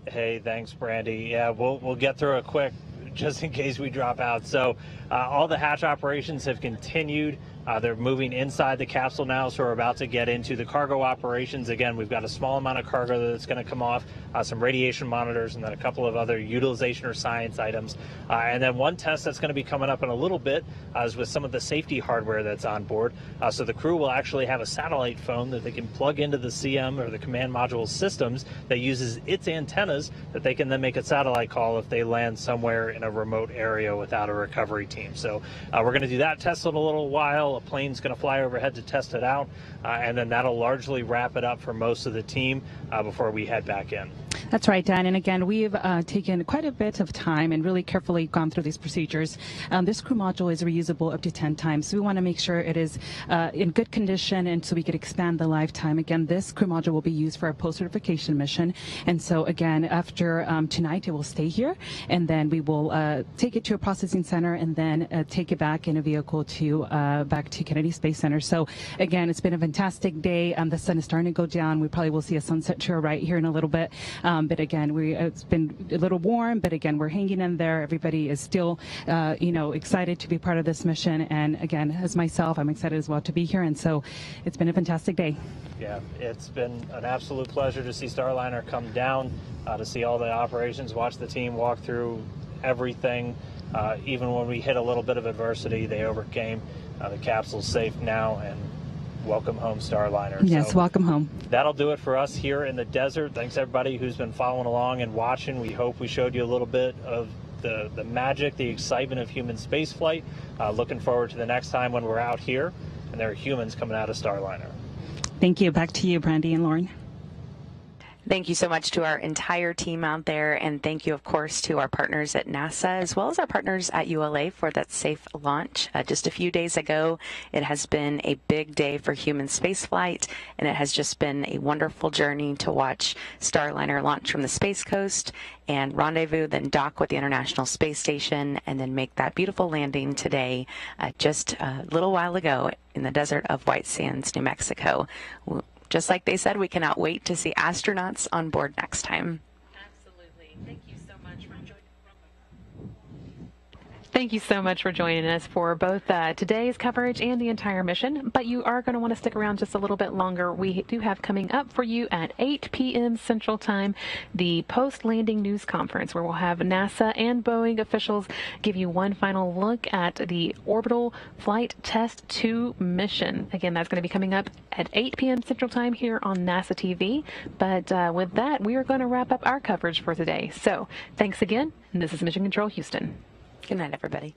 Hey, thanks, Brandy. Yeah, we'll get through it quick just in case we drop out. So all the hatch operations have continued. They're moving inside the capsule now, so we're about to get into the cargo operations. Again, we've got a small amount of cargo that's going to come off, some radiation monitors, and then a couple of other utilization or science items. And then one test that's going to be coming up in a little bit is with some of the safety hardware that's on board. So the crew will actually have a satellite phone that they can plug into the CM or the command module systems that uses its antennas that they can then make a satellite call if they land somewhere in a remote area without a recovery team. So we're going to do that test in a little while. A plane's going to fly overhead to test it out, and then that'll largely wrap it up for most of the team before we head back in. That's right, Dan. And again, we've taken quite a bit of time and really carefully gone through these procedures. This crew module is reusable up to 10 times. So we want to make sure it is in good condition, and so we could expand the lifetime. Again, this crew module will be used for a post-certification mission. And so again, after tonight, it will stay here, and then we will take it to a processing center and then take it back in a vehicle to back to Kennedy Space Center. So again, it's been a fantastic day. The sun is starting to go down. We probably will see a sunset to our right here in a little bit. But again, it's been a little warm, but again, we're hanging in there. Everybody is still, excited to be part of this mission. And again, as myself, I'm excited as well to be here. And so it's been a fantastic day. Yeah, it's been an absolute pleasure to see Starliner come down, to see all the operations, watch the team walk through everything. Even when we hit a little bit of adversity, they overcame. The capsule's safe now, and welcome home, Starliner. Yes, so welcome home. That'll do it for us here in the desert. Thanks everybody who's been following along and watching. We hope we showed you a little bit of the magic, the excitement of human space flight. Looking forward to the next time when we're out here and there are humans coming out of Starliner. Thank you. Back to you, Brandy and Lauren. Thank you so much to our entire team out there, and thank you, of course, to our partners at NASA as well as our partners at ULA for that safe launch. Just a few days ago, it has been a big day for human spaceflight, and it has just been a wonderful journey to watch Starliner launch from the Space Coast and rendezvous, then dock with the International Space Station, and then make that beautiful landing today, just a little while ago in the desert of White Sands, New Mexico. Just like they said, we cannot wait to see astronauts on board next time. Absolutely. Thank you so much for joining. Thank you so much for joining us for both today's coverage and the entire mission, but you are going to want to stick around just a little bit longer. We do have coming up for you at 8 p.m. Central Time, the post-landing news conference, where we'll have NASA and Boeing officials give you one final look at the Orbital Flight Test-2 mission. Again, that's going to be coming up at 8 p.m. Central Time here on NASA TV. But with that, we are going to wrap up our coverage for today. So thanks again, and this is Mission Control Houston. Good night, everybody.